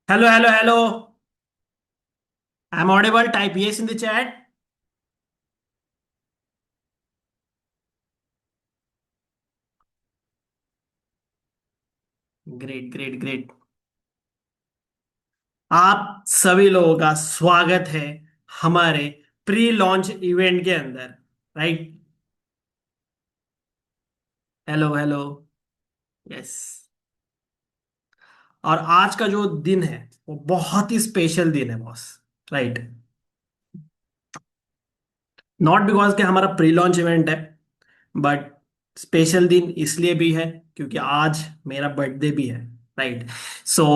Hello, hello, hello. I'm audible. Type yes in the chat. Great great great. आप सभी लोगों का स्वागत है हमारे प्री लॉन्च इवेंट के अंदर। राइट। Hello hello. यस। और आज का जो दिन है वो बहुत ही स्पेशल दिन है बॉस। राइट। नॉट बिकॉज कि हमारा प्री लॉन्च इवेंट है, बट स्पेशल दिन इसलिए भी है क्योंकि आज मेरा बर्थडे भी है। Right. So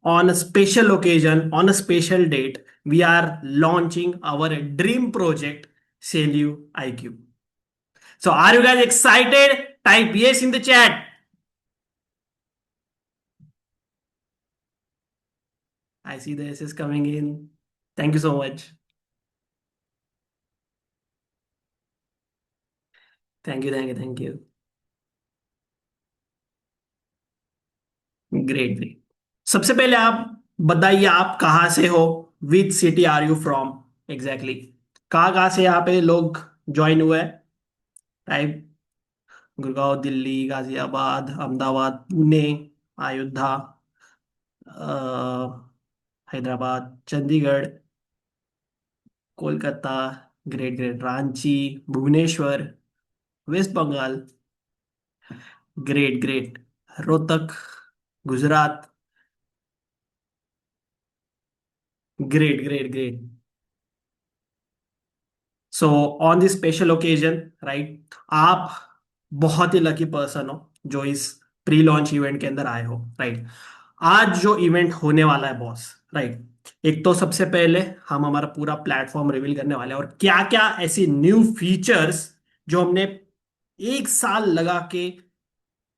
on a special occasion, on a special date, we are launching our dream project Selio IQ. So are you guys excited? Type yes in the chat. I see the SS coming in. Thank you so much. Thank you, thank you, thank you. Great great. सबसे पहले आप बताइए आप कहाँ से हो, which city are you from exactly. कहाँ से यहाँ पे लोग ज्वाइन हुए हैं। Type Gurgaon, Delhi, Ghaziabad, Ahmedabad, Pune, Ayodhya, Hyderabad, Chandigarh, Kolkata, great great, Ranchi, Bhubaneswar, West Bengal, great great, Rohtak, Gujarat, great great great. So on this special occasion, right, आप बहुत ही लकी पर्सन हो जो इस प्री लॉन्च इवेंट के अंदर आए हो। राइट। आज जो इवेंट होने वाला है बॉस, राइट, एक तो सबसे पहले हम हमारा पूरा प्लेटफॉर्म रिवील करने वाले हैं और क्या क्या ऐसी न्यू फीचर्स जो हमने एक साल लगा के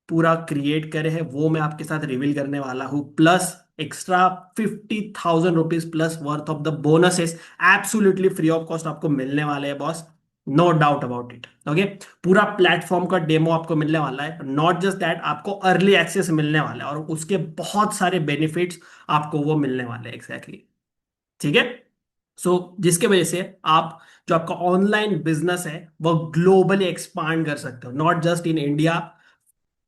पूरा क्रिएट करे हैं वो मैं आपके साथ रिवील करने वाला हूँ। Plus extra 50,000 rupees plus worth of the bonuses absolutely free of cost आपको मिलने वाले हैं boss. No doubt about it. Okay. पूरा प्लेटफॉर्म का डेमो आपको मिलने वाला है। नॉट जस्ट दैट, आपको अर्ली एक्सेस मिलने वाला है और उसके बहुत सारे बेनिफिट्स आपको वो मिलने वाले हैं एग्जैक्टली। ठीक है। सो जिसके वजह से आप जो आपका ऑनलाइन बिजनेस है वो ग्लोबली एक्सपांड कर सकते हो, not just in India,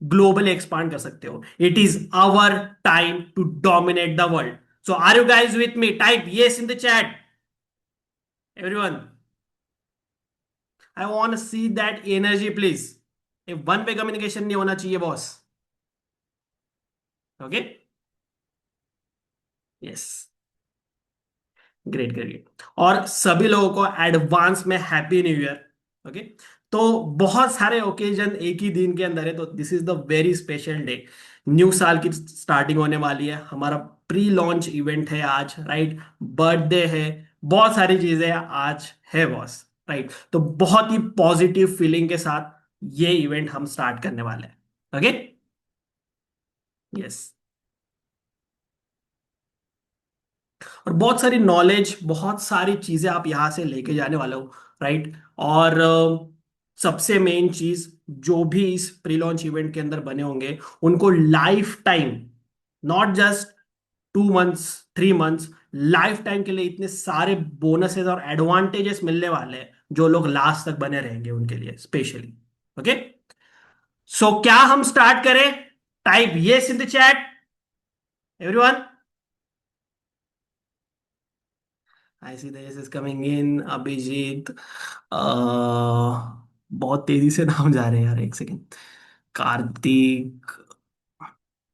globally expand कर सकते हो। It is our time to dominate the world. So are you guys with me? Type yes in the chat everyone. I want see that energy please. ये one way communication नहीं होना चाहिए boss. Okay. Yes. Great great great. और सभी लोगों को advance में happy new year. Okay. तो बहुत सारे ओकेजन एक ही दिन के अंदर है, तो this is the very special day. New साल की स्टार्टिंग होने वाली है, हमारा प्री लॉन्च इवेंट है आज। राइट। बर्थडे है, बहुत सारी चीजें आज है बॉस। राइट। तो बहुत ही पॉजिटिव फीलिंग के साथ ये इवेंट हम स्टार्ट करने वाले हैं। ओके। यस। और बहुत सारी नॉलेज, बहुत सारी चीजें आप यहां से लेके जाने वाले हो। राइट। और सबसे मेन चीज, जो भी इस प्री लॉन्च इवेंट के अंदर बने होंगे उनको life time, not just 2 months, 3 months, life time के लिए इतने सारे बोनसेस और एडवांटेजेस मिलने वाले हैं जो लोग लास्ट तक बने रहेंगे उनके लिए स्पेशली। ओके। सो क्या हम स्टार्ट करें? Type yes in the chat everyone. I see this is coming in. Abhijit, बहुत तेजी से नाम जा रहे हैं यार, एक second. Kartik,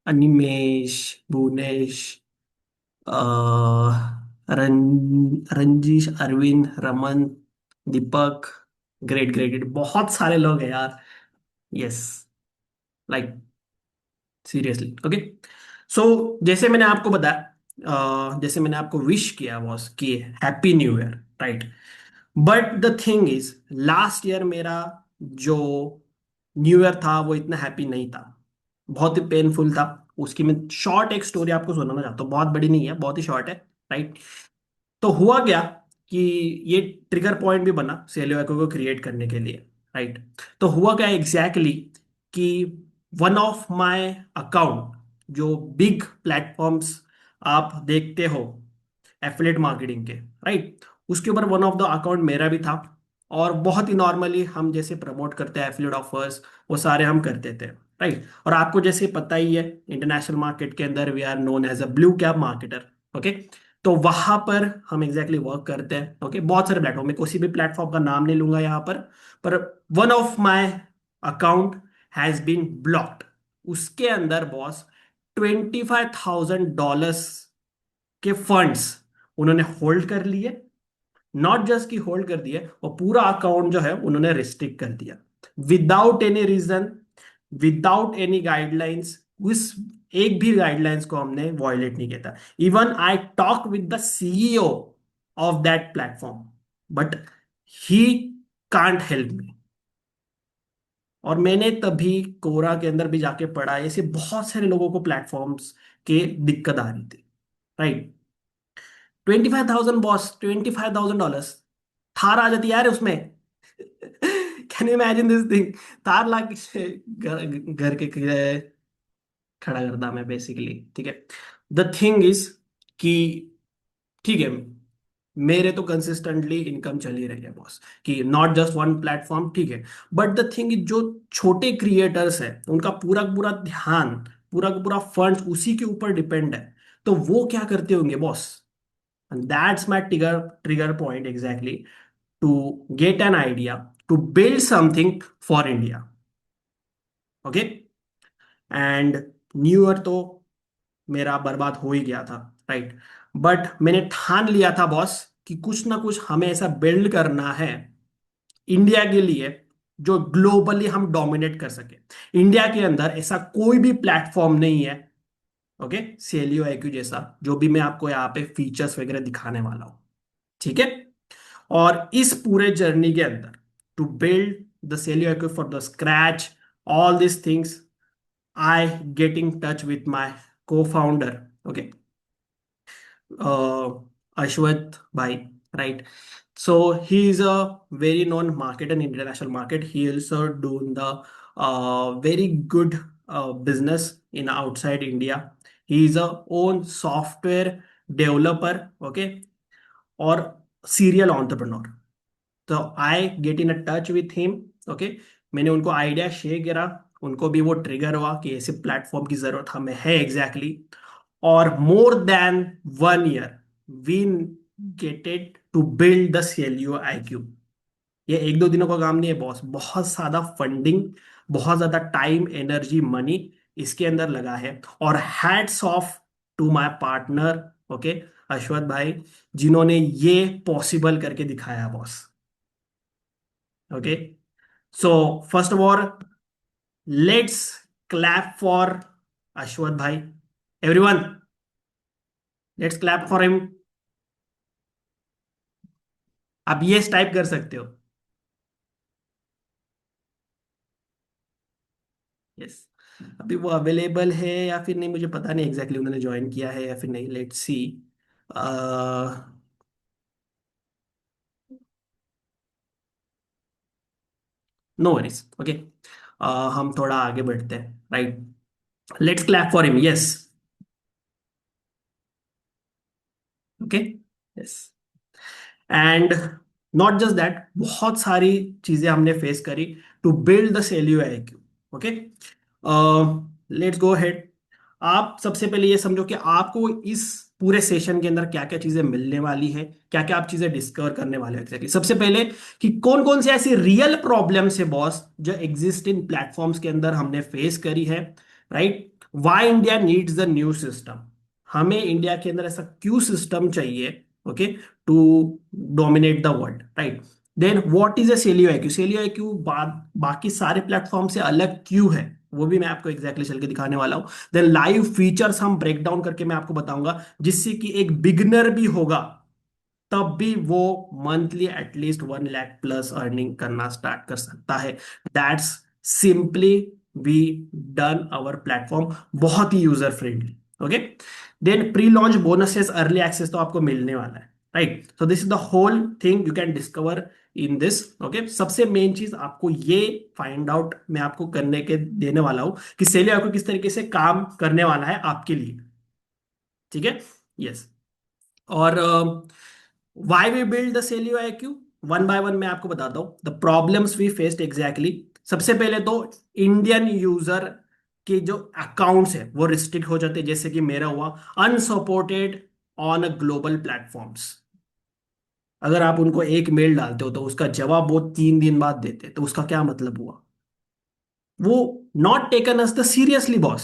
Animesh, Bhuvnesh, Ranjish, Arvind, Raman, Deepak. Great great great, बहुत सारे लोग हैं यार। Yes. Like seriously. Okay. So जैसे मैंने आपको बताया, जैसे मैंने आपको विश किया बॉस कि happy new year. Right. But the thing is, last year मेरा जो न्यू ईयर था वो इतना हैप्पी नहीं था, बहुत ही पेनफुल था। उसकी मैं शॉर्ट एक स्टोरी आपको सुनाना चाहता हूँ, बहुत बड़ी नहीं है, बहुत ही शॉर्ट है। राइट। तो हुआ क्या कि ये ट्रिगर पॉइंट भी बना सेलियो को क्रिएट करने के लिए। राइट। तो हुआ क्या एग्जैक्टली कि वन ऑफ माय अकाउंट जो बिग प्लेटफॉर्म्स आप देखते हो एफिलेट मार्केटिंग के, राइट, उसके ऊपर वन ऑफ द अकाउंट मेरा भी था। और बहुत ही नॉर्मली हम जैसे प्रमोट करते हैं एफिलेट ऑफर्स, वो सारे हम करते थे, राइट। और आपको जैसे पता ही है, इंटरनेशनल मार्केट के अंदर we are known as a blue cap marketer, okay. तो वहां पर हम एग्जैक्टली वर्क करते हैं, ओके। बहुत सारे प्लेटफॉर्म, मैं किसी भी प्लेटफॉर्म का नाम नहीं लूंगा यहाँ पर one of my account has been blocked. उसके अंदर बॉस $25,000 के फंड्स उन्होंने होल्ड कर लिए। नॉट जस्ट की होल्ड कर दिए, और पूरा अकाउंट जो है उन्होंने रिस्ट्रिक्ट कर दिया, without any reason, without any guidelines. उस एक भी गाइडलाइंस को हमने वॉयलेट नहीं किया था। Even I talk with the CEO of that platform, but he can't help me. और मैंने तभी कोरा के अंदर भी जाके पढ़ा, ऐसे बहुत सारे लोगों को प्लेटफॉर्म्स के दिक्कत आ रही थी, राइट। 25,000 बॉस, $25,000 थार आ जाती है यार उसमें। Can you imagine this thing? Thar ला के घर घर के खड़ा करता मैं बेसिकली, ठीक है। द थिंग इज कि ठीक है, मेरे तो कंसिस्टेंटली इनकम चल ही रही है बॉस, कि नॉट जस्ट वन प्लेटफॉर्म, ठीक है। बट द थिंग इज, जो छोटे क्रिएटर्स है उनका पूरा पूरा ध्यान, पूरा पूरा फंड उसी के ऊपर डिपेंड है। तो वो क्या करते होंगे boss? And that's my trigger point exactly, to get an idea, to build something for India. Okay. And new year तो मेरा बर्बाद हो ही गया था, राइट। बट मैंने ठान लिया था बॉस कि कुछ ना कुछ हमें ऐसा बिल्ड करना है इंडिया के लिए, जो ग्लोबली हम डोमिनेट कर सके। इंडिया के अंदर ऐसा कोई भी प्लेटफॉर्म नहीं है, ओके, सेलियो IQ जैसा, जो भी मैं आपको यहाँ पे फीचर्स वगैरह दिखाने वाला हूँ, ठीक है। और इस पूरे जर्नी के अंदर, to build the Selio IQ for the scratch, all this things, I get in touch with my cofounder, okay, Ashwath Bhai, right? So he is a very known market in international market. He also doing the very good business in outside India. He is a own software developer, okay, or serial entrepreneur. तो आई get in touch with him, okay. मैंने उनको idea share करा, उनको भी वो trigger हुआ कि ऐसे प्लेटफॉर्म की जरूरत हमें है एग्जैक्टली exactly. और more than 1 year we gated to build the Selio IQ। ये एक दो दिनों का काम नहीं है बॉस, बहुत ज्यादा फंडिंग, बहुत ज्यादा टाइम, एनर्जी, मनी इसके अंदर लगा है। और hats off to my partner, okay, Ashwath भाई, जिन्होंने ये पॉसिबल करके दिखाया boss, okay. So first of all, let's clap for Ashwath भाई, everyone, let's clap for him. आप यस टाइप कर सकते हो, यस। अभी वो अवेलेबल है या फिर नहीं मुझे पता नहीं, एग्जैक्टली उन्होंने ज्वाइन किया है या फिर नहीं, let's see. No worries, okay. हम थोड़ा आगे बढ़ते हैं, right. Let's clap for him, yes, okay, yes. And not just that, बहुत सारी चीजें हमने फेस करी to build the Selio IQ, okay. Let's go head. आप सबसे पहले ये समझो कि आपको इस पूरे सेशन के अंदर क्या क्या चीजें मिलने वाली हैं, क्या क्या आप चीजें डिस्कवर करने वाले हो एग्जैक्टली। सबसे पहले कि कौन कौन से ऐसी रियल प्रॉब्लम्स है बॉस जो एग्जिस्ट इन प्लेटफॉर्म्स के अंदर हमने फेस करी है, right. Why India needs the new system, हमें इंडिया के अंदर ऐसा क्यों सिस्टम चाहिए, okay, to dominate the world, right. Then what is a Selio IQ, Selio IQ बाकी सारे प्लेटफॉर्म से अलग क्यों है, वो भी मैं आपको एग्जैक्टली चल के दिखाने वाला हूं। देन लाइव फीचर्स हम ब्रेक डाउन करके मैं आपको बताऊंगा, जिससे कि एक बिगनर भी होगा तब भी वो monthly at least 1 lakh plus earning करना स्टार्ट कर सकता है। That's simply we done our platform, बहुत ही user friendly, okay. Then pre launch bonuses, early access तो आपको मिलने वाला है, right. So this is the whole thing you can discover in this, okay. सबसे मेन चीज आपको ये फाइंड आउट मैं आपको करने के देने वाला हूं कि सेलियो आपको किस तरीके से काम करने वाला है आपके लिए। ठीक है। यस। और why we build the Selio IQ, one by one मैं आपको बताता हूँ the problems we faced exactly. सबसे पहले तो इंडियन यूजर के जो अकाउंट्स है वो रिस्ट्रिक्ट हो जाते हैं, जैसे कि मेरा हुआ, unsupported on a global platforms. अगर आप उनको एक मेल डालते हो तो उसका जवाब वो 3 दिन बाद देते, तो उसका क्या मतलब हुआ? वो not taken us the seriously boss,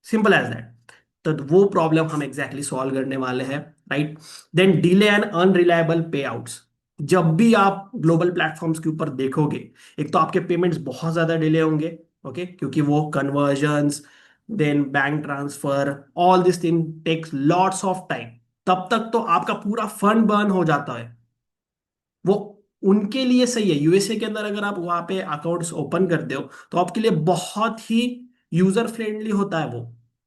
simple as that. तो वो प्रॉब्लम हम एग्जैक्टली सॉल्व करने वाले हैं, right. Then delay and unreliable payouts. जब भी आप ग्लोबल प्लेटफॉर्म्स के ऊपर देखोगे, एक तो आपके पेमेंट्स बहुत ज्यादा डिले होंगे, ओके, क्योंकि वो conversions, then bank transfer, all this thing takes lots of time. तब तक तो आपका पूरा फंड बर्न हो जाता है। वो उनके लिए सही है, यूएसए के अंदर अगर आप वहां पे अकाउंट्स ओपन करते हो तो आपके लिए बहुत ही यूजर फ्रेंडली होता है वो।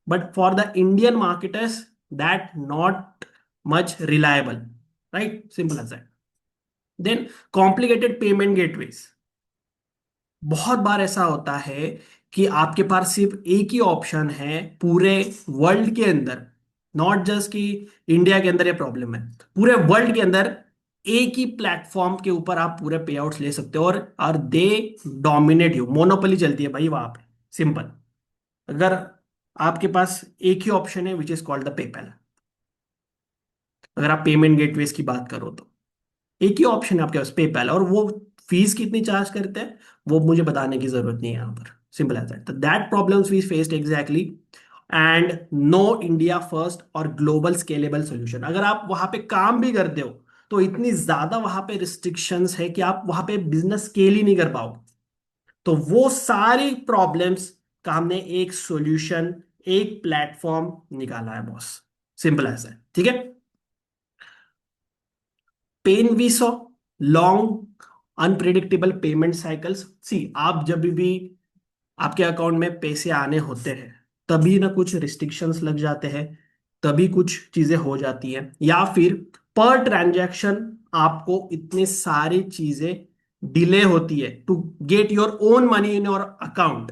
But for the Indian marketers, that not much reliable, right, simple as that. Then complicated payment gateways. बहुत बार ऐसा होता है कि आपके पास सिर्फ एक ही ऑप्शन है पूरे वर्ल्ड के अंदर, नॉट जस्ट कि इंडिया के अंदर ये प्रॉब्लम है, पूरे वर्ल्ड के अंदर एक ही प्लेटफॉर्म के ऊपर आप पूरे पे आउट्स ले सकते हो, और दे डोमिनेट यू, मोनोपोली चलती है भाई वहां पे, सिंपल। अगर आपके पास एक ही ऑप्शन है which is called the PayPal, अगर आप पेमेंट गेटवेज की बात करो तो एक ही ऑप्शन है आपके पास, पेपैल। और वो फीस कितनी चार्ज करते हैं वो मुझे बताने की जरूरत नहीं है यहाँ पर, सिंपल एज दैट। तो that problems we faced exactly, and no India first और ग्लोबल स्केलेबल सॉल्यूशन। अगर आप वहां पे काम भी करते हो तो इतनी ज्यादा वहां पे रिस्ट्रिक्शंस है कि आप वहां पे बिजनेस स्केल ही नहीं कर पाओ। तो वो सारी प्रॉब्लम्स का हमने एक सॉल्यूशन, एक प्लेटफॉर्म निकाला है बॉस, सिंपल एज है, ठीक है। Pain we saw, long unpredictable payment cycles. See, आप जब भी आपके अकाउंट में पैसे आने होते हैं तभी ना कुछ रिस्ट्रिक्शंस लग जाते हैं, तभी कुछ चीजें हो जाती हैं, या फिर पर ट्रांजैक्शन आपको इतनी सारी चीजें डिले होती है to get your own money in your account.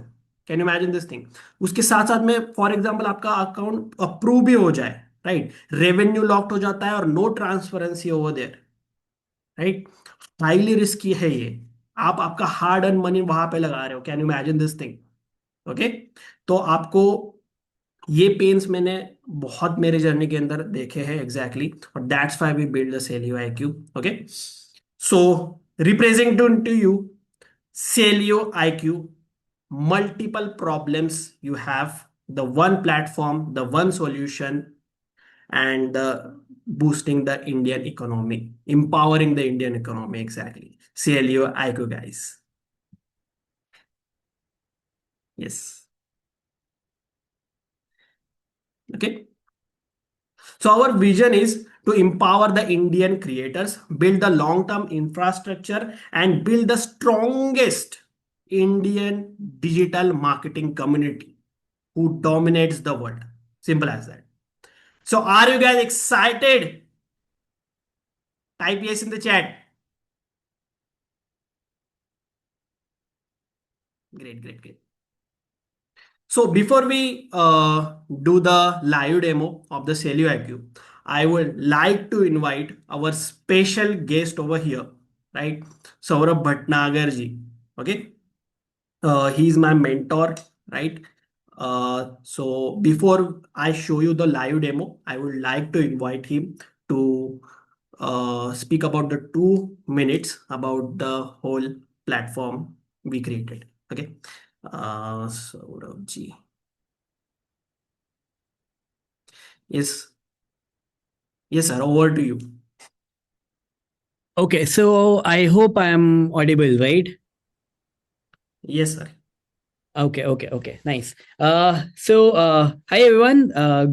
Can you imagine this thing? उसके साथ साथ में फॉर एग्जांपल आपका अकाउंट अप्रूव भी हो जाए, राइट, रेवेन्यू लॉक्ड हो जाता है और no transparency over there, right. Highly risky है ये, आप आपका हार्ड अर्न मनी वहां पे लगा रहे हो, can you imagine this thing? Okay. तो आपको ये पेन्स मैंने बहुत मेरे जर्नी के अंदर देखे हैं एग्जैक्टली, और that's why we build the Selio IQ। Okay. So representing to you Selio IQ, multiple problems you have, the one platform, the one solution, and the boosting the Indian economy, empowering the Indian economy, exactly. CLU IQ, guys. Yes. Okay. So our vision is to empower the Indian creators, build the long-term infrastructure, and build the strongest Indian digital marketing community who dominates the world. Simple as that. So are you guys excited? Type yes in the chat. Great, great, great. So before we do the live demo of the Celio IQ, I would like to invite our special guest over here, right? Saurabh Bhatnagar ji. Okay. He is my mentor, right? So before I show you the live demo, I would like to invite him to speak about the 2 minutes about the whole platform we created. Okay. Saurabh ji. Yes, yes, sir. Over to you. Okay, so I hope I'm audible, right? Yes, sir. Okay, nice. Hi everyone.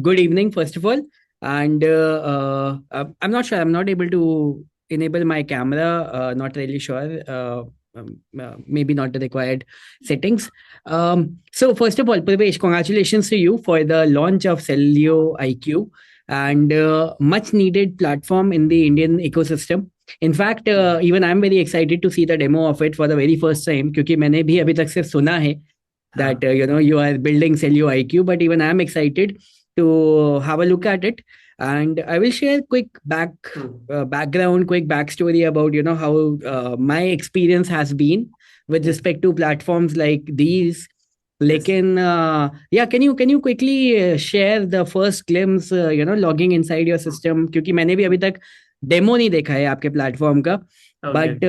Good evening, first of all. And I'm not sure. I'm not able to enable my camera. Not really sure. Maybe not the required settings. So first of all, Pravesh, congratulations to you for the launch of Cellio IQ and much needed platform in the Indian ecosystem. In fact, even I'm very excited to see the demo of it for the very first time क्योंकि मैंने भी अभी तक सिर्फ सुना है that हाँ. you are building Cellio IQ, but even I'm excited to have a look at it. And I will share quick background, quick backstory about how my experience has been with Hmm. respect to platforms like these. Yes. लेकिन yeah, can you quickly share the first glimpse, logging inside your system, क्योंकि मैंने भी अभी तक demo नहीं देखा है आपके प्लेटफॉर्म का. Okay. But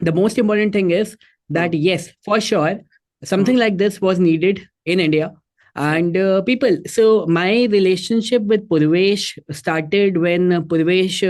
the most important thing is that Hmm. yes, for sure, something Hmm. like this was needed in India. Right. And people, so my relationship with Purvesh started when Purvesh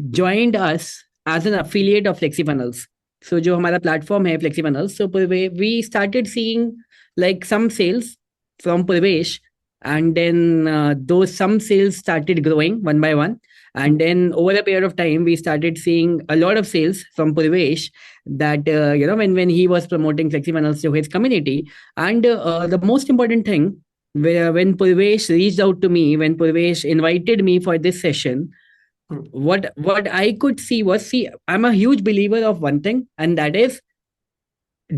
joined us as an affiliate of FlexiFunnels. So जो हमारा platform है FlexiFunnels, so we started seeing like some sales from Purvesh, and then those some sales started growing one by one. And Hmm. then over a period of time, we started seeing a lot of sales from Purvesh, that when he was promoting FlexiFunnels to his community. And the most important thing, where when Purvesh reached out to me, when Purvesh invited me for this session, Hmm. what I could see was, see, I'm a huge believer of one thing, and that is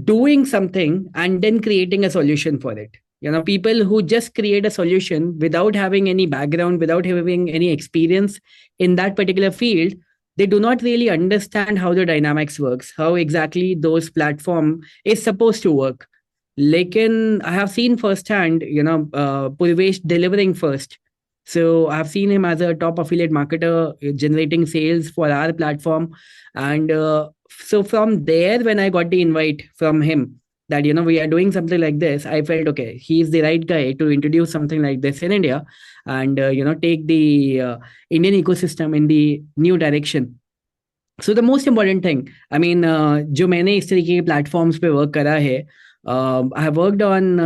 doing something and then creating a solution for it. People who just create a solution without having any background, without having any experience in that particular field, they do not really understand how the dynamics works, how exactly those platform is supposed to work. Lekin I have seen firsthand, Purvesh delivering first. So I've seen him as a top affiliate marketer, generating sales for our platform. And so from there, when I got the invite from him that we are doing something like this, I felt okay, he's the right guy to introduce something like this in India, and take the Indian ecosystem in the new direction. So the most important thing, I mean, जो मैंने इस तरीके के platforms पे work करा है, I have worked on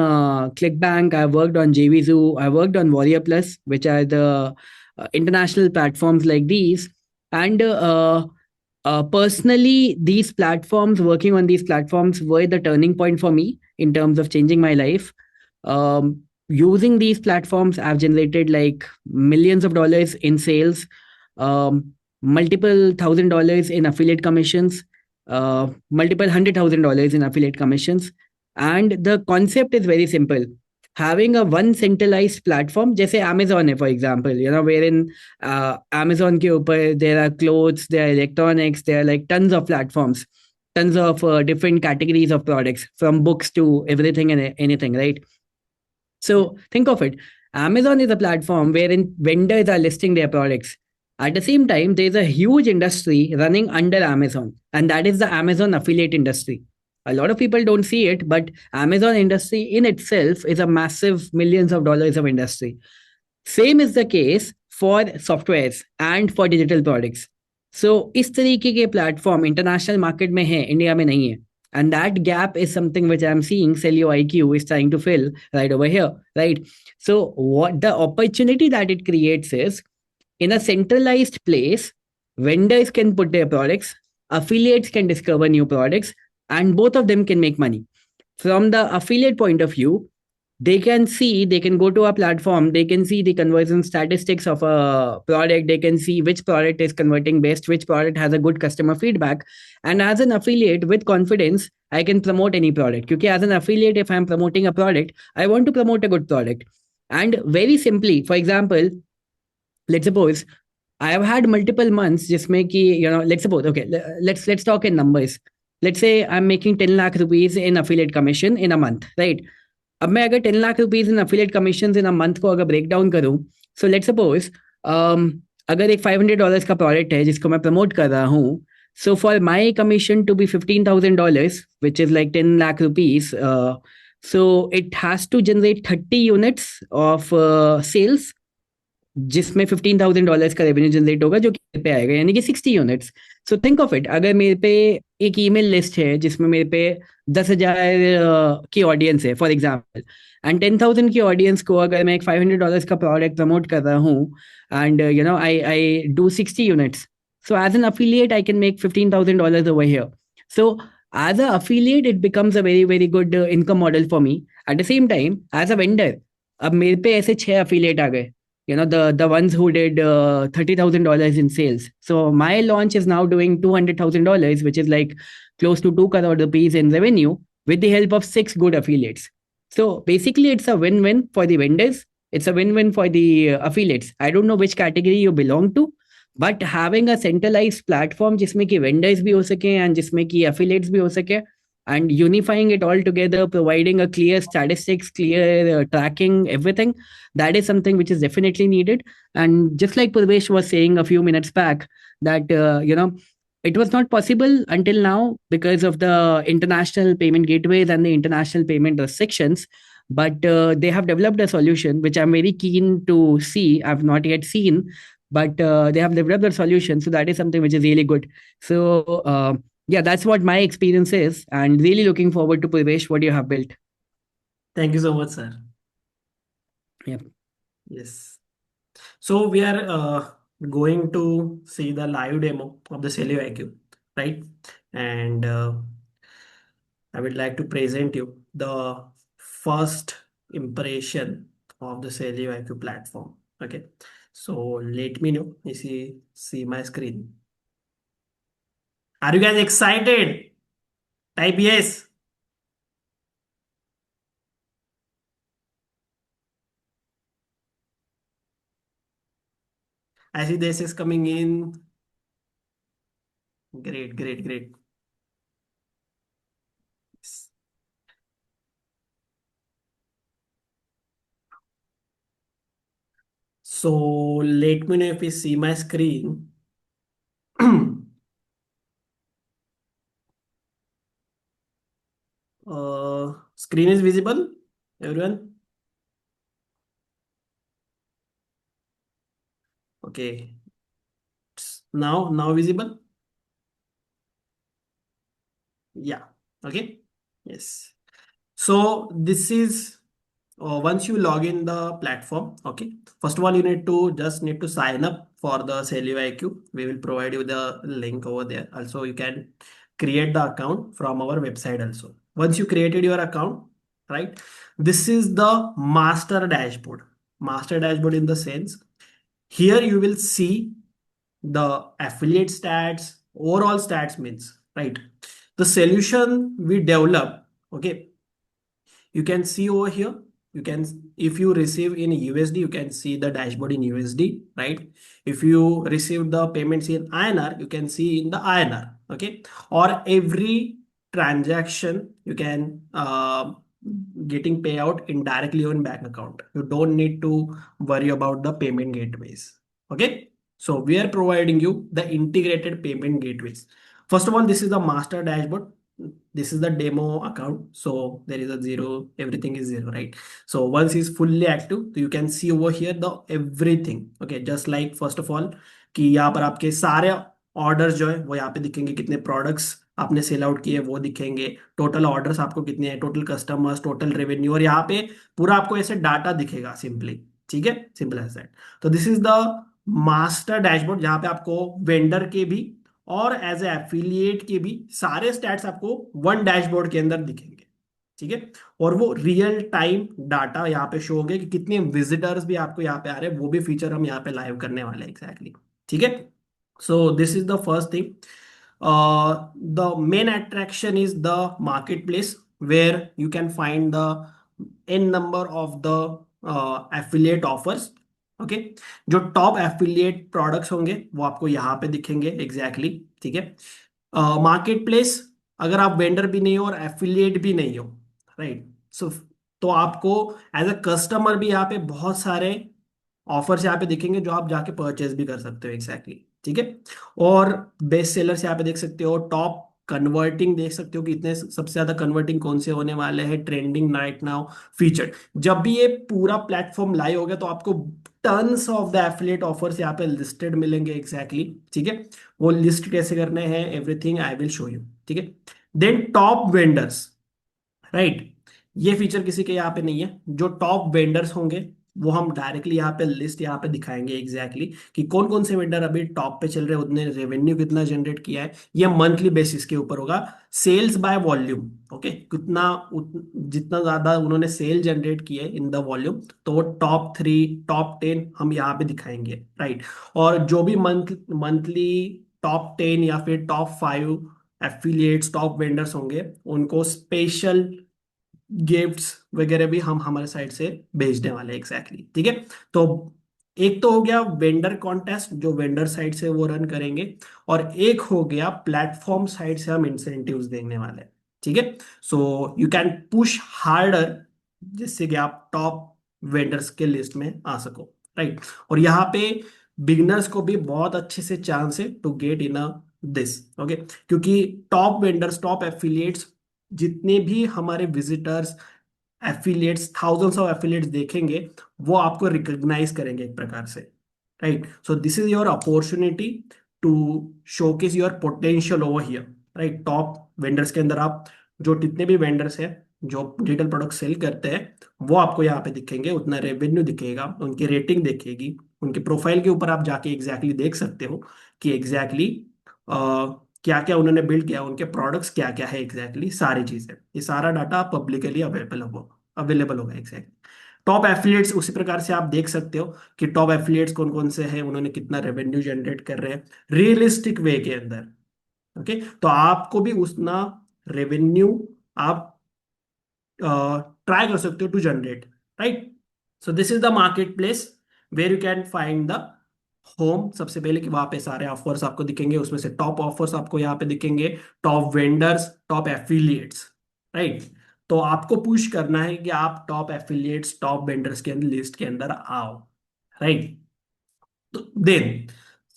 ClickBank, I have worked on JVZoo, I have worked on Warrior Plus, which are the international platforms like these. And personally, these platforms, working on these platforms, were the turning point for me in terms of changing my life. Using these platforms, I've generated like millions of dollars in sales, multiple $1,000 in affiliate commissions, multiple $100,000 in affiliate commissions. And the concept is very simple. Having a one centralized platform, जैसे Amazon है, for example, wherein Amazon के ऊपर there are clothes, there are electronics, there are like tons of platforms, tons of different categories of products, from books to everything and anything, right? So think of it. Amazon is a platform wherein vendors are listing their products. At the same time, there's a huge industry running under Amazon, and that is the Amazon affiliate industry. A lot of people don't see it, but Amazon industry in itself is a massive millions of dollars of industry. Same is the case for softwares and for digital products. So इस तरीके के platform international market में है, India में नहीं है. And that gap is something which I'm seeing Cellio IQ is trying to fill right over here, right? So what the opportunity that it creates is, in a centralized place, vendors can put their products, affiliates can discover new products, and both of them can make money. From the affiliate point of view, they can go to a platform, they can see the conversion statistics of a product, they can see which product is converting best, which product has a good customer feedback. And as an affiliate, with confidence, I can promote any product, because as an affiliate, if I'm promoting a product, I want to promote a good product. And very simply, for example, let's suppose I have had multiple months जिसमें कि let's suppose, okay, let's talk in numbers. Let's say I'm making 10 lakh rupees in affiliate commission in a month, right? अब मैं अगर 10 lakh rupees in affiliate commission in a month को अगर break down करूं, so let's suppose, अगर एक $500 का product है जिसको मैं प्रमोट कर रहा हूं, so for my commission to be $15,000, which is like 10 lakh rupees, so it has to generate 30 units of sales, जिसमें $15,000 का रेवेन्यू जनरेट होगा, जो कि पे आएगा, यानी कि 60 units. So think of it, अगर मेरे पे एक ईमेल लिस्ट है जिसमें मेरे पे 10,000 की ऑडियंस है, फॉर एग्जाम्पल, एंड 10,000 की ऑडियंस को अगर मैं एक $500 का प्रोडक्ट प्रमोट कर रहा हूँ, and I do 60 units, so as an affiliate I can make $15,000 over here. So as an affiliate it becomes a very very good income model for me. At the same time, as a vendor, अब मेरे पे ऐसे 6 affiliate आ गए, the ones who did $30,000 in sales. So my launch is now doing $200,000, which is like close to 2 crore rupees in revenue, with the help of 6 good affiliates. So basically, it's a win-win for the vendors. It's a win-win for the affiliates. I don't know which category you belong to, but having a centralized platform जिसमें कि vendors भी हो सके and जिसमें कि affiliates भी हो सके, and unifying it all together, providing a clear statistics, clear tracking, everything, that is something which is definitely needed. And just like Purvesh was saying a few minutes back, that it was not possible until now because of the international payment gateways and the international payment restrictions. But they have developed a solution which I'm very keen to see. I've not yet seen, but they have developed a solution. So that is something which is really good. So yeah, that's what my experience is, and really looking forward to Purvesh what you have built. Thank you so much, sir. Yeah. Yes. So we are going to see the live demo of the Celio IQ, right? And I would like to present you the first impression of the Celio IQ platform. Okay. So let me know if you see my screen. Are you guys excited? Type yes. I see this is coming in. Great, great, great. So let me know if you see my screen. Screen is visible, everyone? Okay. Now visible? Yeah. Okay. Yes. So this is once you log in the platform, okay. First of all, you need to sign up for the Celio IQ. We will provide you the link over there. Also, you can create the account from our website also. Once you created your account, right? This is the master dashboard. Master dashboard in the sense here you will see the affiliate stats, overall stats means, right? The solution we develop, okay, you can see over here, you can, if you receive in USD, you can see the dashboard in USD, right? If you receive the payments in INR, you can see in the INR, okay? Or every transaction you can getting payout indirectly on bank account. You don't need to worry about the payment gateways, okay? So we are providing you the integrated payment gateways. First of all, this is the master dashboard. This is the demo account, so there is a zero, everything is zero, right? So once it's fully active, so you can see over here the everything, okay? Just like first of all कि यहाँ पर आपके सारे orders जो है वो यहाँ पे दिखेंगे, कितने प्रोडक्ट्स आपने सेल आउट किए वो दिखेंगे, टोटल ऑर्डर्स आपको कितने हैं, टोटल कस्टमर्स, टोटल रेवेन्यू, और यहाँ पे पूरा आपको ऐसे डाटा दिखेगा सिंपली, ठीक है, सिंपल एज दैट। तो this is the master dashboard जहाँ पे आपको वेंडर के भी और एज ए एफिलिएट के भी सारे स्टैट्स आपको वन डैशबोर्ड के अंदर दिखेंगे, ठीक है। और वो रियल टाइम डाटा यहाँ पे शो होंगे कि कितने विजिटर्स भी आपको यहाँ पे आ रहे हैं, वो भी फीचर हम यहाँ पे लाइव करने वाले हैं एग्जैक्टली, ठीक है। So this is the first thing. The main attraction is the marketplace where you can find the n number of the affiliate offers. Okay, जो टॉप एफिलिएट प्रोडक्ट्स होंगे वो आपको यहाँ पे दिखेंगे एग्जैक्टली, ठीक है। मार्केट प्लेस, अगर आप वेंडर भी नहीं हो और एफिलिएट भी नहीं हो, राइट, सो तो आपको एज अ कस्टमर भी यहाँ पे बहुत सारे ऑफर्स यहाँ पे दिखेंगे जो आप जाके परचेज भी कर सकते हो एग्जैक्टली, ठीक है। और बेस्ट सेलर्स यहाँ पे देख सकते हो, टॉप कन्वर्टिंग देख सकते हो कि इतने सबसे ज्यादा कन्वर्टिंग कौन से होने वाले हैं, ट्रेंडिंग राइट नाउ, फीचर्ड। जब भी ये पूरा प्लेटफॉर्म लाइव हो गया तो आपको tons of the affiliate offers यहाँ पे लिस्टेड मिलेंगे एग्जैक्टली, ठीक है। वो लिस्ट कैसे करने हैं, everything I will show you, ठीक है। देन टॉप वेंडर्स, राइट, ये फीचर किसी के यहाँ पे नहीं है। जो टॉप वेंडर्स होंगे वो हम डायरेक्टली यहाँ पे लिस्ट यहाँ पे दिखाएंगे एग्जैक्टली कि कौन कौन से वेंडर अभी टॉप पे चल रहे हैं, उतने रेवेन्यू कितना जनरेट किया है, ये मंथली बेसिस के ऊपर होगा। सेल्स बाय वॉल्यूम, ओके, कितना जितना ज्यादा उन्होंने सेल जनरेट किए इन द वॉल्यूम, तो वो टॉप 3 टॉप 10 हम यहाँ पे दिखाएंगे, राइट। और जो भी मंथली टॉप 10 या फिर टॉप 5 एफिलिएट्स टॉप वेंडर्स होंगे उनको स्पेशल गिफ्ट्स वगैरह भी हम हमारे साइड से भेजने वाले हैं एग्जैक्टली, ठीक है। तो एक तो हो गया वेंडर कॉन्टेस्ट जो वेंडर साइड से वो रन करेंगे, और एक हो गया प्लेटफॉर्म साइड से हम इंसेंटिव्स देने वाले हैं, ठीक है। सो यू कैन पुश हार्डर, जिससे कि आप टॉप वेंडर्स के लिस्ट में आ सको, राइट। और यहाँ पे बिगनर्स को भी बहुत अच्छे से चांस है to get in this, okay. क्योंकि टॉप वेंडर्स, टॉप एफिलिएट्स, जितने भी हमारे visitors, affiliates, thousands of affiliates देखेंगे, वो आपको रिकॉग्नाइज करेंगे एक प्रकार से, right. So this is your opportunity to showcase your potential over here, right. Top vendors के अंदर आप, जो जितने भी वेंडर्स हैं जो डिजिटल प्रोडक्ट सेल करते हैं, वो आपको यहाँ पे दिखेंगे, उतना रेवेन्यू दिखेगा, उनकी रेटिंग दिखेगी, उनके प्रोफाइल के ऊपर आप जाके एग्जैक्टली देख सकते हो कि एग्जैक्टली क्या क्या उन्होंने बिल्ड किया, उनके प्रोडक्ट्स क्या क्या है, एग्जैक्टली सारी चीजें, ये सारा डाटा पब्लिकली अवेलेबल होगा एग्जैक्टली। टॉप एफिलिएट्स उसी प्रकार से आप देख सकते हो कि टॉप एफिलिएट्स कौन कौन से हैं, उन्होंने कितना रेवेन्यू जनरेट कर रहे हैं रियलिस्टिक वे के अंदर, ओके। तो आपको भी उतना रेवेन्यू आप ट्राई कर सकते हो to generate, right. So this is the marketplace where you can find the home. सबसे पहले कि वहां पे सारे ऑफर्स आपको दिखेंगे, उसमें से टॉप ऑफर्स आपको यहाँ पे दिखेंगे, top vendors, top affiliates, right. तो आपको पुश करना है कि आप टॉप एफिलिएट्स, टॉप वेंडर्स के लिस्ट के अंदर आओ, राइट। तो देन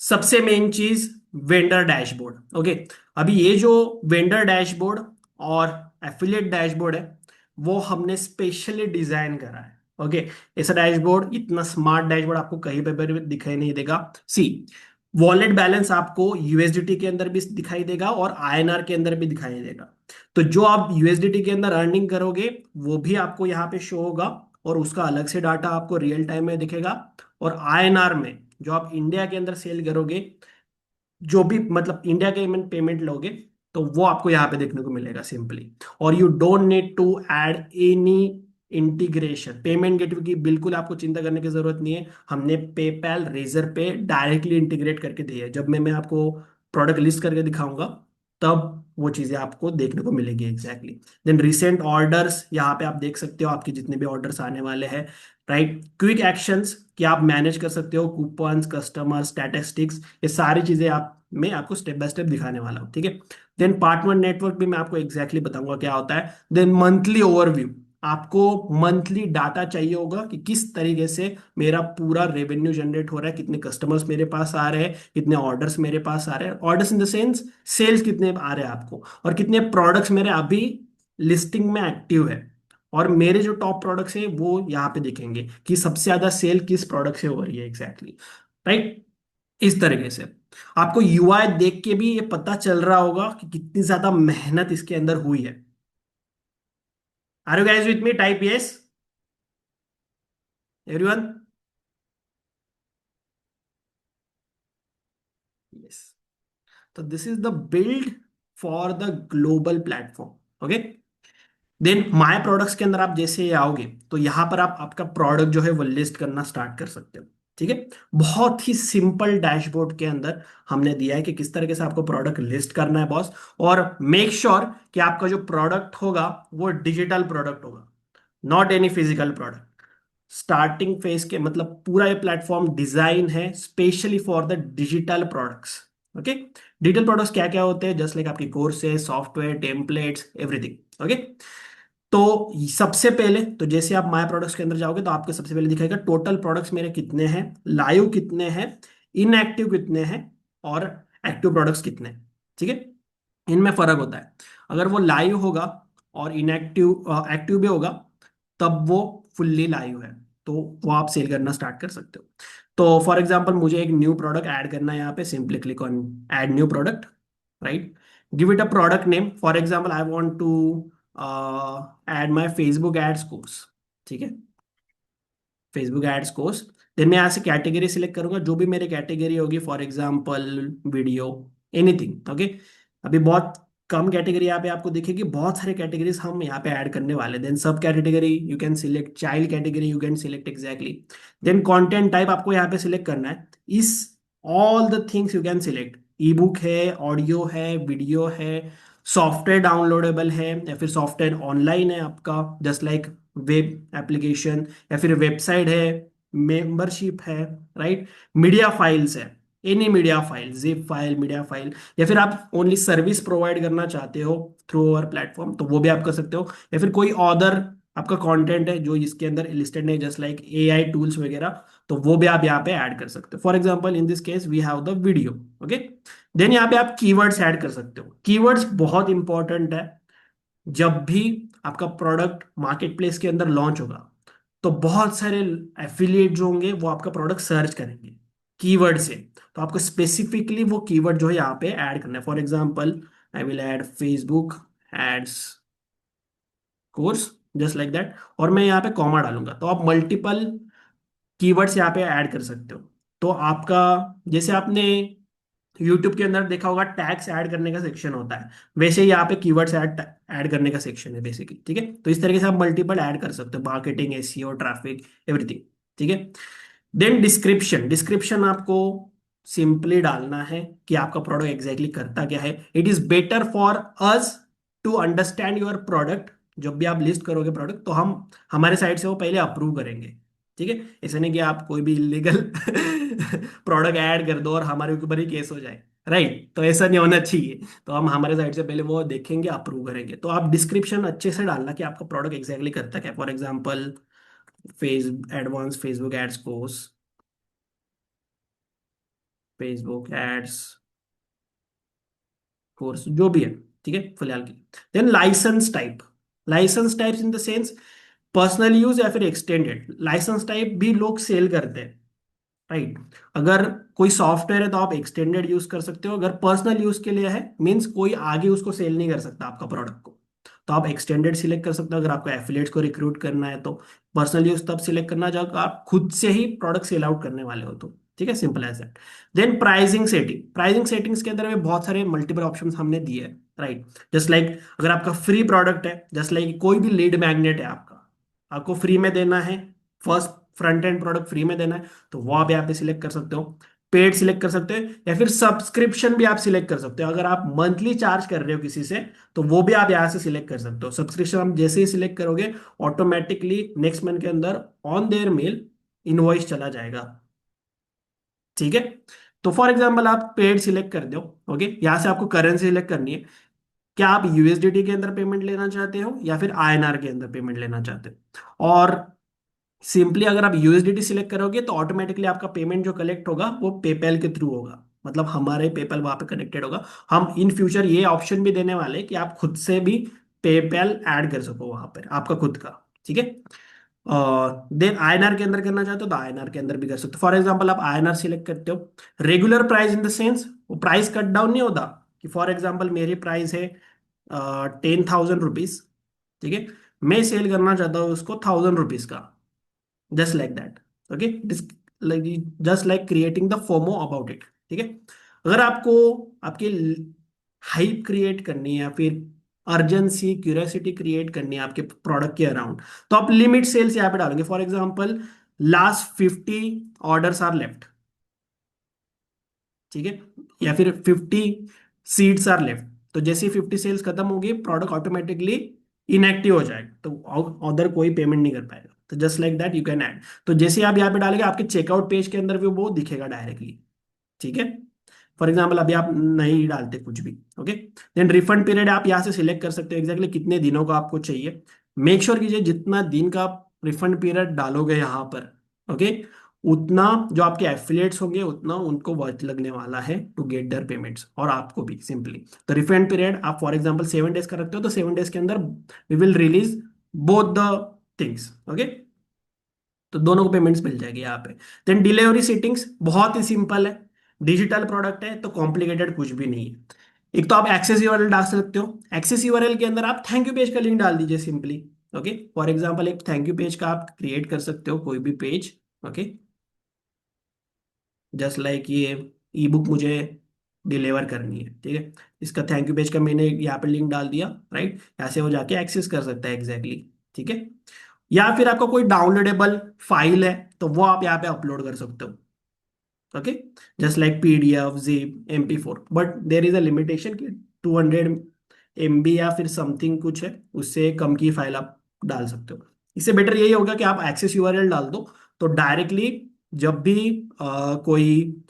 सबसे मेन चीज, वेंडर डैशबोर्ड, ओके। अभी ये जो वेंडर डैशबोर्ड और एफिलिएट डैशबोर्ड है, वो हमने स्पेशली डिजाइन करा है, ओके। ऐसा डैशबोर्ड, इतना स्मार्ट डैशबोर्ड आपको कहीं पे भी दिखाई नहीं देगा। सी, वॉलेट बैलेंस आपको यूएसडीटी के अंदर भी दिखाई देगा और आईएनआर के अंदर भी दिखाई देगा। तो जो आप यूएसडीटी के अंदर अर्निंग करोगे, वो भी आपको यहाँ पे शो होगा, और उसका अलग से डाटा आपको रियल टाइम में दिखेगा। और आईएनआर में जो आप इंडिया के अंदर सेल करोगे, जो भी मतलब इंडिया के पेमेंट लोगे, तो वो आपको यहाँ पे देखने को मिलेगा सिंपली। और you don't need to add any integration, payment gateway की बिल्कुल आपको चिंता करने की जरूरत नहीं है। हमने पेपैल, रेजर पे डायरेक्टली इंटीग्रेट करके दी है। जब मैं आपको प्रोडक्ट लिस्ट करके दिखाऊंगा, तब वो चीजें आपको देखने को मिलेगी एग्जैक्टली। देन रिसेंट ऑर्डर्स, यहाँ पे आप देख सकते हो आपके जितने भी ऑर्डर्स आने वाले हैं, राइट। क्विक एक्शंस कि आप मैनेज कर सकते हो, कूपन्स, कस्टमर स्टैटिस्टिक्स, ये सारी चीजें आप, मैं आपको स्टेप बाय स्टेप दिखाने वाला हूँ, ठीक है। देन पार्टनर नेटवर्क भी मैं आपको एग्जैक्टली बताऊंगा क्या होता है। देन मंथली ओवरव्यू, आपको मंथली डाटा चाहिए होगा कि किस तरीके से मेरा पूरा रेवेन्यू जनरेट हो रहा है, कितने कस्टमर्स मेरे पास आ रहे हैं, कितने ऑर्डर्स मेरे पास आ रहे हैं, orders in the sense sales कितने आ रहे हैं आपको, और कितने प्रोडक्ट्स मेरे अभी लिस्टिंग में एक्टिव है। और मेरे जो टॉप प्रोडक्ट्स हैं वो यहाँ पे दिखेंगे कि सबसे ज्यादा सेल किस प्रोडक्ट से हो रही है एग्जैक्टली, राइट। इस तरीके से आपको यूआई देख के भी ये पता चल रहा होगा कि कितनी ज्यादा मेहनत इसके अंदर हुई है। Are you guys with me? Type yes everyone. Yes. तो this is the build for the global platform, okay. Then my products के अंदर आप जैसे आओगे, तो यहां पर आप आपका प्रोडक्ट जो है वो लिस्ट करना स्टार्ट कर सकते हो, ठीक है। बहुत ही सिंपल डैशबोर्ड के अंदर हमने दिया है कि किस तरीके से आपको प्रोडक्ट लिस्ट करना है बॉस। और मेक श्योर कि आपका जो प्रोडक्ट होगा वो डिजिटल प्रोडक्ट होगा, not any physical product. Starting phase के मतलब पूरा ये प्लेटफॉर्म डिजाइन है specially for the digital products, okay. Digital products क्या क्या होते हैं, जस्ट लाइक आपकी courses, software, templates, everything, okay. तो सबसे पहले तो जैसे आप माय प्रोडक्ट्स के अंदर जाओगे, तो आपको सबसे पहले दिखाएगा टोटल प्रोडक्ट्स मेरे कितने हैं, लाइव कितने हैं, इनएक्टिव कितने हैं, और एक्टिव प्रोडक्ट्स कितने हैं, ठीक है। इनमें फर्क होता है। अगर वो लाइव होगा और इनएक्टिव एक्टिव भी होगा, तब वो फुल्ली लाइव है, तो वो आप सेल करना स्टार्ट कर सकते हो। तो फॉर एग्जांपल मुझे एक न्यू प्रोडक्ट ऐड करना है, यहाँ पे simply click on add new product, right. Give it a product name, for example I want to add my Facebook ads course, ठीक है, फेसबुक एड्स कोर्स। देन मैं यहाँ से कैटेगरी सिलेक्ट करूंगा, जो भी मेरी कैटेगरी होगी, for example video, anything, okay. अभी बहुत कम कैटेगरी यहाँ पे आपको दिखेगी, बहुत सारे कैटेगरीज हम यहाँ पे ऐड करने वाले। Then sub category you can select, child category you can select exactly. Then content type आपको यहाँ पे सिलेक्ट करना है। Is all the things you can select, ebook है, ऑडियो है, वीडियो है, सॉफ्टवेयर डाउनलोडेबल है या फिर सॉफ्टवेयर ऑनलाइन है आपका, जस्ट लाइक वेब एप्लीकेशन या फिर वेबसाइट है, मेंबरशिप है, राइट। मीडिया फाइल्स है, any media file, zip file, media file, या फिर आप ओनली सर्विस प्रोवाइड करना चाहते हो थ्रू अवर प्लेटफॉर्म, तो वो भी आप कर सकते हो। या फिर कोई अदर आपका कंटेंट है जो इसके अंदर लिस्टेड है, जस्ट लाइक एआई टूल्स वगैरह, तो वो भी आप यहाँ पे ऐड कर सकते हो। For example in this case we have the video, okay. Then यहाँ पे आप कीवर्ड्स ऐड कर सकते हो। कीवर्ड्स बहुत इंपॉर्टेंट है। जब भी आपका प्रोडक्ट मार्केट प्लेस के अंदर लॉन्च होगा, तो बहुत सारे एफिलिएट जो होंगे वो आपका प्रोडक्ट सर्च करेंगे कीवर्ड से। तो आपको स्पेसिफिकली वो कीवर्ड जो है यहाँ पे ऐड करना है। For example I will add Facebook ads course, just like that, और मैं यहाँ पे कॉमा डालूंगा, तो आप मल्टीपल कीवर्ड्स यहाँ पे ऐड कर सकते हो। तो आपका, जैसे आपने यूट्यूब के अंदर देखा होगा टैग्स ऐड करने का सेक्शन होता है, वैसे ही यहाँ पे कीवर्ड्स ऐड ऐड करने का सेक्शन है बेसिकली, ठीक है। तो इस तरीके से आप मल्टीपल ऐड कर सकते हो, मार्केटिंग, एसईओ, ट्रैफिक, एवरीथिंग, ठीक है। देन डिस्क्रिप्शन, डिस्क्रिप्शन आपको सिंपली डालना है कि आपका प्रोडक्ट एग्जैक्टली करता क्या है। It is better for us to understand your product. जब भी आप लिस्ट करोगे प्रोडक्ट, तो हम हमारे साइड से वो पहले अप्रूव करेंगे, ठीक है। ऐसा नहीं कि आप कोई भी इलीगल प्रोडक्ट ऐड कर दो और हमारे ऊपर ही केस हो जाए, राइट। तो ऐसा नहीं होना चाहिए। तो हम हमारे साइड से पहले वो देखेंगे, अप्रूव करेंगे। तो आप डिस्क्रिप्शन अच्छे से डालना कि आपका प्रोडक्ट एग्जैक्टली करता क्या है। For example face advance Facebook ads course, Facebook ads course, जो भी है, ठीक है फिलहाल के लिए। Then licence type, licence types in the sense personal use या फिर एक्सटेंडेड। लाइसेंस टाइप भी लोग सेल करते हैं, राइट। अगर कोई सॉफ्टवेयर है तो आप एक्सटेंडेड यूज कर सकते हो। अगर पर्सनल यूज के लिए है, मींस कोई आगे उसको सेल नहीं कर सकता आपका प्रोडक्ट को, तो आप एक्सटेंडेड सिलेक्ट कर सकते हो। अगर आपको एफिलिएट्स को रिक्रूट करना है तो पर्सनल यूज तब सिलेक्ट करना जब आप खुद से ही प्रोडक्ट सेल आउट करने वाले हो, तो ठीक है, simple as that. Then pricing setting, pricing settings के अंदर में बहुत सारे मल्टीपल ऑप्शंस हमने दिए हैं, राइट। जस्ट लाइक अगर आपका फ्री प्रोडक्ट है, जस्ट लाइक कोई भी लीड मैग्नेट है आपका, आपको फ्री में देना है, first front end product free में देना है, तो वो आप यहाँ पे सिलेक्ट कर सकते हो। पेड सिलेक्ट कर सकते हो, या फिर सब्सक्रिप्शन भी आप सिलेक्ट कर सकते हो। अगर आप मंथली चार्ज कर रहे हो किसी से, तो वो भी आप यहाँ से सिलेक्ट कर सकते हो। सब्सक्रिप्शन आप जैसे ही सिलेक्ट करोगे, ऑटोमेटिकली नेक्स्ट मंथ के अंदर ऑन देयर मेल इनवॉइस चला जाएगा, ठीक है। तो फॉर एग्जाम्पल आप पेड सिलेक्ट कर दो, ओके। यहाँ से आपको करेंसी सिलेक्ट करनी है। क्या आप यूएसडीटी के अंदर पेमेंट लेना चाहते हो या फिर आईएनआर के अंदर पेमेंट लेना चाहते हो। और सिंपली अगर आप यूएसडीटी सिलेक्ट करोगे, तो ऑटोमेटिकली आपका पेमेंट जो कलेक्ट होगा वो पेपैल के थ्रू होगा, मतलब हमारे पेपैल वहां पे कनेक्टेड होगा। हम इन फ्यूचर ये ऑप्शन भी देने वाले हैं कि आप खुद से भी पेपैल ऐड कर सको वहां पर, आपका खुद का, ठीक है। देन आईएनआर के अंदर करना चाहते हो तो आईएनआर के अंदर भी कर सकते हो। फॉर एग्जांपल आप आईएनआर सिलेक्ट करते हो, regular price in the sense वो प्राइस कट डाउन नहीं होता, कि फॉर एग्जांपल मेरी प्राइस है 10,000 रुपीज, ठीक है। मैं सेल करना चाहता हूँ उसको 1,000 रुपीज का, just like that, okay. Just like creating the FOMO about it, ठीक है। अगर आपको आपकी हाइप क्रिएट करनी है या फिर अर्जेंसी क्यूरियोसिटी क्रिएट करनी है आपके प्रोडक्ट के अराउंड, तो आप लिमिट सेल्स यहाँ पे डालोगे। For example last 50 orders are left, ठीक है, या फिर 50 सीट्स आर लेफ्ट। तो जैसे ही 50 सेल्स खत्म होगी, प्रोडक्ट ऑटोमेटिकली इनएक्टिव हो जाएगा, तो अदर कोई पेमेंट नहीं कर पाएगा। तो just like that you can add. तो जैसे ही आप यहाँ पे डालेंगे, आपके चेकआउट पेज के अंदर भी वो दिखेगा डायरेक्टली, ठीक है। फॉर एग्जाम्पल अभी आप नहीं डालते कुछ भी, ओके। देन रिफंड पीरियड आप यहाँ से सिलेक्ट कर सकते हो एग्जैक्टली कितने दिनों का आपको चाहिए। मेक श्योर कीजिए जितना दिन का रिफंड पीरियड डालोगे यहाँ पर, ओके, उतना जो आपके एफिलिएट्स होंगे उतना उनको वर्थ लगने वाला है टू गेट देयर पेमेंट्स, और आपको भी सिंपली। तो रिफंड पीरियड आप फॉर एग्जाम्पल 7 डेज का रखते हो, तो 7 डेज के अंदर we will release both the things, okay. तो दोनों को पेमेंट्स मिल जाएगी यहाँ पे। देन डिलीवरी सेटिंग्स बहुत ही सिंपल है, डिजिटल प्रोडक्ट है तो कॉम्प्लिकेटेड कुछ भी नहीं है। एक तो आप एक्सेस यूआरएल डाल सकते हो, एक्सेस यूआरएल के अंदर आप थैंक यू पेज का लिंक डाल दीजिए सिंपली, ओके। फॉर एग्जांपल एक थैंक यू पेज का आप क्रिएट कर सकते हो, कोई भी पेज, ओके। जस्ट लाइक ये ई बुक मुझे डिलीवर करनी है, ठीक है। इसका थैंक यू पेज का मैंने यहाँ पे लिंक डाल दिया, राइट। यहाँ से वो जाके एक्सेस कर सकता है एग्जैक्टली, ठीक है। या फिर आपका कोई डाउनलोडेबल फाइल है तो वो आप यहाँ पे अपलोड कर सकते हो, okay. Just like PDF, zip, MP4, but there is a limitation कि 200 MB या फिर समथिंग कुछ है, उससे कम की फाइल आप डाल सकते हो। इससे बेटर यही होगा कि आप एक्सेस यूआरएल डाल दो, तो डायरेक्टली जब भी कोई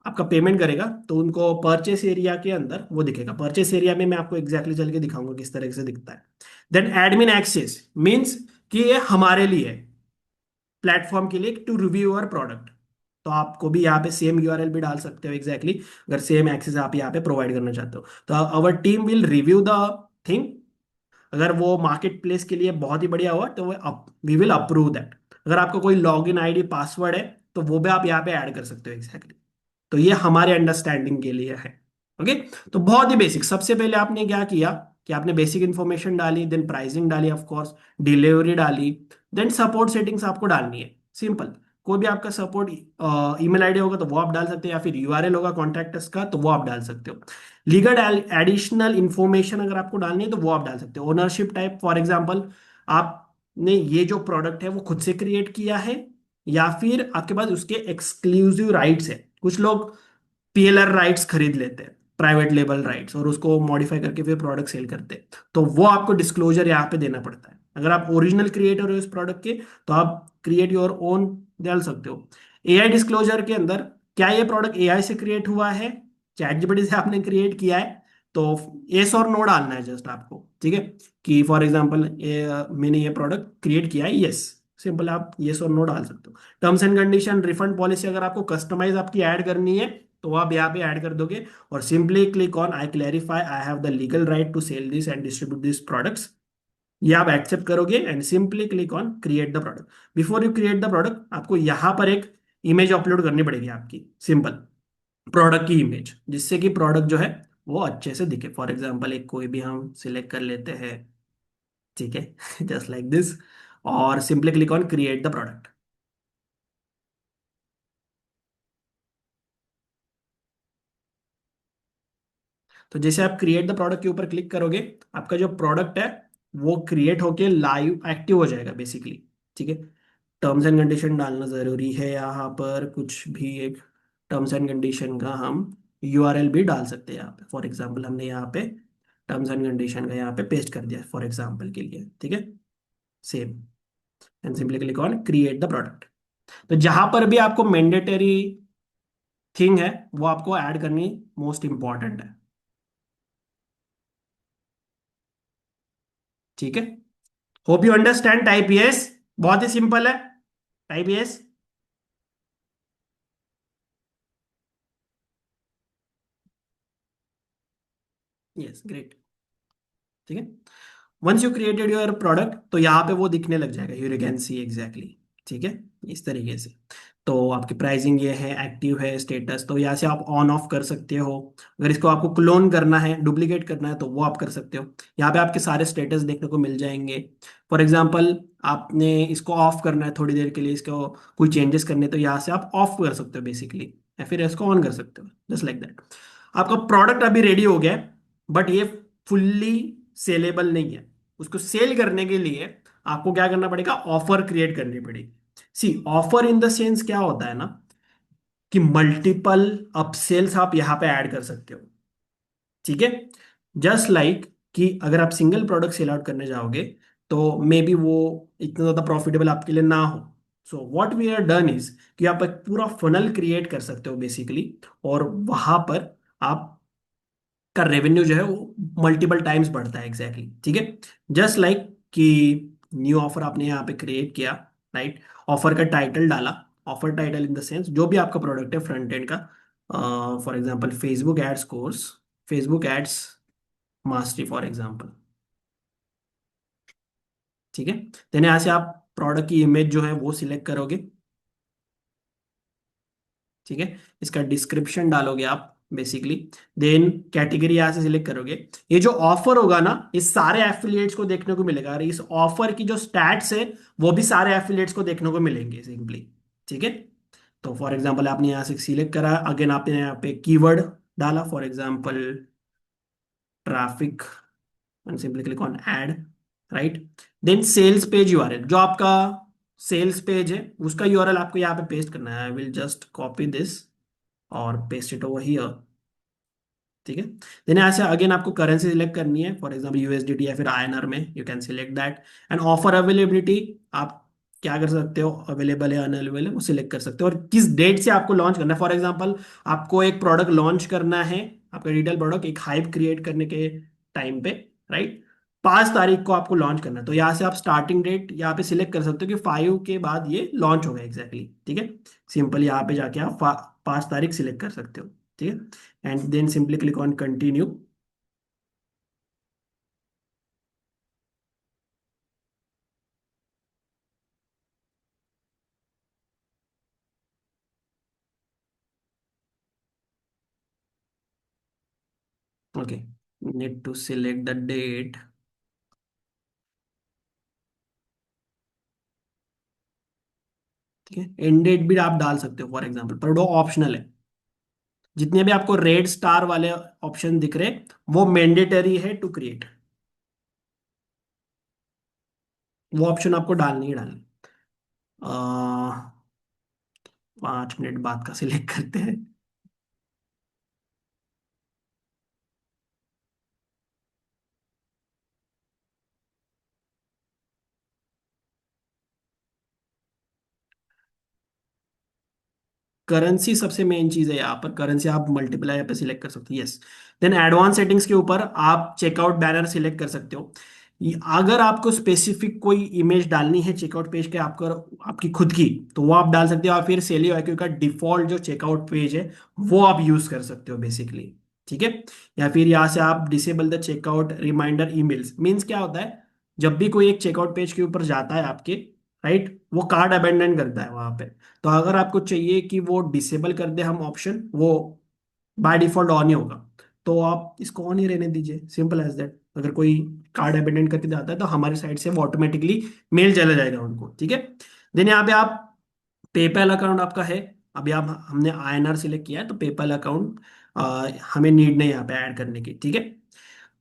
आपका पेमेंट करेगा तो उनको परचेस एरिया के अंदर वो दिखेगा। परचेस एरिया में मैं आपको एग्जैक्टली चल के दिखाऊंगा किस तरह से दिखता है। देन एडमिन एक्सेस मीन्स कि ये हमारे लिए, प्लेटफॉर्म के लिए, टू रिव्यू योर प्रोडक्ट। तो आपको भी यहाँ पे सेम यूआरएल भी डाल सकते हो एग्जैक्टली अगर सेम एक्सेस आप यहाँ पे प्रोवाइड करना चाहते हो। तो our team will review the thing. अगर वो मार्केट प्लेस के लिए बहुत ही बढ़िया हुआ तो वी विल अप्रूव दैट। अगर आपका कोई लॉग इन आईडी पासवर्ड है तो वो भी आप यहाँ पे ऐड कर सकते हो एग्जैक्टली। तो ये हमारे अंडरस्टैंडिंग के लिए है। ओके। तो बहुत ही बेसिक, सबसे पहले आपने क्या किया कि आपने बेसिक इंफॉर्मेशन डाली, देन प्राइसिंग डाली, ऑफ कोर्स डिलीवरी डाली, देन सपोर्ट सेटिंग्स आपको डालनी है। सिंपल। कोई भी आपका सपोर्ट ईमेल आईडी होगा तो वो आप डाल सकते हो, या फिर यूआरएल होगा कॉन्टैक्ट का तो वो आप डाल सकते हो। लीगल एडिशनल इंफॉर्मेशन अगर आपको डालनी है तो वो आप डाल सकते हो। ओनरशिप टाइप, फॉर एग्जांपल आपने ये जो प्रोडक्ट है वो खुद से क्रिएट किया है या फिर आपके पास उसके एक्सक्लूसिव राइट्स है। कुछ लोग PLR राइट्स खरीद लेते हैं, प्राइवेट लेबल राइट्स, और उसको मॉडिफाई करके फिर प्रोडक्ट सेल करते हैं, तो वो आपको डिस्क्लोजर यहाँ पे देना पड़ता है। अगर आप ओरिजिनल क्रिएटर हो इस प्रोडक्ट के तो आप क्रिएट योर ओन डाल सकते हो। AI डिस्क्लोजर के अंदर, क्या ये प्रोडक्ट AI से क्रिएट हुआ है, ChatGPT से आपने क्रिएट किया है, तो येस और नो डालना है जस्ट आपको। ठीक है, कि फॉर एग्जांपल मैंने ये प्रोडक्ट क्रिएट किया है, यस। सिंपल आप येस और नो डाल सकते हो। Terms and condition, refund policy अगर आपको कस्टमाइज आपकी ऐड करनी है तो आप यहाँ पे ऐड कर दोगे, और simply click on I clarify I have the legal right to sell this and distribute this products. ये आप एक्सेप्ट करोगे and simply click on create the product. Before you create the product आपको यहाँ पर एक इमेज अपलोड करनी पड़ेगी आपकी, सिंपल प्रोडक्ट की इमेज, जिससे कि प्रोडक्ट जो है वो अच्छे से दिखे। फॉर एग्जांपल एक कोई भी हम सिलेक्ट कर लेते हैं, ठीक है, जस्ट लाइक दिस, और simply click on create the product. तो जैसे आप क्रिएट द प्रोडक्ट के ऊपर क्लिक करोगे, आपका जो प्रोडक्ट है वो क्रिएट होके लाइव एक्टिव हो जाएगा बेसिकली। ठीक है। टर्म्स एंड कंडीशन डालना जरूरी है यहाँ पर, कुछ भी एक टर्म्स एंड कंडीशन का हम यूआरएल भी डाल सकते हैं यहाँ पे। फॉर एग्जांपल हमने यहाँ पे टर्म्स एंड कंडीशन का यहाँ पे पेस्ट कर दिया फॉर एग्जांपल के लिए। ठीक है, same, and simply click on create the product. तो जहां पर भी आपको मैंडेटरी थिंग है वो आपको ऐड करनी मोस्ट इंपॉर्टेंट है। ठीक है, hope you understand. Type yes, बहुत ही सिंपल है, टाइप यस। Yes, great. ठीक है, once you created your product तो यहाँ पे वो दिखने लग जाएगा, यू कैन सी एग्जैक्टली। ठीक है, इस तरीके से। तो आपकी प्राइसिंग ये है, एक्टिव है, स्टेटस, तो यहाँ से आप ऑन ऑफ कर सकते हो। अगर इसको आपको क्लोन करना है, डुप्लीकेट करना है तो वो आप कर सकते हो। यहाँ पे आपके सारे स्टेटस देखने को मिल जाएंगे। फॉर एग्जाम्पल आपने इसको ऑफ करना है थोड़ी देर के लिए, इसको कोई चेंजेस करने तो यहाँ से आप ऑफ कर सकते हो बेसिकली, या फिर इसको ऑन कर सकते हो, जस्ट लाइक दैट। आपका प्रोडक्ट अभी रेडी हो गया है, बट ये फुल्ली सेलेबल नहीं है। उसको सेल करने के लिए आपको क्या करना पड़ेगा, ऑफर क्रिएट करनी पड़ेगी। सी ऑफर इन द सेंस क्या होता है ना, कि मल्टीपल अपसेल्स आप यहां पे ऐड कर सकते हो। ठीक है, जस्ट लाइक कि अगर आप सिंगल प्रोडक्ट सेल आउट करने जाओगे तो मे बी वो इतना ज्यादा प्रॉफिटेबल आपके लिए ना हो। So what we are done is कि आप एक पूरा फनल क्रिएट कर सकते हो बेसिकली, और वहां पर आप का रेवेन्यू जो है वो मल्टीपल टाइम्स बढ़ता है एग्जैक्टली exactly। ठीक है, जस्ट लाइक कि न्यू ऑफर आपने यहाँ पे क्रिएट किया, राइट। ऑफर का टाइटल डाला, offer title in the sense जो भी आपका प्रोडक्ट है फ्रंट एंड का, for example Facebook ads course, Facebook ads mastery for example. ठीक है, देन यहाँ से आप प्रोडक्ट की इमेज जो है वो सिलेक्ट करोगे। ठीक है, इसका डिस्क्रिप्शन डालोगे आप बेसिकली, देन कैटेगरी यहाँ से सिलेक्ट करोगे। ये जो ऑफर होगा ना, इस सारे एफिलिएट्स को देखने को मिलेगा, और इस ऑफर की जो स्टैट्स है वो भी सारे एफिलिएट्स को देखने को मिलेंगे सिंपली। ठीक है, तो फॉर एग्जांपल आपने यहाँ से सिलेक्ट करा, अगेन आपने यहाँ पे कीवर्ड डाला, for example traffic, and simply click on add, right. Then sales page URL, जो आपका सेल्स पेज है उसका यूआरएल आपको यहाँ पे पेस्ट करना है। I will just copy this और पेस्ट इट ओवर हियर। ठीक है। देन यहाँ से अगेन आपको करेंसी सिलेक्ट करनी है, फॉर एग्जाम्पल यूएसडीटी या फिर आईएनआर में, you can select that. And offer availability, आप क्या कर सकते हो, अवेलेबल है अनअवेलेबल है वो सिलेक्ट कर सकते हो, और किस डेट से आपको लॉन्च करना है। फॉर एग्जाम्पल आपको एक प्रोडक्ट लॉन्च करना है, आपका रिटेल प्रोडक्ट एक हाइप क्रिएट करने के टाइम पे, राइट, 5 तारीख को आपको लॉन्च करना है, तो यहाँ से आप स्टार्टिंग डेट यहाँ पे सिलेक्ट कर सकते हो कि 5 के बाद ये लॉन्च होगा एग्जैक्टली, ठीक है। सिंपल यहाँ पे जाके आप 5 तारीख सिलेक्ट कर सकते हो, ठीक है। And then simply click on continue. Okay, need to select the date. ठीक है, एंड डेट भी आप डाल सकते हो फॉर एग्जांपल, पर वो ऑप्शनल है। जितने भी आपको रेड स्टार वाले ऑप्शन दिख रहे वो मैंडेटरी है टू क्रिएट, वो ऑप्शन आपको डालनी ही डालनी। 5 मिनट बाद का सिलेक्ट करते हैं। करेंसी सबसे मेन चीज है, यहाँ पर करेंसी आप मल्टीप्लाई पे सिलेक्ट कर सकते हो, यस। देन एडवांस सेटिंग्स के ऊपर आप चेकआउट बैनर सिलेक्ट कर सकते हो। अगर आपको स्पेसिफिक कोई इमेज डालनी है चेकआउट पेज के, आपका आपकी खुद की, तो वो आप डाल सकते हो, या फिर सेलियो IQ का डिफॉल्ट जो चेकआउट पेज है वो आप यूज कर सकते हो बेसिकली, ठीक है। या फिर यहाँ से आप disable the checkout reminder emails, means क्या होता है, जब भी कोई एक चेकआउट पेज के ऊपर जाता है आपके, राइट, वो कार्ड अबेंडन करता है वहां पे। तो अगर आपको चाहिए कि वो डिसेबल कर दे हम ऑप्शन, वो बाय डिफॉल्ट ऑन ही होगा, तो आप इसको ऑन ही रहने दीजिए, सिंपल एज दैट। अगर कोई कार्ड अबेंडन करके जाता है तो हमारी साइड से वो ऑटोमेटिकली मेल चला जाएगा उनको, ठीक है। देन यहाँ पे आप पेपैल अकाउंट आपका है, अभी आप हमने INR सिलेक्ट किया है तो पेपैल अकाउंट हमें नीड नहीं यहाँ पे ऐड करने की, ठीक है।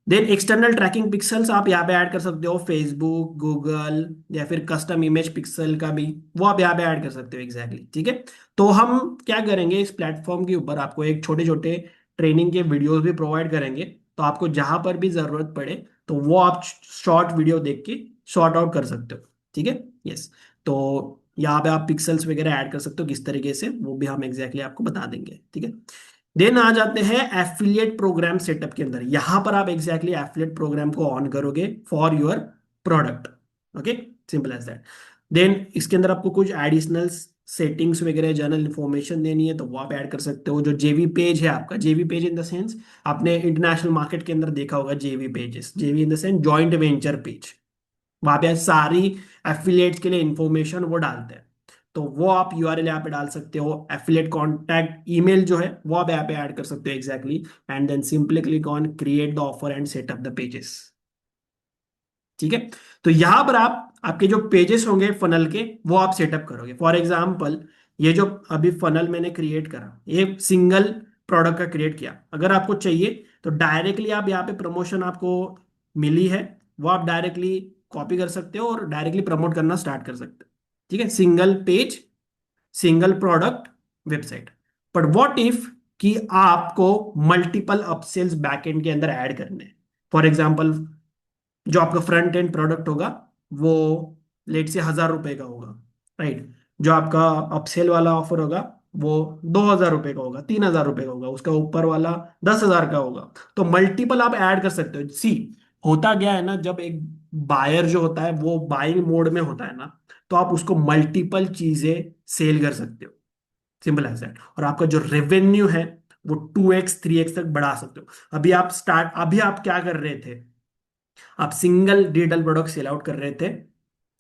देन एक्सटर्नल ट्रैकिंग पिक्सल्स आप यहाँ पे ऐड कर सकते हो, फेसबुक, गूगल, या फिर कस्टम इमेज पिक्सल का भी वो आप यहाँ पे ऐड कर सकते हो एग्जैक्टली, ठीक है। तो हम क्या करेंगे, इस प्लेटफॉर्म के ऊपर आपको एक छोटे छोटे ट्रेनिंग के वीडियोस भी प्रोवाइड करेंगे, तो आपको जहां पर भी जरूरत पड़े तो वो आप शॉर्ट वीडियो देख के सॉर्ट आउट कर सकते हो, ठीक है। यस, तो यहाँ पे आप पिक्सल्स वगैरह ऐड कर सकते हो किस तरीके से, वो भी हम एग्जैक्टली आपको बता देंगे, ठीक है। देन आ जाते हैं एफिलिएट प्रोग्राम सेटअप के अंदर, यहां पर आप एग्जैक्टली एफिलिएट प्रोग्राम को ऑन करोगे for your product. Okay, simple as that. Then इसके अंदर आपको कुछ एडिशनल सेटिंग्स वगैरह जनरल इंफॉर्मेशन देनी है तो वो आप ऐड कर सकते हो। जो जेवी पेज है आपका, जेवी पेज इन द सेंस, आपने इंटरनेशनल मार्केट के अंदर देखा होगा जेवी पेजेस, जेवी इन the sense joint venture page, वहां पे सारी एफिलिएट्स के लिए इंफॉर्मेशन वो डालते हैं, तो वो आप URL यहाँ पे डाल सकते हो। एफिलिएट कॉन्टैक्ट ईमेल जो है वो आप यहाँ पे ऐड कर सकते हो exactly. And then simply click on create the offer and set up the pages, ठीक है। तो यहां पर आप आपके जो पेजेस होंगे फनल के वो आप सेटअप करोगे। फॉर एग्जाम्पल ये जो अभी फनल मैंने क्रिएट करा, ये सिंगल प्रोडक्ट का क्रिएट किया, अगर आपको चाहिए तो डायरेक्टली आप यहाँ पे प्रमोशन आपको मिली है वो आप डायरेक्टली कॉपी कर सकते हो और डायरेक्टली प्रमोट करना स्टार्ट कर सकते हो, ठीक है। Single page, single product, website. But what if कि आपको मल्टीपल अपसेल्स बैकएंड के अंदर ऐड करने हैं। फॉर एग्जांपल जो आपका फ्रंट एंड प्रोडक्ट होगा वो लेट से 1,000 रुपए का होगा, राइट। जो आपका अपसेल वाला ऑफर होगा वो 2,000 रुपए का होगा, 3,000 रुपए का होगा, उसका ऊपर वाला 10,000 का होगा। तो मल्टीपल आप ऐड कर सकते हो। सी, होता गया है ना, जब एक बायर जो होता है वो बाइंग मोड में होता है ना, तो आप उसको मल्टीपल चीजें सेल कर सकते हो, सिंपल एज दैट। और आपका जो रेवेन्यू है वो 2x 3x तक बढ़ा सकते हो। अभी आप क्या कर रहे थे, आप single digital product sell out कर रहे थे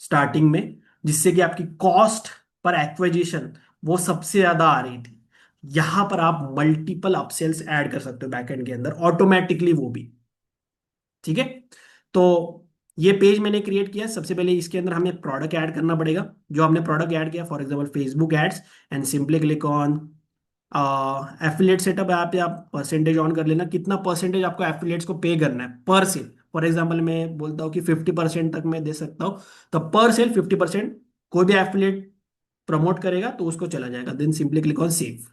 स्टार्टिंग में, जिससे कि आपकी कॉस्ट पर एक्विजिशन वो सबसे ज्यादा आ रही थी। यहां पर आप मल्टीपल अपसेल्स ऐड कर सकते हो बैकएंड के अंदर ऑटोमेटिकली, वो भी, ठीक है। तो ये पेज मैंने क्रिएट किया, सबसे पहले इसके अंदर हमें प्रोडक्ट ऐड करना पड़ेगा। जो हमने प्रोडक्ट ऐड किया, for example Facebook ads, and simply click on affiliate setup. यहाँ पे आप परसेंटेज ऑन कर लेना, कितना परसेंटेज आपको एफिलिएट्स को पे करना है पर सेल। फॉर एग्जांपल मैं बोलता हूँ कि 50% तक मैं दे सकता हूँ, तो पर सेल 50% कोई भी एफिलिएट प्रमोट करेगा तो उसको चला जाएगा। Then simply click on save,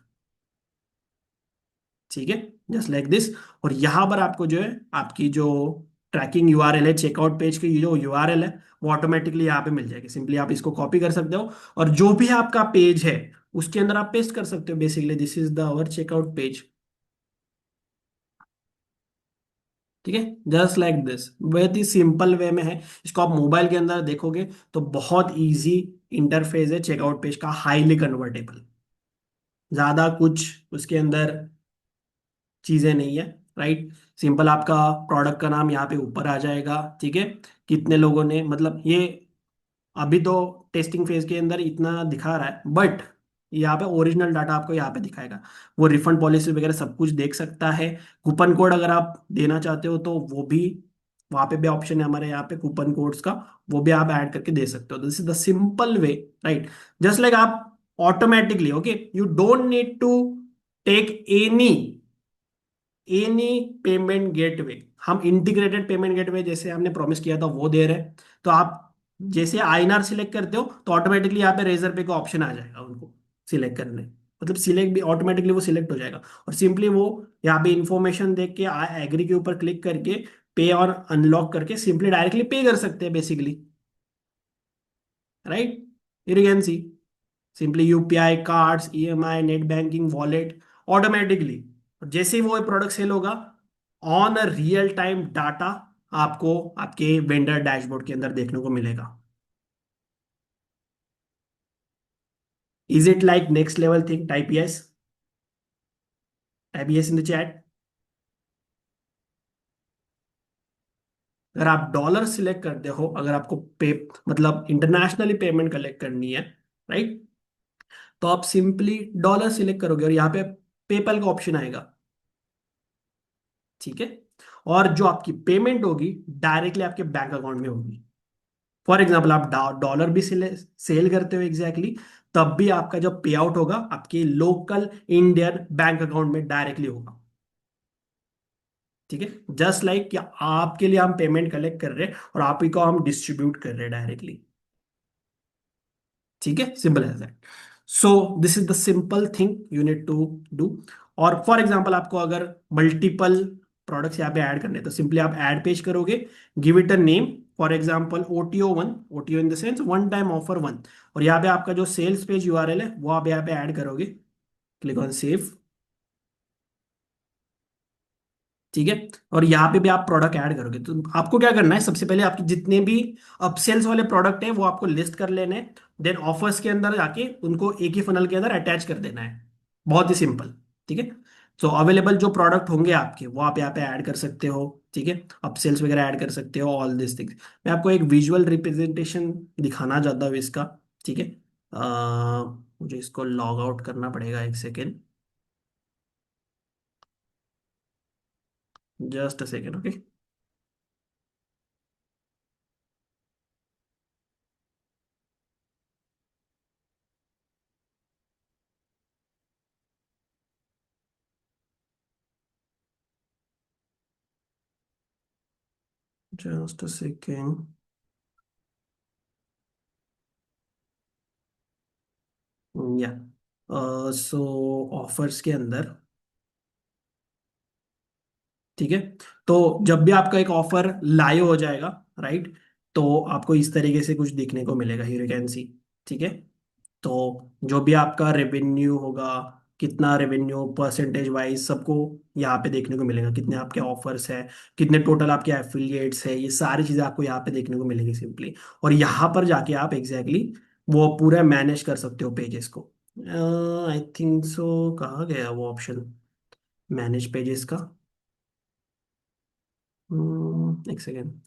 ठीक है, जस्ट लाइक दिस। और यहाँ पर आपको जो है आपकी जो ट्रैकिंग यूआरएल है, चेकआउट पेज की जो यूआरएल है, वो ऑटोमेटिकली यहाँ पे मिल जाएगी। सिंपली आप इसको कॉपी कर सकते हो और जो भी आपका पेज है उसके अंदर आप पेस्ट कर सकते हो। Basically this is the our checkout page. ठीक है, जस्ट लाइक दिस, बहुत ही सिंपल वे में है। इसको आप मोबाइल के अंदर देखोगे तो बहुत इजी इंटरफेस है चेकआउट पेज का, हाईली कन्वर्टेबल। ज्यादा कुछ उसके अंदर चीजें नहीं है, राइट। सिंपल आपका प्रोडक्ट का नाम यहाँ पे ऊपर आ जाएगा। ठीक है, कितने लोगों ने, मतलब ये अभी तो टेस्टिंग फेज के अंदर इतना दिखा रहा है, बट यहाँ पे ओरिजिनल डाटा आपको यहाँ पे दिखाएगा। वो रिफंड पॉलिसी वगैरह सब कुछ देख सकता है। कूपन कोड अगर आप देना चाहते हो तो वो भी वहाँ पे भी ऑप्शन है हमारे यहाँ पे कूपन कोड्स का, वो भी आप ऐड करके दे सकते हो। This is the simple way, right. Just like आप automatically, okay, you don't need to take any payment gateway. हम इंटीग्रेटेड पेमेंट गेटवे जैसे हमने प्रॉमिस किया था वो दे रहे हैं। तो आप जैसे आईएनआर सिलेक्ट करते हो तो ऑटोमेटिकली यहाँ पे रेजर पे का ऑप्शन आ जाएगा उनको सिलेक्ट करने, मतलब सिलेक्ट भी ऑटोमेटिकली वो सिलेक्ट हो जाएगा। और सिंपली वो यहाँ पे इंफॉर्मेशन देख के एग्री के ऊपर क्लिक करके पे और अनलॉक करके सिंपली डायरेक्टली पे कर सकते हैं बेसिकली, राइट। इरेगेंसी, simply UPI, cards, EMI, net banking, wallet, automatically. जैसे ही वो प्रोडक्ट सेल होगा, on a real time data आपको आपके वेंडर डैशबोर्ड के अंदर देखने को मिलेगा। Is it like next level thing? Type yes in the chat. अगर आप डॉलर सिलेक्ट करते हो, अगर आपको पे, मतलब इंटरनेशनली पेमेंट कलेक्ट करनी है, राइट, तो आप सिंपली डॉलर सिलेक्ट करोगे और यहाँ पे पेपल का ऑप्शन आएगा। ठीक है, और जो आपकी पेमेंट होगी डायरेक्टली आपके बैंक अकाउंट में होगी। फॉर एग्जाम्पल आप डॉलर भी सेल करते हो एग्जैक्टली, तब भी आपका जो पे आउट होगा आपके लोकल इंडियन बैंक अकाउंट में डायरेक्टली होगा। ठीक है, जस्ट लाइक कि आपके लिए हम पेमेंट कलेक्ट कर रहे हैं और आप ही को हम डिस्ट्रीब्यूट कर रहे हैं डायरेक्टली। ठीक है, simple as that. So this is the simple thing you need to do. और फॉर एग्जांपल आपको अगर मल्टीपल प्रोडक्ट्स यहाँ पे ऐड करने हैं तो सिंपली आप ऐड पेज करोगे, give it a name, for example OTO1, OTO in the sense one time offer one. और यहाँ पे आपका जो सेल्स पेज यूआरएल है वो आप यहाँ पे ऐड करोगे, क्लिक ऑन सेव। ठीक है, और यहाँ पे भी आप प्रोडक्ट ऐड करोगे तो आपको क्या करना है, सबसे पहले आपके जितने भी अपसेल्स वाले प्रोडक्ट हैं वो आपको लिस्ट कर लेने हैं। देन ऑफर्स के अंदर जाके उनको एक ही फनल के अंदर अटैच कर देना है। बहुत ही सिंपल। ठीक है, तो अवेलेबल जो प्रोडक्ट होंगे आपके वो आप यहाँ पे ऐड कर सकते हो। ठीक है, अपसेल्स वगैरह ऐड कर सकते हो, ऑल दिस थिंग्स। मैं आपको एक विजुअल रिप्रेजेंटेशन दिखाना चाहता हूँ इसका। ठीक है, मुझे इसको लॉग आउट करना पड़ेगा, एक second, just a second, okay. Just a second, या सो ऑफर्स के अंदर, ठीक है, तो जब भी आपका एक ऑफर लाइव हो जाएगा, राइट, तो आपको इस तरीके से कुछ देखने को मिलेगा, हियर यू कैन सी। ठीक है, तो जो भी आपका रेवेन्यू होगा, कितना रेवेन्यू परसेंटेज वाइज सबको यहाँ पे देखने को मिलेगा, कितने आपके ऑफर्स है, कितने टोटल आपके एफिलिएट्स है, ये सारी चीज़ें आपको यहाँ पे देखने को मिलेगी सिंपली। और यहाँ पर जाके आप एग्जैक्टली वो पूरा मैनेज कर सकते हो पेजेस को। आई थिंक सो, कहाँ गया वो ऑप्शन मैनेज पेजेस का? एक सेकेंड।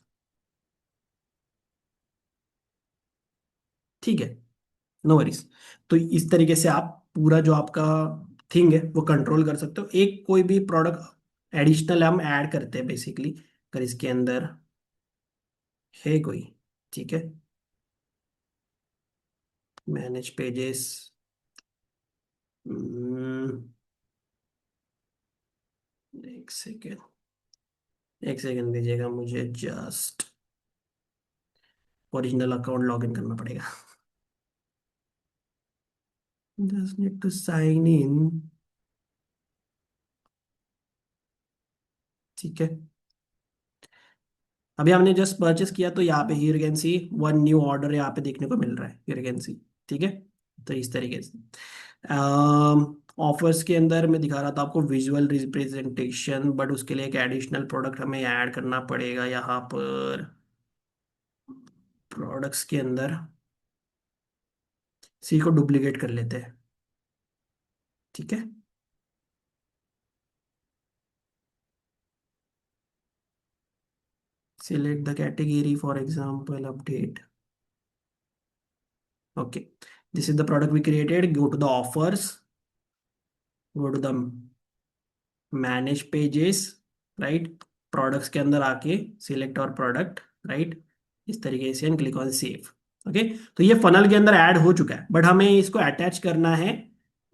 ठीक है, नो वरीज। तो इस तरीके से आप पूरा जो आपका थिंग है वो कंट्रोल कर सकते हो। एक कोई भी प्रोडक्ट एडिशनल हम ऐड करते हैं बेसिकली, अगर इसके अंदर है कोई, ठीक है, मैनेज पेजेस, एक सेकेंड, एक सेकेंड दीजिएगा मुझे, जस्ट ओरिजिनल अकाउंट लॉगिन करना पड़ेगा। Just need to sign in. ठीक है, अभी हमने जस्ट परचेस किया तो यहाँ पे here can see one new order यहाँ पे देखने को मिल रहा है, हियर कैन सी। ठीक है, तो इस तरीके से ऑफर्स के अंदर मैं दिखा रहा था आपको विजुअल रिप्रेजेंटेशन, बट उसके लिए एक एडिशनल प्रोडक्ट हमें ऐड करना पड़ेगा यहाँ पर। प्रोडक्ट्स के अंदर सी को डुप्लीकेट कर लेते हैं। ठीक है, select the category, for example update. Okay, this is the product we created. Go to the offers, go to the manage pages, right? Products के अंदर आके सिलेक्ट और प्रोडक्ट, राइट, इस तरीके से and click on save. Okay, तो ये funnel के अंदर ऐड हो चुका है, बट हमें इसको अटैच करना है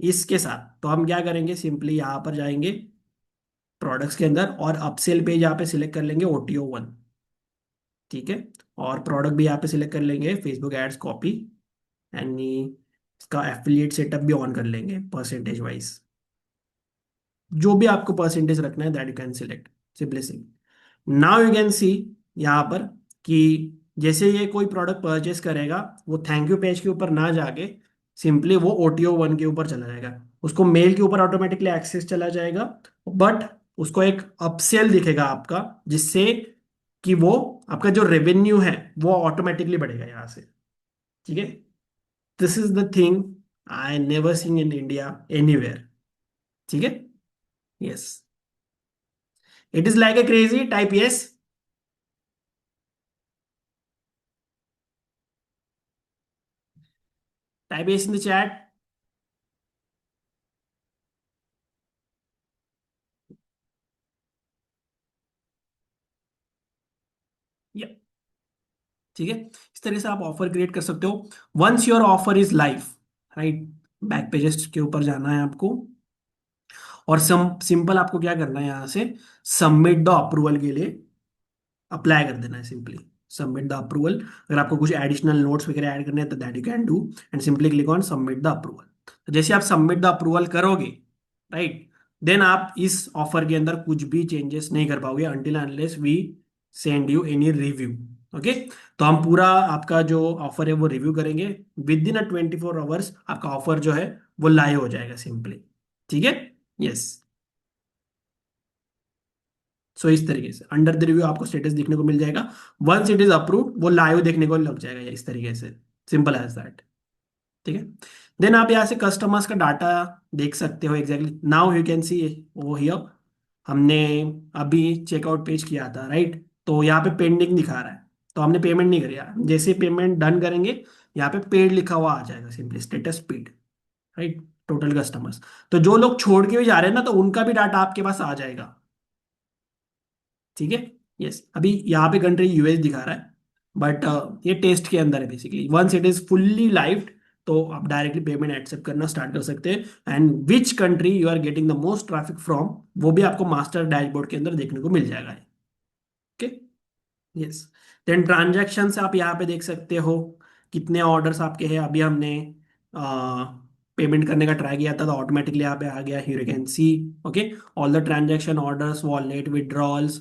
इसके साथ। तो हम क्या करेंगे, सिंपली यहाँ पर जाएंगे प्रोडक्ट्स के अंदर और अपसेल पेज यहाँ पे सिलेक्ट कर लेंगे OTO 1। ठीक है, और प्रोडक्ट भी यहाँ पे सिलेक्ट कर लेंगे फेसबुक एड्स कॉपी, एंड इसका एफिलिएट सेटअप भी ऑन कर लेंगे परसेंटेज वाइज। जो भी आपको परसेंटेज रखना है that you can select, simply see. Now you can see यहाँ पर कि जैसे ये कोई प्रोडक्ट परचेस करेगा वो थैंक यू पेज के ऊपर ना जाके सिंपली वो OTO 1 के ऊपर चला जाएगा, उसको मेल के ऊपर ऑटोमेटिकली एक्सेस चला जाएगा, बट उसको एक अपसेल दिखेगा आपका, जिससे कि वो आपका जो रेवेन्यू है वो ऑटोमेटिकली बढ़ेगा यहाँ से। ठीक है, this is the thing I never seen in India anywhere. ठीक है, yes, it is like a crazy type yes. Type yes in the chat. या, ठीक है, इस तरह से आप ऑफर क्रिएट कर सकते हो once your offer is live, right. Back pages के ऊपर जाना है आपको और सिंपल आपको क्या करना है, यहाँ से सबमिट द अप्रूवल के लिए अप्लाई कर देना है, सिंपली सबमिट द अप्रूवल। अगर आपको कुछ एडिशनल नोट्स वगैरह ऐड करने हैं तो that you can do, and simply click on submit the approval. तो जैसे आप सबमिट द अप्रूवल करोगे, राइट, देन आप इस ऑफर के अंदर कुछ भी चेंजेस नहीं कर पाओगे until unless we send you any review. Okay, तो हम पूरा आपका जो ऑफर है वो रिव्यू करेंगे, विद इन 24 आवर्स आपका ऑफर जो है वो लाइव हो जाएगा सिंपली। ठीक है, यस। सो इस तरीके से अंडर द रिव्यू आपको स्टेटस देखने को मिल जाएगा, वंस इट इज अप्रूव्ड वो लाइव देखने को लग जाएगा इस तरीके से, सिंपल एज दैट। ठीक है, देन आप यहाँ से कस्टमर्स का डाटा देख सकते हो एग्जैक्टली। नाउ यू कैन सी वो हियर, हमने अभी चेकआउट पेज किया था, राइट, तो यहाँ पे पेंडिंग दिखा रहा है, तो हमने पेमेंट नहीं करी यार। जैसे पेमेंट डन करेंगे यहाँ पे पेड लिखा हुआ आ जाएगा, simply status paid, right, total customers. तो जो लोग छोड़ के भी जा रहे हैं ना तो उनका भी डाटा आपके पास आ जाएगा। ठीक है, यस, अभी यहाँ पे कंट्री US दिखा रहा है, बट ये टेस्ट के अंदर है basically. Once it is fully live तो आप डायरेक्टली पेमेंट एक्सेप्ट करना स्टार्ट कर सकते हैं, and which country you are getting the most traffic from वो भी आपको मास्टर डैशबोर्ड के अंदर देखने को मिल जाएगा। ओके, यस, देन ट्रांजैक्शन से आप यहाँ पे देख सकते हो कितने ऑर्डर्स आपके हैं। अभी हमने पेमेंट करने का ट्राई किया था तो ऑटोमेटिकली यहाँ पे आ गया, here you can C. Okay, all the transaction, orders, wallet, withdrawals,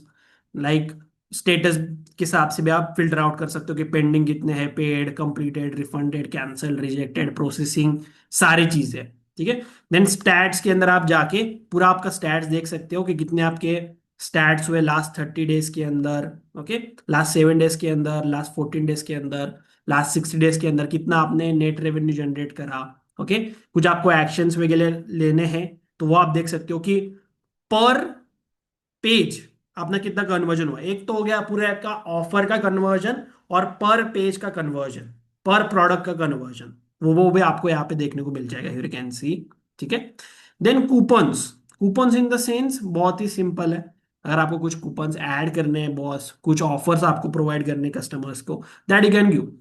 like status के हिसाब से भी आप फिल्टर आउट कर सकते हो कि पेंडिंग कितने हैं, paid, completed, refunded, cancel, rejected, processing, सारी चीजें। ठीक है, देन स्टैट्स के अंदर आप जाके पूरा आपका स्टैट्स देख सकते हो कि कितने आपके स्टैट्स हुए लास्ट 30 डेज के अंदर, ओके, लास्ट 7 डेज के अंदर, लास्ट 14 डेज के अंदर, लास्ट 60 डेज के अंदर कितना आपने नेट रेवेन्यू जनरेट करा। ओके, कुछ आपको एक्शंस वगैरह लेने हैं तो वो आप देख सकते हो कि पर पेज अपना कितना कन्वर्जन हुआ। एक तो हो गया पूरे आपका ऑफर का कन्वर्जन, और पर पेज का कन्वर्जन, पर प्रोडक्ट का कन्वर्जन, वो भी आपको यहाँ पे देखने को मिल जाएगा, यू कैन सी। ठीक है, then coupons. Coupons in the sense बहुत ही सिंपल है, अगर आपको कुछ कूपन्स ऐड करने हैं बॉस, कुछ ऑफर्स आपको प्रोवाइड करने कस्टमर्स को, that you can give.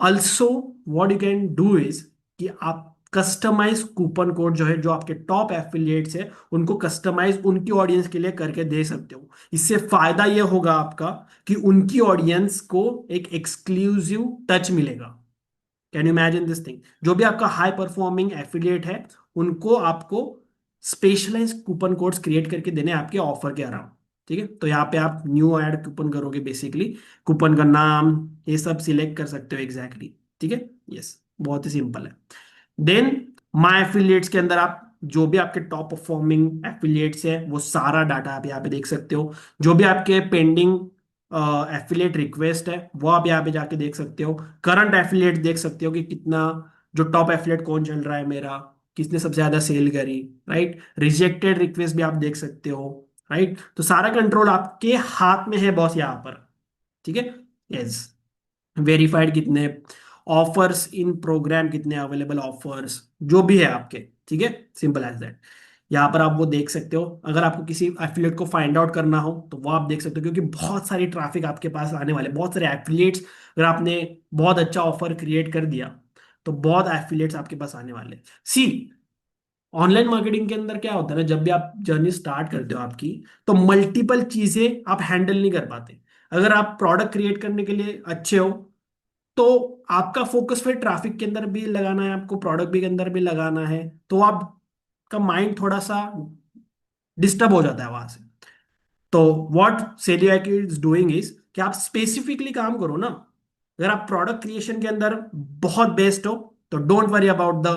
Also what you can do is कि आप कस्टमाइज कूपन कोड जो है, जो आपके टॉप एफिलिएट्स है उनको कस्टमाइज उनकी ऑडियंस के लिए करके दे सकते हो। इससे फायदा यह होगा आपका कि उनकी ऑडियंस को एक एक्सक्लूसिव टच मिलेगा। Can you imagine this thing, जो भी आपका हाई परफॉर्मिंग एफिलिएट है उनको आपको स्पेशलाइज कूपन कोड्स क्रिएट करके देने हैं आपके ऑफर के अराउंड। ठीक है, तो यहाँ पे आप न्यू ऐड कूपन करोगे बेसिकली, कूपन का नाम ये सब सिलेक्ट कर सकते हो एग्जैक्टली। ठीक है, यस, बहुत ही सिंपल है। देन माय एफिलिएट्स के अंदर आप जो भी आपके टॉप परफॉर्मिंग एफिलिएट्स है वो सारा डाटा आप यहाँ पे देख सकते हो। जो भी आपके पेंडिंग एफिलिएट रिक्वेस्ट है वो आप यहाँ पे जाके देख सकते हो। करंट एफिलिएट देख सकते हो कि कितना, जो टॉप एफिलिएट कौन चल रहा है मेरा, किसने सबसे ज्यादा सेल करी, राइट। रिजेक्टेड रिक्वेस्ट भी आप देख सकते हो, राइट। तो सारा कंट्रोल आपके हाथ में है बॉस यहाँ पर। ठीक है, यस। वेरीफाइड कितने, ऑफर्स इन प्रोग्राम कितने, अवेलेबल ऑफर्स जो भी है आपके, ठीक है, सिंपल एज दैट। यहाँ पर आप वो देख सकते हो। अगर आपको किसी एफिलिएट को फाइंड आउट करना हो तो वो आप देख सकते हो, क्योंकि बहुत सारी ट्रैफिक आपके पास आने वाले, बहुत सारे एफिलिएट्स। अगर आपने बहुत अच्छा ऑफर क्रिएट कर दिया तो बहुत एफिलिएट्स आपके पास आने वाले। सी, ऑनलाइन मार्केटिंग के अंदर क्या होता है ना, जब भी आप जर्नी स्टार्ट करते हो आपकी, तो मल्टीपल चीजें आप हैंडल नहीं कर पाते। अगर आप प्रोडक्ट क्रिएट करने के लिए अच्छे हो तो आपका फोकस फिर ट्रैफिक के अंदर भी लगाना है, आपको प्रोडक्ट भी के अंदर भी लगाना है, तो आपका माइंड थोड़ा सा डिस्टर्ब हो जाता है वहां से। तो व्हाट सेलियो इज डूइंग इज कि आप स्पेसिफिकली काम करो ना। अगर आप प्रोडक्ट क्रिएशन के अंदर बहुत बेस्ट हो तो don't worry about the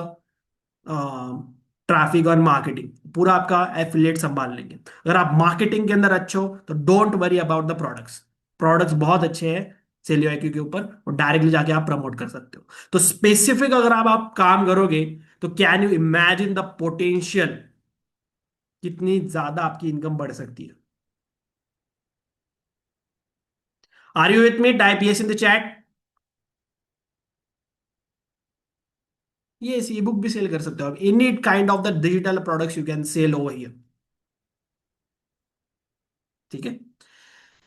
traffic और मार्केटिंग, पूरा आपका एफिलिएट संभाल लेंगे। अगर आप मार्केटिंग के अंदर अच्छे हो तो don't worry about the products. Products बहुत अच्छे हैं सेलियो आईक्यू के ऊपर, और डायरेक्टली जाके आप प्रमोट कर सकते हो। तो स्पेसिफिक अगर आप काम करोगे तो can you imagine the potential, कितनी ज्यादा आपकी इनकम बढ़ सकती है। Are you with me? Type yes in the chat. ये ई बुक भी सेल कर सकते हो आप, any kind of the digital products you can sell over here. ठीक है।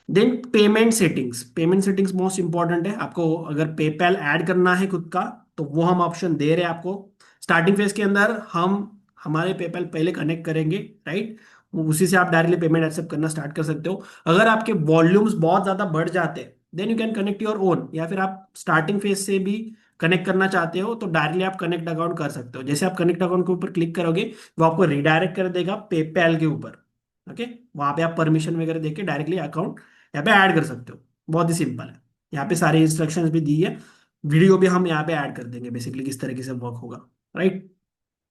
Then payment settings most important है। आपको अगर पेपैल ऐड करना है खुद का तो वो हम ऑप्शन दे रहे हैं आपको। स्टार्टिंग फेज के अंदर हम हमारे पेपैल पहले कनेक्ट करेंगे, राइट। उसी से आप डायरेक्टली पेमेंट एक्सेप्ट करना स्टार्ट कर सकते हो। अगर आपके वॉल्यूम्स बहुत ज्यादा बढ़ जाते हैं then you can connect your own, या फिर आप स्टार्टिंग फेज से भी कनेक्ट करना चाहते हो तो डायरेक्टली आप कनेक्ट अकाउंट कर सकते हो। जैसे आप कनेक्ट अकाउंट के ऊपर क्लिक करोगे वो आपको रिडायरेक्ट कर देगा पेपैल के ऊपर। ओके, वहां पे आप परमिशन वगैरह देके डायरेक्टली अकाउंट यहाँ पे ऐड कर सकते हो। बहुत ही सिंपल है। यहाँ पे सारी इंस्ट्रक्शंस भी दी है, वीडियो भी हम यहाँ पे ऐड कर देंगे बेसिकली किस तरीके से वर्क होगा, राइट।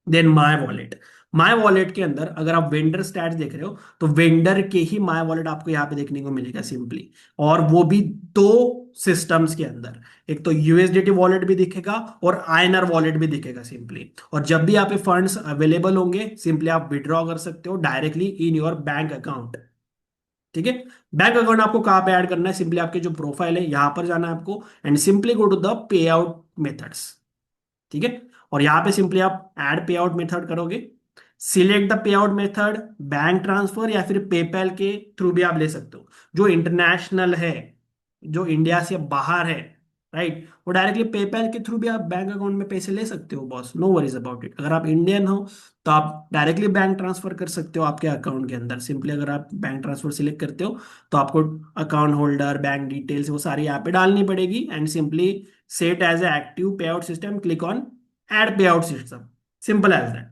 देन माय वॉलेट के अंदर अगर आप वेंडर स्टैट्स देख रहे हो तो वेंडर के ही माय वॉलेट आपको यहाँ पे देखने को मिलेगा सिंपली। और वो भी दो सिस्टम्स के अंदर, एक तो यूएसडीटी वॉलेट भी दिखेगा और आईएनआर वॉलेट भी दिखेगा सिंपली। और जब भी यहाँ पे फंड्स अवेलेबल होंगे सिंपली आप विड्रॉ कर सकते हो directly in your bank account. ठीक है। बैंक अकाउंट आपको कहाँ पे ऐड करना है, सिंपली आपके जो प्रोफाइल है यहां पर जाना है आपको, and simply go to the pay out methods. ठीक है। और यहां पे सिंपली आप ऐड पे आउट मेथड करोगे, select the pay out method, bank transfer या फिर पेपैल के थ्रू भी आप ले सकते हो। जो इंटरनेशनल है, जो इंडिया से बाहर है, राइट, वो डायरेक्टली पेपैल के थ्रू भी आप बैंक अकाउंट में पैसे ले सकते हो boss, no worries about it. अगर आप इंडियन हो तो आप डायरेक्टली बैंक ट्रांसफर कर सकते हो आपके अकाउंट के अंदर। सिंपली अगर आप बैंक ट्रांसफर सिलेक्ट करते हो तो आपको अकाउंट होल्डर, बैंक डिटेल्स वो सारी यहाँ पे डालनी पड़ेगी, and simply set as a active payout system, click on add पे out system, simple as that.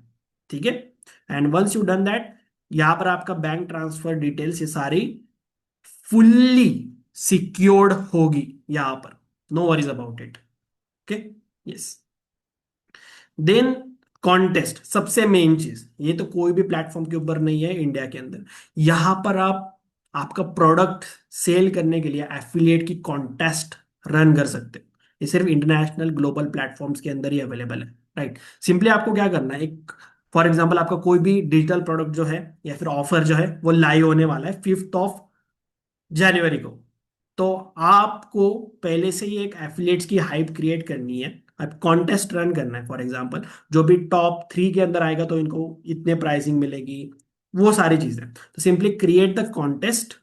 ठीक है। And once you done that, यहाँ पर आपका बैंक ट्रांसफर डिटेल्स ये सारी फुल्ली सिक्योर्ड होगी यहाँ पर, no worries about it. Okay, yes. Then contest, सबसे मेन चीज, ये तो कोई भी प्लेटफॉर्म के ऊपर नहीं है इंडिया के अंदर। यहां पर आप आपका प्रोडक्ट सेल करने के लिए एफिलिएट की कॉन्टेस्ट रन कर सकते हो। ये सिर्फ इंटरनेशनल ग्लोबल प्लेटफॉर्म्स के अंदर ही अवेलेबल है, राइट। सिंपली आपको क्या करना है, एक फॉर एग्जांपल आपका कोई भी डिजिटल प्रोडक्ट जो है या फिर ऑफर जो है वो लाइव होने वाला है 5 जनवरी को। तो आपको पहले से ही एक एफिलिएट्स की हाइप क्रिएट करनी है, आप कॉन्टेस्ट रन करना है। फॉर एग्जांपल जो भी टॉप 3 के अंदर आएगा तो इनको इतने प्राइसिंग मिलेगी, वो सारी चीजें। तो simply create the contest.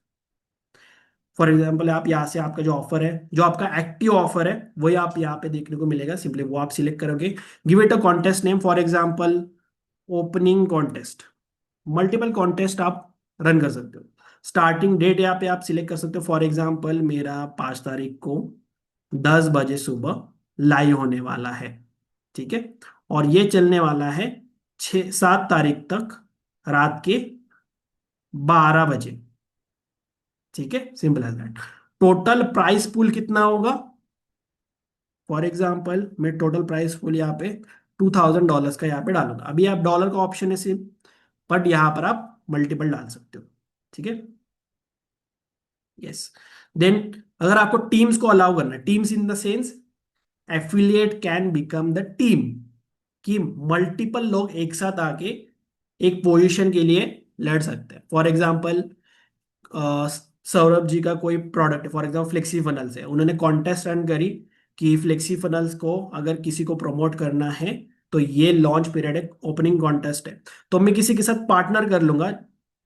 For example आप यहाँ से आपका जो ऑफर है, जो आपका एक्टिव ऑफर है वही आप यहाँ पे देखने को मिलेगा, सिंपली वो आप सिलेक्ट करोगे। Give it a contest name, for example opening contest. Multiple contest आप रन कर सकते हो। स्टार्टिंग डेट यहाँ पे आप सिलेक्ट कर सकते हो, फॉर एग्जांपल मेरा 5 तारीख को 10 बजे सुबह लाइव होने वाला है। ठीक है। और ये चलने वाला है 6 7 तारीख तक रात के 12 बजे। ठीक है, simple as that. Total prize pool कितना होगा? फॉर एग्जाम्पल मैं टोटल प्राइस पूल यहाँ पे $2000 का यहाँ पे डालूंगा। अभी आप डॉलर का ऑप्शन है सिर्फ, बट यहाँ पर आप मल्टीपल डाल सकते हो। ठीक है, यस। देन अगर आपको टीम्स को अलाउ करना है, teams in the sense affiliate can become the team, कि मल्टीपल लोग एक साथ आके एक पोजीशन के लिए लड़ सकते हैं। फॉर एग्जाम्पल सौरभ जी का कोई प्रोडक्ट है, फॉर एग्जाम्पल फ्लेक्सी फनल्स है, उन्होंने कॉन्टेस्ट रन करी कि फ्लेक्सी फनल्स को अगर किसी को प्रमोट करना है तो ये लॉन्च पीरियड है, ओपनिंग कॉन्टेस्ट है, तो मैं किसी के साथ पार्टनर कर लूंगा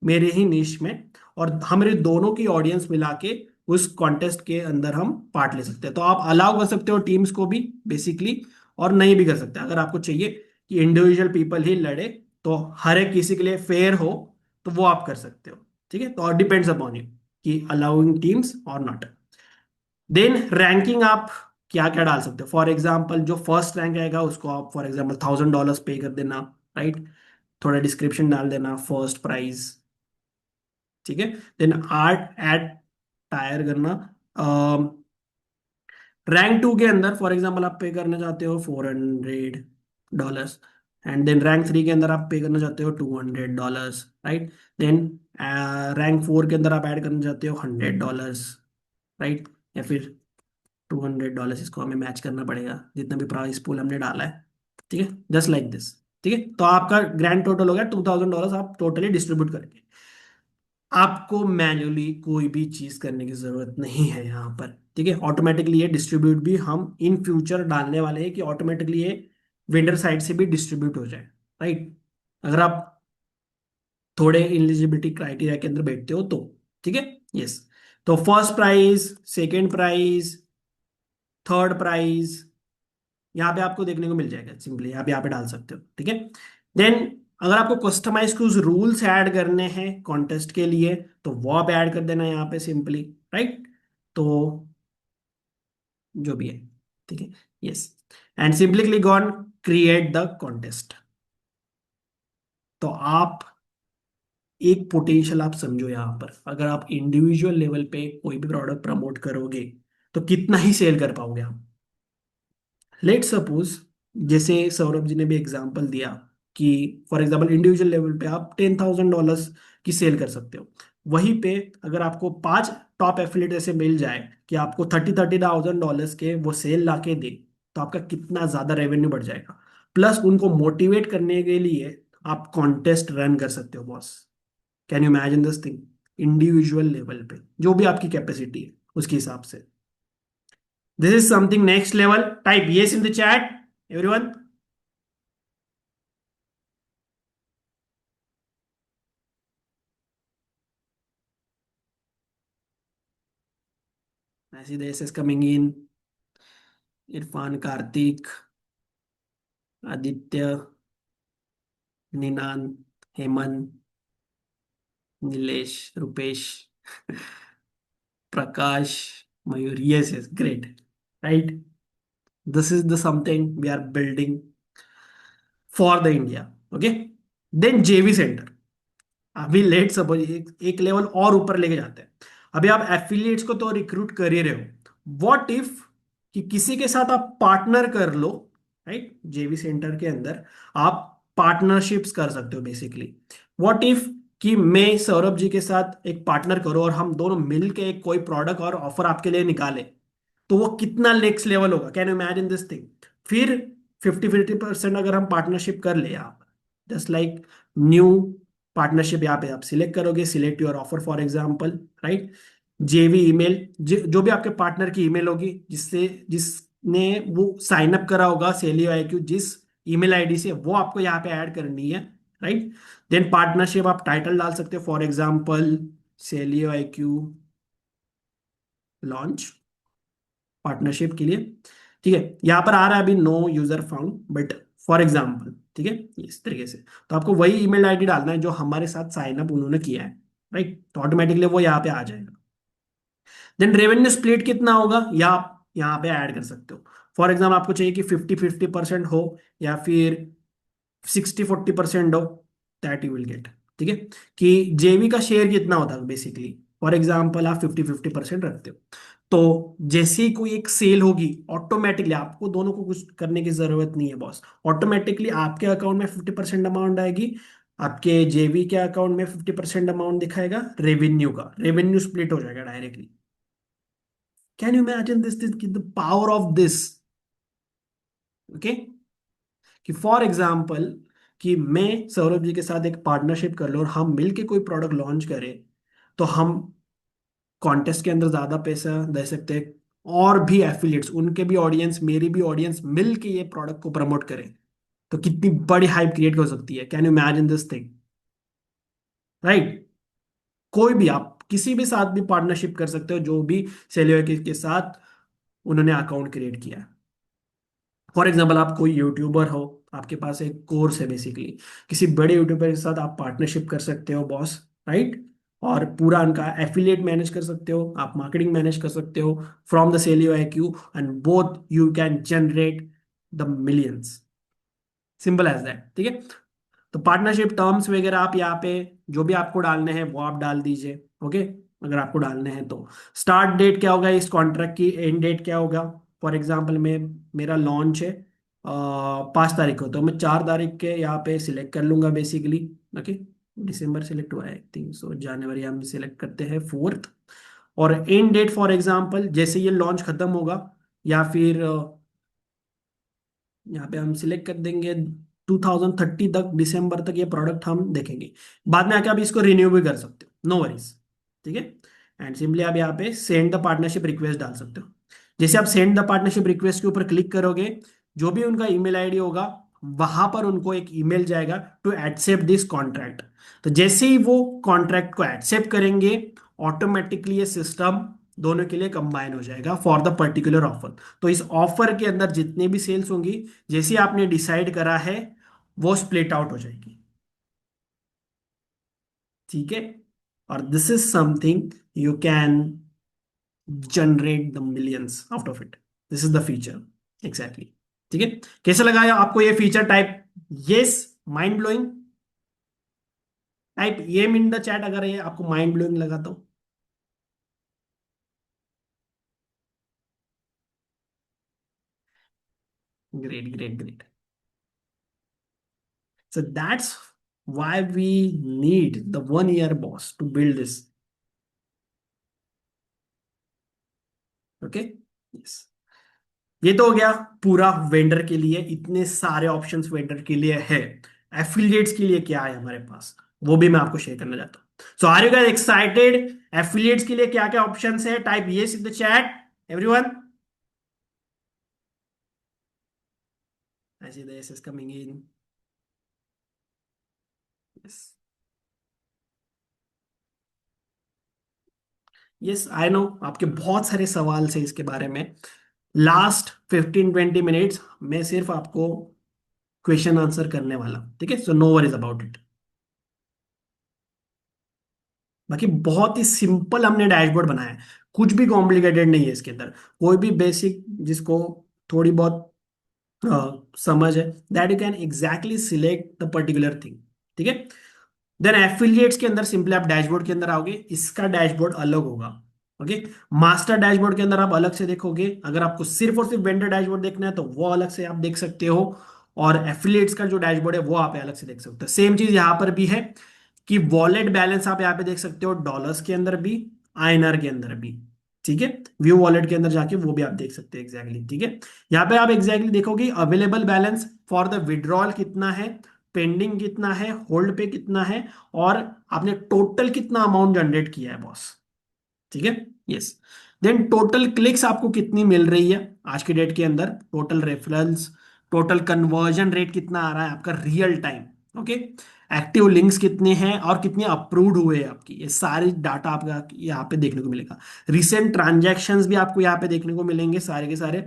मेरे ही निश में, और हमारे दोनों की ऑडियंस मिला के उस कॉन्टेस्ट के अंदर हम पार्ट ले सकते हैं। तो आप अलाउ कर सकते हो टीम्स को भी बेसिकली, और नहीं भी कर सकते। अगर आपको चाहिए कि इंडिविजुअल पीपल ही लड़े, तो हर एक किसी के लिए फेयर हो, तो वो आप कर सकते हो। ठीक है, तो डिपेंड्स अपॉन यू कि अलाउइंग टीम्स और नॉट। देन रैंकिंग आप क्या क्या डाल सकते हो? फॉर एग्जाम्पल जो फर्स्ट रैंक आएगा उसको आप फॉर एग्जाम्पल $1000 पे कर देना, राइट। थोड़ा डिस्क्रिप्शन डाल देना, फर्स्ट प्राइज। ठीक है, देन आर्ट एड टायर करना। रैंक 2 के अंदर फॉर एग्जाम्पल आप पे करना चाहते हो $400, एंड देन रैंक 3 के अंदर आप पे करना चाहते हो $200, राइट। देन रैंक 4 के अंदर आप ऐड करना चाहते हो $100, राइट। या फिर $200 इसको हमें मैच करना पड़ेगा जितना भी प्राइस पूल हमने डाला है। ठीक है, जस्ट लाइक दिस। ठीक है, तो आपका ग्रैंड टोटल हो गया $2000 आप टोटली डिस्ट्रीब्यूट करेंगे। आपको मैन्युअली कोई भी चीज करने की जरूरत नहीं है यहाँ पर। ठीक है, ऑटोमेटिकली ये डिस्ट्रीब्यूट भी हम इन फ्यूचर डालने वाले हैं कि ऑटोमेटिकली ये वेंडर साइड से भी डिस्ट्रीब्यूट हो जाए, राइट। अगर आप थोड़े एलिजिबिलिटी क्राइटेरिया के अंदर बैठते हो तो। ठीक है, यस। तो first prize, second prize, third prize यहाँ पे आपको देखने को मिल जाएगा, सिंपली यहाँ पे डाल सकते हो। ठीक है, देन अगर आपको कस्टमाइज कुछ रूल्स ऐड करने हैं कॉन्टेस्ट के लिए, तो वो आप ऐड कर देना यहाँ पे सिंपली, राइट। तो जो भी है, ठीक है, yes. And simply click on create the contest. तो आप एक पोटेंशियल आप समझो यहाँ पर, अगर आप इंडिविजुअल लेवल पे कोई भी प्रोडक्ट प्रमोट करोगे तो कितना ही सेल कर पाओगे आप। लेट सपोज, जैसे सौरभ जी ने भी एग्जांपल दिया कि फॉर एग्जांपल इंडिविजुअल लेवल पे आप $10,000 की सेल कर सकते हो। वहीं पे अगर आपको 5 टॉप एफिलिएट ऐसे मिल जाए कि आपको $30,000 के वो सेल ला के दे, तो आपका कितना ज्यादा रेवेन्यू बढ़ जाएगा। प्लस उनको मोटिवेट करने के लिए आप कॉन्टेस्ट रन कर सकते हो boss. Can you imagine this thing? Individual level पे जो भी आपकी कैपेसिटी है उसके हिसाब से। This is something next level. Type yes in the chat, everyone. I see the SS coming in. Irfan, Karthik, Aditya, Ninan, Heman, Nilesh, Rupesh, Prakash, Mayur. Yes, yes, great. Right? This is the something we are building for the India. Okay. Then JV Center. अभी let suppose एक level और ऊपर लेके जाते हैं। अभी आप affiliates को तो रिक्रूट कर ही रहे हो, व्हाट इफ कि किसी के साथ आप पार्टनर कर लो, राइट। जेवी सेंटर के अंदर आप पार्टनरशिप्स कर सकते हो बेसिकली। व्हाट इफ कि मैं सौरभ जी के साथ एक पार्टनर करूं और हम दोनों मिल के एक कोई प्रोडक्ट और ऑफर आपके लिए निकाले, तो वो कितना नेक्स्ट लेवल होगा। Can you imagine this thing? फिर 50-50% अगर हम पार्टनरशिप कर ले आप, जस्ट लाइक न्यू पार्टनरशिप यहाँ पे आप सिलेक्ट करोगे, select your offer for example, right. जेवी ईमेल, जो भी आपके पार्टनर की ईमेल होगी जिससे जिसने वो साइन अप करा होगा सेलियो आईक्यू जिस ईमेल आईडी से, वो आपको यहाँ पे ऐड करनी है, राइट। देन पार्टनरशिप आप टाइटल डाल सकते हो, for example Selio IQ launch partnership के लिए। ठीक है, यहाँ पर आ रहा है अभी no user found, but for example, ठीक है, इस तरीके से। तो आपको वही ईमेल आईडी डालना है जो हमारे साथ साइन अप उन्होंने किया है, राइट। तो ऑटोमेटिकली वो यहाँ पे आ जाएगा। देन रेवेन्यू स्प्लिट कितना होगा या आप यहाँ पे ऐड कर सकते हो। फॉर एग्जाम्पल आपको चाहिए कि 50-50% हो या फिर 60-40% हो, दैट यू विल गेट। ठीक है, कि जेवी का शेयर कितना होता है बेसिकली, फॉर एग्जाम्पल आप 50-50% रखते हो, तो जैसे ही कोई एक सेल होगी, ऑटोमेटिकली आपको दोनों को कुछ करने की जरूरत नहीं है बॉस, ऑटोमेटिकली आपके अकाउंट में 50% अमाउंट आएगी, आपके जेवी के अकाउंट में 50% अमाउंट दिखाएगा, रेवेन्यू का रेवेन्यू स्प्लिट हो जाएगा directly. Can you imagine this the power of this? Okay, कि फॉर एग्जाम्पल कि मैं सौरभ जी के साथ एक पार्टनरशिप कर लूं और हम मिलके कोई प्रोडक्ट लॉन्च करें, तो हम कॉन्टेस्ट के अंदर ज्यादा पैसा दे सकते हैं, और भी एफिलिएट्स, उनके भी ऑडियंस, मेरी भी ऑडियंस मिल के ये प्रोडक्ट को प्रमोट करें, तो कितनी बड़ी हाइप क्रिएट हो सकती है। Can you imagine this thing? Right? कोई भी आप किसी भी साथ भी पार्टनरशिप कर सकते हो, जो भी सेलियो के साथ उन्होंने अकाउंट क्रिएट किया है। फॉर एग्जाम्पल आप कोई यूट्यूबर हो, आपके पास एक कोर्स है बेसिकली, किसी बड़े यूट्यूबर के साथ आप पार्टनरशिप कर सकते हो बॉस, राइट? और पूरा उनका एफिलिएट मैनेज कर सकते हो, आप मार्केटिंग मैनेज कर सकते हो from the sell you IQ, and both you can generate the millions. Simple as that, ठीक है? तो पार्टनरशिप टर्म्स वगैरह आप यहाँ पे जो भी आपको डालने हैं वो आप डाल दीजिए। ओके, अगर आपको डालने हैं तो स्टार्ट डेट क्या होगा इस कॉन्ट्रैक्ट की, एंड डेट क्या होगा। फॉर एग्जांपल में मेरा लॉन्च है 5 तारीख को, तो मैं 4 तारीख के यहाँ पे सिलेक्ट कर लूंगा बेसिकली। ओके, दिसंबर सिलेक्ट हुआ है आई थिंक सो, जनवरी हम सिलेक्ट करते हैं 4th। और एंड डेट फॉर एग्जांपल जैसे ये लॉन्च खत्म होगा, या फिर यहाँ पे हम सिलेक्ट कर देंगे 2030 तक, दिसंबर तक ये प्रोडक्ट हम देखेंगे। बाद में आके आप इसको रिन्यू भी कर सकते हो, नो वरीज, ठीक है? एंड सिंपली आप यहाँ पे सेंड द पार्टनरशिप रिक्वेस्ट डाल सकते हो। जैसे आप सेंड द पार्टनरशिप रिक्वेस्ट के ऊपर क्लिक करोगे, जो भी उनका ईमेल आईडी होगा, वहां पर उनको एक ईमेल जाएगा टू एक्सेप्ट दिस कॉन्ट्रैक्ट। तो जैसे ही वो कॉन्ट्रैक्ट को एक्सेप्ट करेंगे, ऑटोमेटिकली ये सिस्टम दोनों के लिए कंबाइन हो जाएगा फॉर द पर्टिकुलर ऑफर। तो इस ऑफर के अंदर जितने भी सेल्स होंगी, जैसे आपने डिसाइड करा है, वो स्प्लिट आउट हो जाएगी, ठीक है? और this is something you can generate the millions out of it. This is the feature exactly, ठीक है? कैसे लगाया आपको ये feature type? Yes, mind blowing. Type ये इन द चैट अगर ये आपको माइंड ब्लोइंग लगा तो। Great great great. So that's why we need the 1 year boss to build this. Okay, yes. ये तो हो गया पूरा वेंडर के लिए, इतने सारे ऑप्शंस वेंडर के लिए है। एफिलिएट्स के लिए क्या है हमारे पास, वो भी मैं आपको शेयर करना चाहता हूँ। So are you guys excited? Affiliates के लिए क्या क्या ऑप्शंस है? Type yes in the chat everyone. I see the yes is coming in. Yes, yes I know आपके बहुत सारे सवाल से इसके बारे में। लास्ट 15-20 मिनट्स मैं सिर्फ आपको क्वेश्चन आंसर करने वाला, ठीक है? So no worries about it. बाकी बहुत ही सिंपल हमने डैशबोर्ड बनाया है, कुछ भी कॉम्प्लिकेटेड नहीं है इसके अंदर। कोई भी बेसिक जिसको थोड़ी बहुत समझ है, that you can exactly select the particular thing, ठीक है? देन एफिलिएट्स के अंदर सिंपली आप डैशबोर्ड के अंदर आओगे, इसका डैशबोर्ड अलग होगा। ओके, मास्टर डैशबोर्ड के अंदर आप अलग से देखोगे, अगर आपको सिर्फ और सिर्फ वेंडर डैशबोर्ड देखना है तो वो अलग से आप देख सकते हो, और एफिलिएट्स का जो डैशबोर्ड है वो आप अलग से देख सकते हो। सेम चीज यहां पर भी है कि वॉलेट बैलेंस आप यहाँ पे देख सकते हो, डॉलर्स के अंदर भी, INR के अंदर भी, ठीक है? व्यू वॉलेट के अंदर जाके वो भी आप देख सकते हैं एग्जैक्टली, ठीक है? यहाँ पे आप एग्जैक्टली देखोगे available balance for the withdrawal कितना है, पेंडिंग कितना है, होल्ड पे कितना है, और आपने टोटल कितना अमाउंट जनरेट किया है बॉस, ठीक है? यस। देन टोटल क्लिक्स आपको कितनी मिल रही है आज के डेट के अंदर, total referrals, total conversion rate कितना आ रहा है आपका real time, okay? Active links कितने हैं और कितने अप्रूव्ड हुए हैं आपकी, ये सारी डाटा आपका यहाँ पे देखने को मिलेगा। रिसेंट ट्रांजैक्शंस भी आपको यहाँ पे देखने को मिलेंगे सारे के सारे।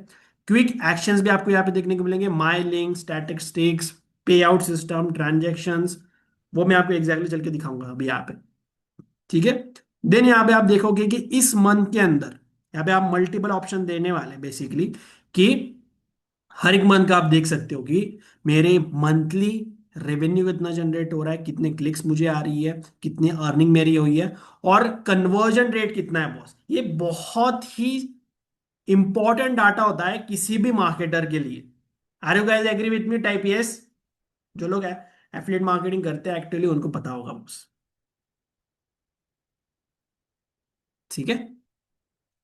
क्विक एक्शंस भी आपको यहाँ पे देखने को मिलेंगे, माई लिंक, स्टैटिस्टिक्स, पे आउट सिस्टम, ट्रांजैक्शंस, वो मैं आपको एग्जैक्टली चल के दिखाऊंगा अभी यहाँ पे, ठीक है? देन यहाँ पे आप देखोगे कि इस मंथ के अंदर यहाँ पे आप मल्टीपल ऑप्शन देने वाले बेसिकली, कि हर एक मंथ का आप देख सकते हो कि मेरे मंथली रेवेन्यू कितना जनरेट हो रहा है, कितने क्लिक्स मुझे आ रही है, कितनी अर्निंग मेरी हुई है, और कन्वर्जन रेट कितना है बॉस। ये बहुत ही इंपॉर्टेंट डाटा होता है किसी भी मार्केटर के लिए। Are you guys agree with me? Type yes. जो लोग एफिलिएट मार्केटिंग करते हैं एक्चुअली उनको पता होगा बॉस। ठीक है,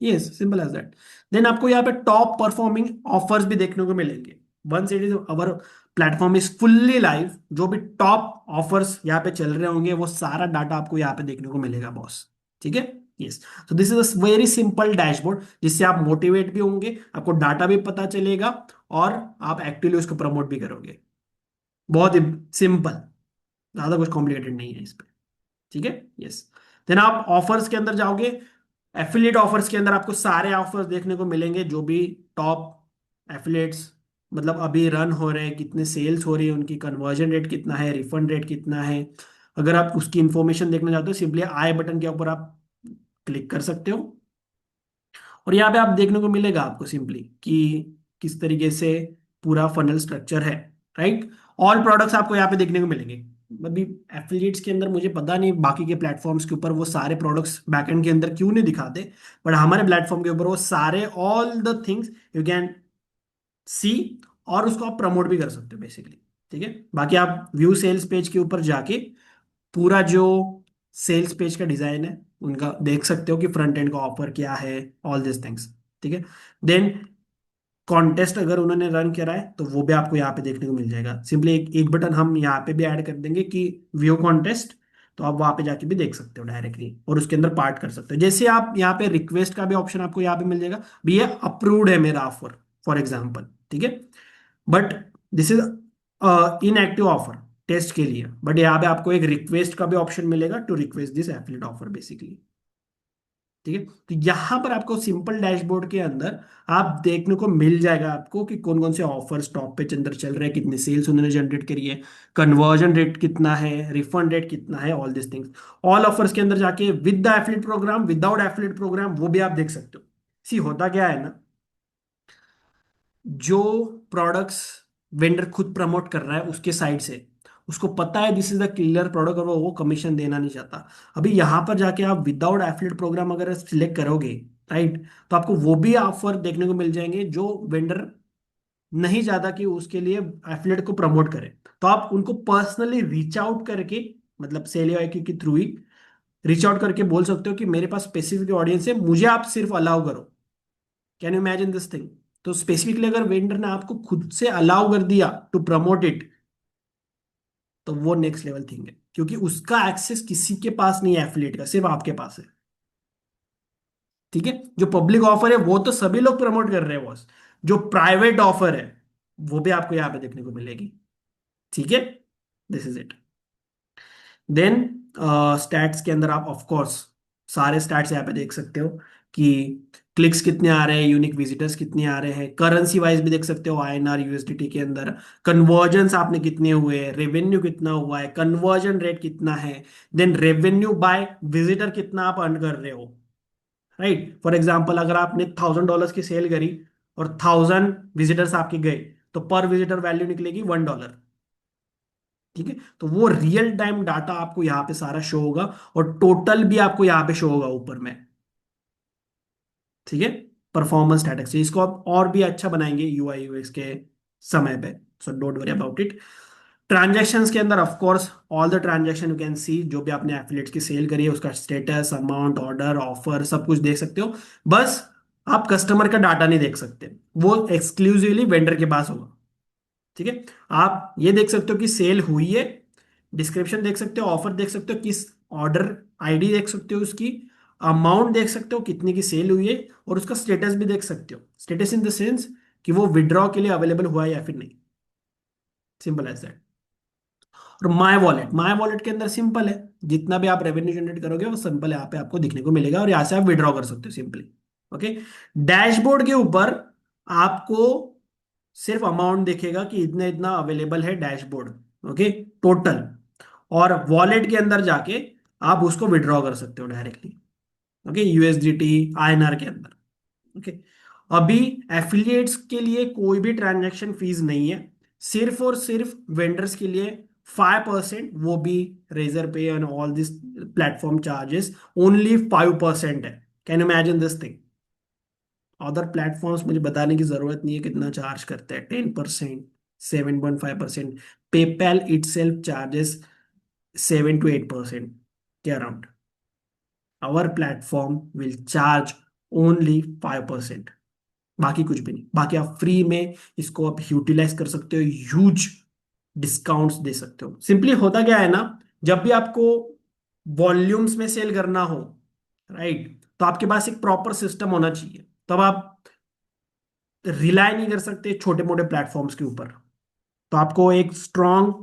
yes, simple as that. Then आपको यहाँ पे टॉप परफॉर्मिंग ऑफर्स भी देखने को मिलेंगे। Once it is our platform is fully live, जो भी टॉप ऑफर्स यहाँ पे चल रहे होंगे वो सारा डाटा आपको यहाँ पे देखने को मिलेगा बॉस। ठीक है, यस। तो this is a very simple dashboard जिससे आप मोटिवेट भी होंगे, आपको डाटा भी पता चलेगा, और आप एक्टिवली उसको प्रमोट भी करोगे। बहुत ही सिंपल, ज्यादा कुछ कॉम्प्लिकेटेड नहीं है इस पे। ठीक है, यस। देन आप ऑफर्स के अंदर जाओगे। एफिलिएट ऑफर्स के अंदर आपको सारे ऑफर्स देखने को मिलेंगे, जो भी टॉप एफिलिएट्स मतलब अभी रन हो रहे हैं, कितने सेल्स हो रही है, उनकी कन्वर्जन रेट कितना है, रिफंड रेट कितना है। अगर आप उसकी इंफॉर्मेशन देखना चाहते हो, सिंपली आई बटन के ऊपर आप क्लिक कर सकते हो, और यहाँ पे आप देखने को मिलेगा आपको सिंपली कि किस तरीके से पूरा फनल स्ट्रक्चर है। राइट, ऑल प्रोडक्ट्स आपको यहाँ पे देखने को मिलेंगे। अभी एफिलिएट्स के अंदर मुझे पता नहीं बाकी के प्लेटफॉर्म्स के ऊपर वो सारे प्रोडक्ट्स बैकएंड के अंदर क्यों नहीं दिखाते, बट हमारे प्लेटफॉर्म के ऊपर वो सारे all the things you can सी, और उसको आप प्रमोट भी कर सकते हो बेसिकली। ठीक है, बाकी आप व्यू सेल्स पेज के ऊपर जाके पूरा जो सेल्स पेज का डिजाइन है उनका देख सकते हो कि फ्रंट एंड का ऑफर क्या है, ऑल दिस थिंग्स। ठीक है, देन कॉन्टेस्ट अगर उन्होंने रन करा है तो वो भी आपको यहाँ पे देखने को मिल जाएगा। सिंपली एक बटन हम यहाँ पे भी ऐड कर देंगे कि व्यू कॉन्टेस्ट, तो आप वहां पे जाके भी देख सकते हो डायरेक्टली, और उसके अंदर पार्ट कर सकते हो। जैसे आप यहाँ पे रिक्वेस्ट का भी ऑप्शन आपको यहाँ पे मिल जाएगा, भी ये अप्रूव्ड है मेरा ऑफर फॉर एग्जाम्पल। ठीक है, but this is inactive offer test के लिए, बट यहाँ पे आपको एक रिक्वेस्ट का भी ऑप्शन मिलेगा to request this affiliate offer basically. ठीक है, तो यहां पर आपको सिंपल डैशबोर्ड के अंदर आप देखने को मिल जाएगा आपको कि कौन कौन से ऑफर्स टॉप पे अंदर चल रहे हैं, कितने सेल्स उन्होंने जनरेट करी है, कन्वर्जन रेट कितना है, रिफंड रेट कितना है, all this things. All offers के अंदर जाके with the affiliate program, without affiliate program, वो भी आप देख सकते हो। सी होता क्या है ना, जो प्रोडक्ट्स वेंडर खुद प्रमोट कर रहा है उसके साइड से, उसको पता है this is the killer product, और वो कमीशन देना नहीं चाहता। अभी यहां पर जाके आप विदाउट एफिलिएट प्रोग्राम अगर सिलेक्ट करोगे, राइट, तो आपको वो भी ऑफर देखने को मिल जाएंगे जो वेंडर नहीं चाहता कि उसके लिए एफिलिएट को प्रमोट करे। तो आप उनको पर्सनली रीच आउट करके, मतलब सेल के थ्रू ही रीच आउट करके बोल सकते हो कि मेरे पास स्पेसिफिक ऑडियंस है, मुझे आप सिर्फ अलाउ करो। Can you imagine this thing? तो स्पेसिफिकली अगर वेंडर ने आपको खुद से अलाउ कर दिया टू प्रमोट इट, तो वो नेक्स्ट लेवल थिंग है, क्योंकि उसका एक्सेस किसी के पास नहीं है एफिलिएट का, सिर्फ आपके पास है। ठीक है, जो पब्लिक ऑफर है वो तो सभी लोग प्रमोट कर रहे हैं बॉस, जो प्राइवेट ऑफर है वो भी आपको यहाँ पे देखने को मिलेगी। ठीक है, this is it. Then stats के अंदर आप ऑफ कोर्स सारे स्टैट्स यहाँ पे देख सकते हो कि क्लिक्स कितने आ रहे हैं, यूनिक विजिटर्स कितने आ रहे हैं, करेंसी वाइज भी देख सकते हो आईएनआर यूएसडीटी के अंदर, कन्वर्जन्स आपने कितने हुए, रेवेन्यू कितना हुआ है, कन्वर्जन रेट कितना है, देन रेवेन्यू बाय विजिटर कितना आप अर्न कर रहे हो। राइट, फॉर एग्जाम्पल अगर आपने $1000 की सेल करी और 1000 विजिटर्स आपके गए, तो पर विजिटर वैल्यू निकलेगी $1। ठीक है, तो वो रियल टाइम डाटा आपको यहाँ पे सारा शो होगा, और टोटल भी आपको यहाँ पे शो होगा ऊपर में। ठीक है, परफॉर्मेंस स्टैटिस्टिक्स इसको आप और भी अच्छा बनाएंगे यूआई यूएक्स के समय पे, so don't worry about it. Transactions के अंदर of course all the transaction you can सी, जो भी आपने एफिलिएट्स की सेल करी है उसका स्टेटस, अमाउंट, ऑर्डर, ऑफर, सब कुछ देख सकते हो। बस आप कस्टमर का डाटा नहीं देख सकते, वो एक्सक्लूसिवली वेंडर के पास होगा। ठीक है, आप ये देख सकते हो कि सेल हुई है, डिस्क्रिप्शन देख सकते हो, ऑफर देख सकते हो, किस ऑर्डर आईडी देख सकते हो उसकी, अमाउंट देख सकते हो कितने की सेल हुई है, और उसका स्टेटस भी देख सकते हो। स्टेटस इन द सेंस कि वो विड्रॉ के लिए अवेलेबल हुआ है या फिर नहीं। Simple as that. और माय वॉलेट के अंदर सिंपल है, जितना भी आप रेवेन्यू जनरेट करोगे वो सिंपल यहाँ पे आपको दिखने को मिलेगा, और यहाँ से आप विड्रॉ कर सकते हो सिंपली। ओके, डैशबोर्ड के ऊपर आपको सिर्फ अमाउंट दिखेगा कि इतना इतना अवेलेबल है डैशबोर्ड, ओके, टोटल। और वॉलेट के अंदर जाके आप उसको विड्रॉ कर सकते हो डायरेक्टली, ओके, यूएसडीटी आईएनआर के अंदर। ओके, अभी एफिलिएट्स के लिए कोई भी ट्रांजैक्शन फीस नहीं है, सिर्फ और सिर्फ वेंडर्स के लिए 5% वो भी रेजर पे and all this platform charges only 5% है. Can imagine this thing. Other platforms मुझे बताने की जरूरत नहीं है कितना चार्ज करते हैं. 10%, 7.5%. PayPal itself charges 7 to 8% के around. Our platform will charge only 5%. बाकी कुछ भी नहीं. बाकी आप फ्री में इसको आप यूटिलाइज कर सकते हो. ह्यूज डिस्काउंट्स दे सकते हो. सिंपली होता क्या है ना, जब भी आपको वॉल्यूम्स में सेल करना हो, राइट, तो आपके पास एक प्रॉपर सिस्टम होना चाहिए. तब आप रिलाय नहीं कर सकते छोटे मोटे प्लेटफॉर्म्स के ऊपर. तो आपको एक स्ट्रॉन्ग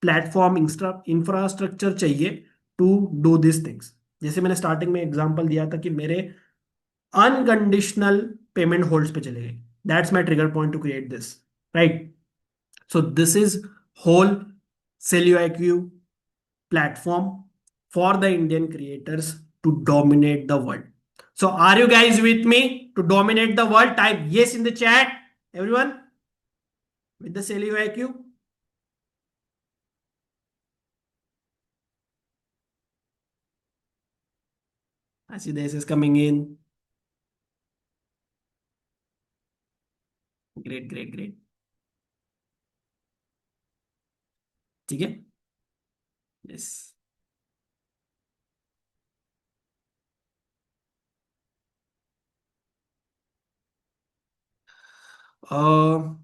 प्लेटफॉर्म इंफ्रास्ट्रक्चर चाहिए टू डू दिस थिंग्स. जैसे मैंने स्टार्टिंग में एग्जांपल दिया था कि मेरे अनकंडीशनल पेमेंट होल्ड्स पे चले गए. That's my trigger point two create this, right. So this is whole SellioIQ platform for the Indian creators to dominate the world. So are you guys with me to dominate the world? Type yes in the chat, everyone, with the SellioIQ. I see this is coming in. Great, great, great. ठीक है. Yes. Uh,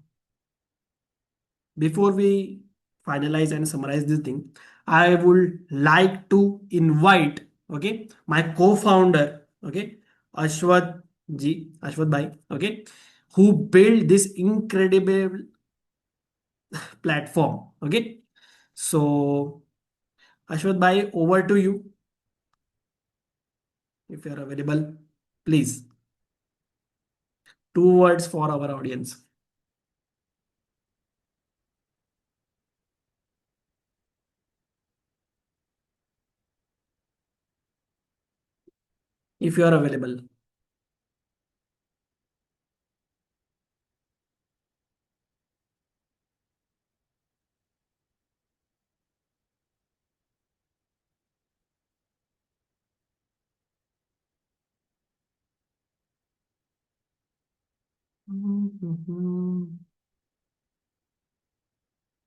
Before we finalize and summarize this thing, I would like to invite, okay, my co-founder, okay, Ashwat ji, Ashwat bhai, okay, who built this incredible platform, okay. So Ashwat bhai, over to you if you are available, please. 2 words for our audience. If you are available.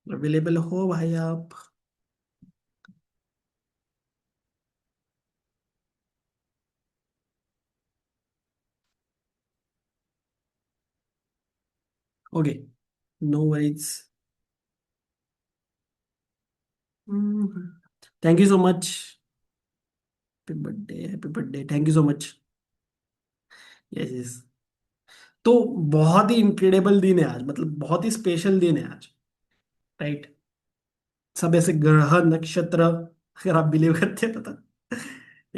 Available हो भाई आप. Okay, no worries. Thank you so much. Happy birthday, happy birthday, thank you so much. Yes yes. तो बहुत ही incredible दिन है आज, मतलब बहुत ही स्पेशल दिन है आज, राइट. सब ऐसे ग्रह नक्षत्र, अगर आप बिलीव करते हैं तो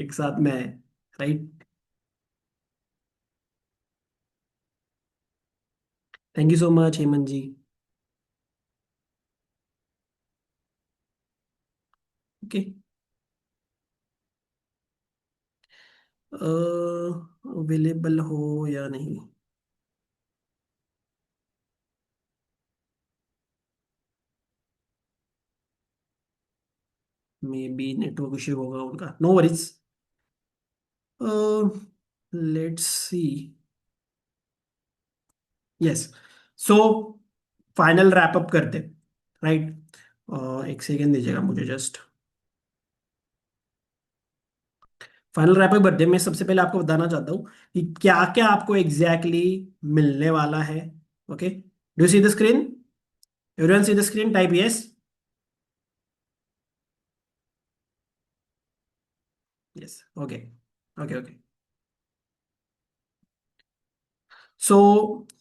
एक साथ में है, right. Thank you so much Hemant ji. Okay. Available हो या नहीं. मे बी नेटवर्क इश्यू होगा उनका. No worries. Let's see. Yes. So final wrap up करते, राइट. एक सेकेंड दीजिएगा मुझे जस्ट. फाइनल रैप अप करते मैं सबसे पहले आपको बताना चाहता हूँ कि क्या क्या आपको एग्जैक्टली exactly मिलने वाला है. Okay, do see the screen? Everyone see the screen? Type yes. Yes. Okay, okay, okay. So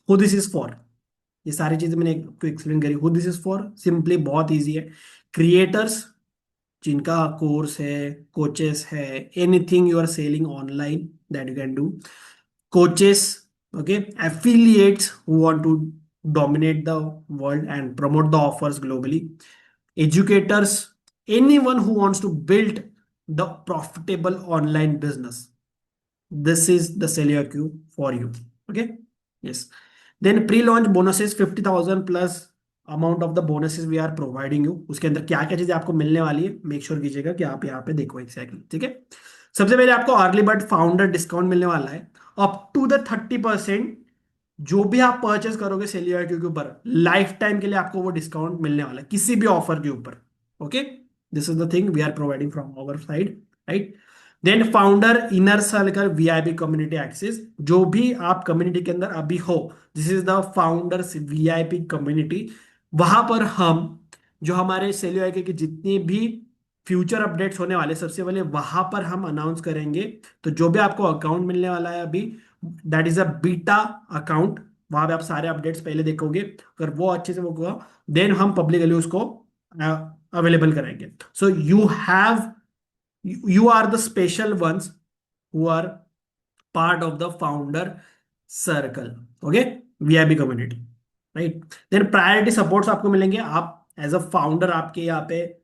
who this is for. ये सारी चीजें मैंने आपको एक्सप्लेन करी. Who this is for simply बहुत इजी है. क्रिएटर्स जिनका कोर्स है, कोचेस है, anything you are selling online that you can do. Coaches, okay, affiliates who want to dominate the world and promote the offers globally, educators, anyone who wants to build the profitable online business. This is the Celia Q for you. Okay. Yes. Then pre-launch bonuses 50,000 plus. Amount of the bonuses we are providing you, उसके अंदर क्या क्या चीजें आपको मिलने वाली है, make sure कीजिएगा कि आप यहाँ पे देखो एग्जैक्टली, ठीक है। सबसे पहले आपको अर्ली बर्ड फाउंडर डिस्काउंट मिलने वाला है अप टू द 30%। जो भी आप परचेस करोगे सेलियो के ऊपर, लाइफ टाइम के लिए आपको वो डिस्काउंट मिलने वाला है किसी भी ऑफर के ऊपर। Okay, this is the thing we are providing from our side, right. Then founder inner circle VIP community access, जो भी आप कम्युनिटी के अंदर अभी हो, this is the founders VIP community. वहां पर हम जो हमारे सेलियो के जितने भी फ्यूचर अपडेट्स होने वाले, सबसे पहले वहां पर हम अनाउंस करेंगे। तो जो भी आपको अकाउंट मिलने वाला है अभी, that is a beta account, वहां पे आप सारे अपडेट्स पहले देखोगे। अगर वो अच्छे से वो हुआ, देन हम पब्लिकली उसको अवेलेबल करेंगे। So you have, you are the special ones who are part of the founder circle, okay, VIP community, right. Then priority supports आपको मिलेंगे। आप एज अ फाउंडर, आपके यहाँ पे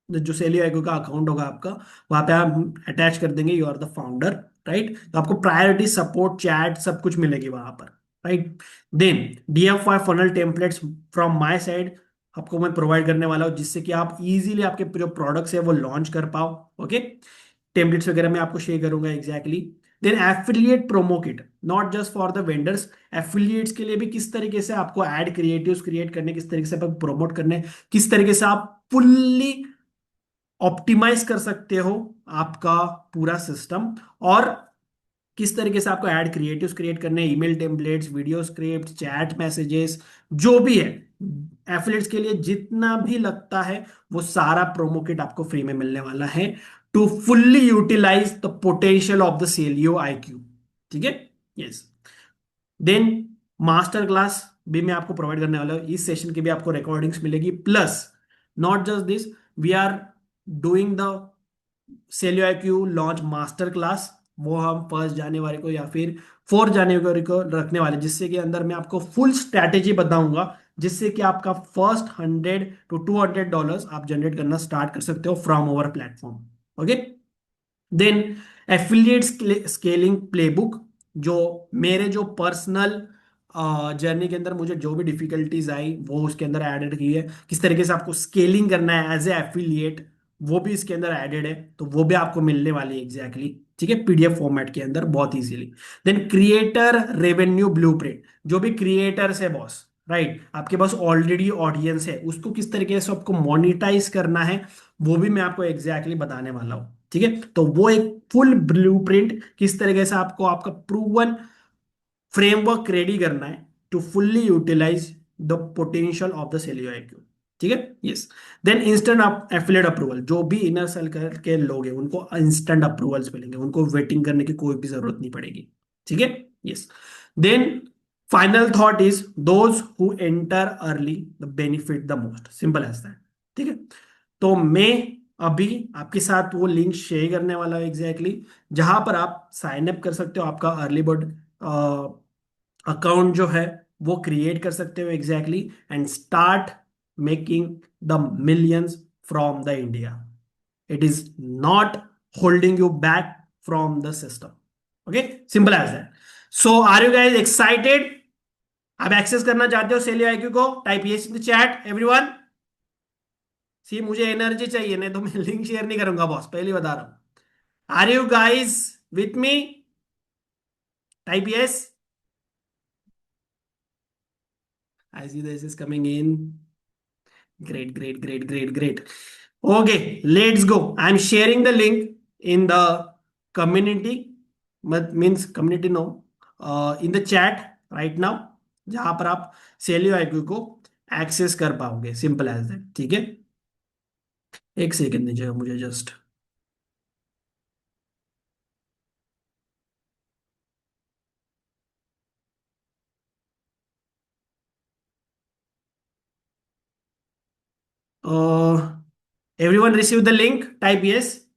जो सेलियो एगो का अकाउंट होगा आपका, वहां पे आप अटैच कर देंगे you are the founder, right. तो आपको प्रायोरिटी सपोर्ट चैट सब कुछ मिलेगी वहां पर, right. Then DFY funnel templates from my side आपको मैं प्रोवाइड करने वाला हूँ, जिससे कि आप इजीली आपके जो प्रोडक्ट्स है वो लॉन्च कर पाओ। ओके, टेम्पलेट्स वगैरह मैं आपको शेयर करूंगा exactly. Then affiliate promo kit, not just for the vendors, affiliates के लिए भी किस तरीके से आपको एड क्रिएटिव्स क्रिएट करने, किस तरीके से आप प्रोमोट करने, किस तरीके से आप फुल्ली ऑप्टिमाइज कर सकते हो आपका पूरा सिस्टम, और किस तरीके से आपको ऐड क्रिएटिव्स क्रिएट करने, email templates, video script, chat messages, जो भी है एफिलिएट्स के लिए जितना भी लगता है, वो सारा प्रोमो किट आपको फ्री में मिलने वाला है to fully utilise the potential of the Selio IQ, ठीक है। यस। देन मास्टर क्लास भी मैं आपको प्रोवाइड करने वाला हूँ, इस सेशन की भी आपको रिकॉर्डिंग्स मिलेगी, plus not just this, we are doing the Selio IQ launch master class. वो हम 1 जनवरी को या फिर 4 जनवरी को रखने वाले, जिससे कि अंदर मैं आपको फुल स्ट्रैटेजी बताऊंगा, जिससे कि आपका फर्स्ट $100 to $200 आप जनरेट करना स्टार्ट कर सकते हो from over platform. Okay. Then affiliate scaling playbook, जो मेरे जो पर्सनल जर्नी के अंदर मुझे जो भी डिफिकल्टीज आई वो उसके अंदर एडेड की है, किस तरीके से आपको स्केलिंग करना है एज ए एफिलिएट, वो भी इसके अंदर एडेड है। तो वो भी आपको मिलने वाली है एग्जैक्टली, ठीक है, PDF फॉर्मेट के अंदर बहुत easily. Then creator revenue blueprint, जो भी क्रिएटर्स है बॉस, राइट, आपके पास ऑलरेडी ऑडियंस है, उसको किस तरीके से आपको मोनिटाइज करना है, वो भी मैं आपको एग्जैक्टली बताने वाला हूँ, ठीक है। तो वो एक फुल ब्लूप्रिंट, किस तरीके से आपको आपका प्रूवन फ्रेमवर्क रेडी करना है to fully utilise the potential of the Selio IQ, ठीक है। Yes. Then instant affiliate approval, जो भी इनर सर्कल के लोग हैं उनको इंस्टेंट अप्रूवल्स मिलेंगे, उनको वेटिंग करने की कोई भी जरूरत नहीं पड़ेगी, ठीक है। Yes. Then final thought is those who enter early the benefit the most, simple as that, ठीक है। तो मैं अभी आपके साथ वो लिंक शेयर करने वाला हूँ एग्जैक्टली, जहां पर आप साइन अप कर सकते हो, आपका अर्ली बर्ड अकाउंट जो है वो क्रिएट कर सकते हो exactly, and start making the millions from the India. It is not holding you back from the system. Okay, simple as that. So are you guys excited? आप access करना चाहते हो सेलियो IQ को? Type yes in the chat everyone. See, मुझे energy चाहिए, नहीं तो मैं लिंक शेयर नहीं करूंगा बॉस, पहले बता रहा हूं। Are you guys with me? Type yes. I see this is coming in. Great, great, great, great, great. Okay, let's go. I'm sharing the link in the community, but means community no, in the chat right now, जहां पर आप सेलियो IQ को access कर पाओगे, simple as that, ठीक है। एक second दीजिएगा मुझे just. Everyone receive the link, type yes.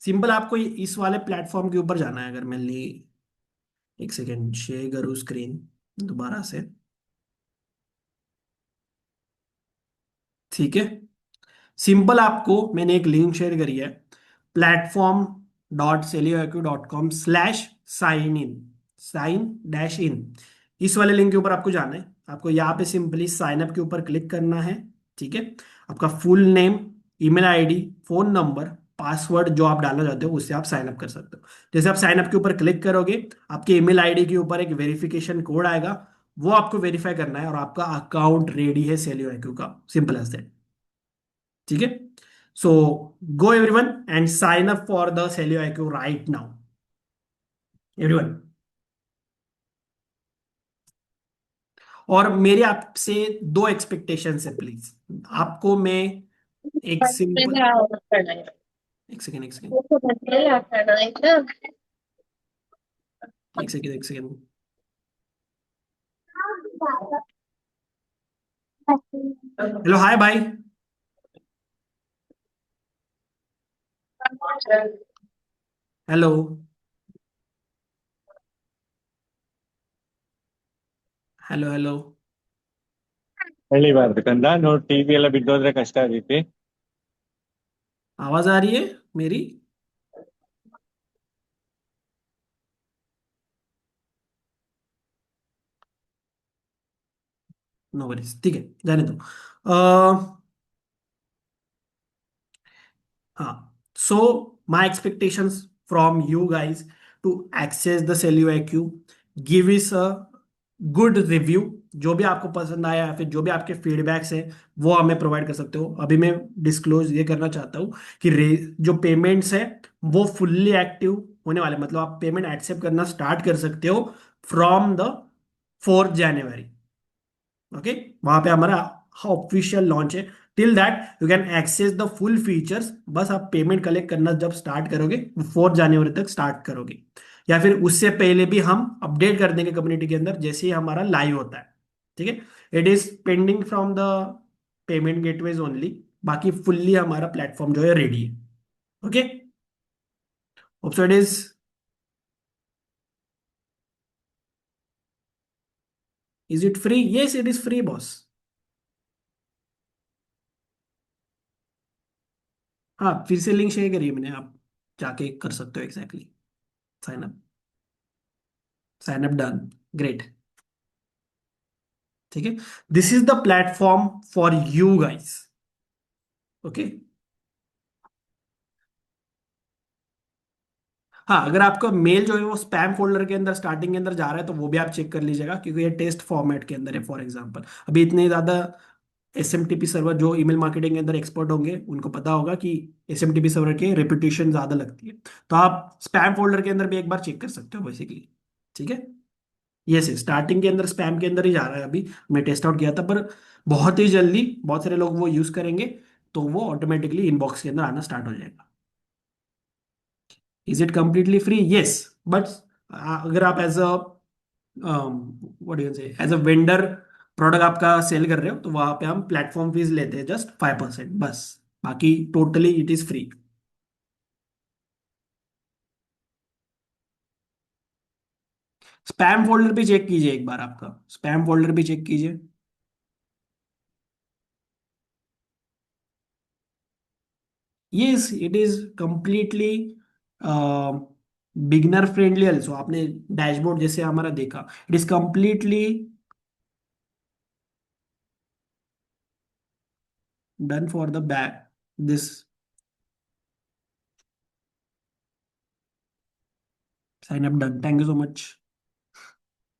Simple आपको इस वाले प्लेटफॉर्म के ऊपर जाना है, अगर मैं ली, एक सेकेंड शेयर करूँ स्क्रीन दोबारा से, ठीक है। सिंपल आपको मैंने एक लिंक शेयर करी है, platform.celioiq.com/sign in, sign dash in. इस वाले लिंक के ऊपर आपको जाना है। आपको यहाँ पे सिंपली साइन अप के ऊपर क्लिक करना है। ठीक है। आपका full name, email ID, phone number, password जो आप डालना चाहते हो उससे आप साइन अप कर सकते हो। जैसे आप साइन अप के ऊपर क्लिक करोगे, आपके ईमेल आईडी के ऊपर एक वेरिफिकेशन कोड आएगा, वो आपको वेरीफाई करना है और आपका अकाउंट रेडी है सेलियो IQ का। Simple as that. ठीक है। So go everyone and sign up for the Selio IQ right now, everyone. और मेरे आपसे दो एक्सपेक्टेशन है प्लीज। आपको मैं एक सिंपल, एक सेकेंड, एक सेकेंड, एक सेकेंड, एक सेकेंड। हेलो, हाय भाई। Hello, hello, hello. ಹೇಳಿ ಬರ್ಬೇಕಂದ ನೋಡ್ ಟಿವಿ ಎಲ್ಲ ಬಿದ್ದೋದ್ರೆ ಕಷ್ಟ ಆಗೈತಿ. आवाज आ रही है मेरी? नो वरीज, ठीक है, जाने दो। हाँ, so my expectations from you guys to access the Selio IQ, give us a good review. जो भी आपको पसंद आया या फिर जो भी आपके फीडबैक्स है वो हमें प्रोवाइड कर सकते हो। अभी मैं डिस्क्लोज ये करना चाहता हूँ कि जो पेमेंट्स है वो फुल्ली एक्टिव होने वाले, मतलब आप पेमेंट एक्सेप्ट करना स्टार्ट कर सकते हो फ्रॉम द 4 जनवरी। ओके, वहां पे हमारा ऑफिशियल लॉन्च है। Till that you can access the full features. बस आप पेमेंट कलेक्ट करना जब स्टार्ट करोगे, 4 जनवरी तक स्टार्ट करोगे, या फिर उससे पहले भी हम अपडेट कर देंगे कम्युनिटी के अंदर जैसे ही हमारा लाइव होता है। ठीक है। It is pending from the payment gateways only. बाकी फुल्ली हमारा प्लेटफॉर्म जो है रेडी है। Okay, hope so it is. Is it free? Yes, it is free boss. हाँ, फिर से लिंक शेयर करिए मैंने, आप जाके कर सकते हो exactly. Sign up, sign up done. Great. ठीक है। This is the platform for you guys. Okay. हाँ, अगर आपका मेल जो है वो स्पैम फोल्डर के अंदर स्टार्टिंग के अंदर जा रहा है तो वो भी आप चेक कर लीजिएगा, क्योंकि ये टेस्ट फॉर्मेट के अंदर है। फॉर एग्जांपल, अभी इतने ज्यादा SMTP सर्वर जो ईमेल मार्केटिंग के अंदर एक्सपर्ट होंगे उनको पता होगा कि SMTP सर्वर की रेपुटेशन ज्यादा लगती है। तो आप स्पैम फोल्डर के अंदर भी एक बार चेक कर सकते हो बेसिकली। ठीक है। यस, स्टार्टिंग के अंदर स्पैम के अंदर ही जा रहा है। अभी मैं टेस्ट आउट किया था, पर बहुत ही जल्दी बहुत सारे लोग वो यूज करेंगे तो वो ऑटोमेटिकली इनबॉक्स के अंदर आना स्टार्ट हो जाएगा। Is it completely free? Yes, but अगर आप एज अ व्हाट यू से एज अ वेंडर प्रोडक्ट आपका सेल कर रहे हो तो वहां पे हम प्लेटफॉर्म फीस लेते हैं जस्ट 5% बस। बाकी totally it is free. Spam folder भी चेक कीजिए एक बार, आपका स्पैम फोल्डर भी चेक कीजिए। Yes, it is completely beginner friendly also. आपने डैशबोर्ड जैसे हमारा देखा, it is completely done for the back this. Sign up done, thank you so much.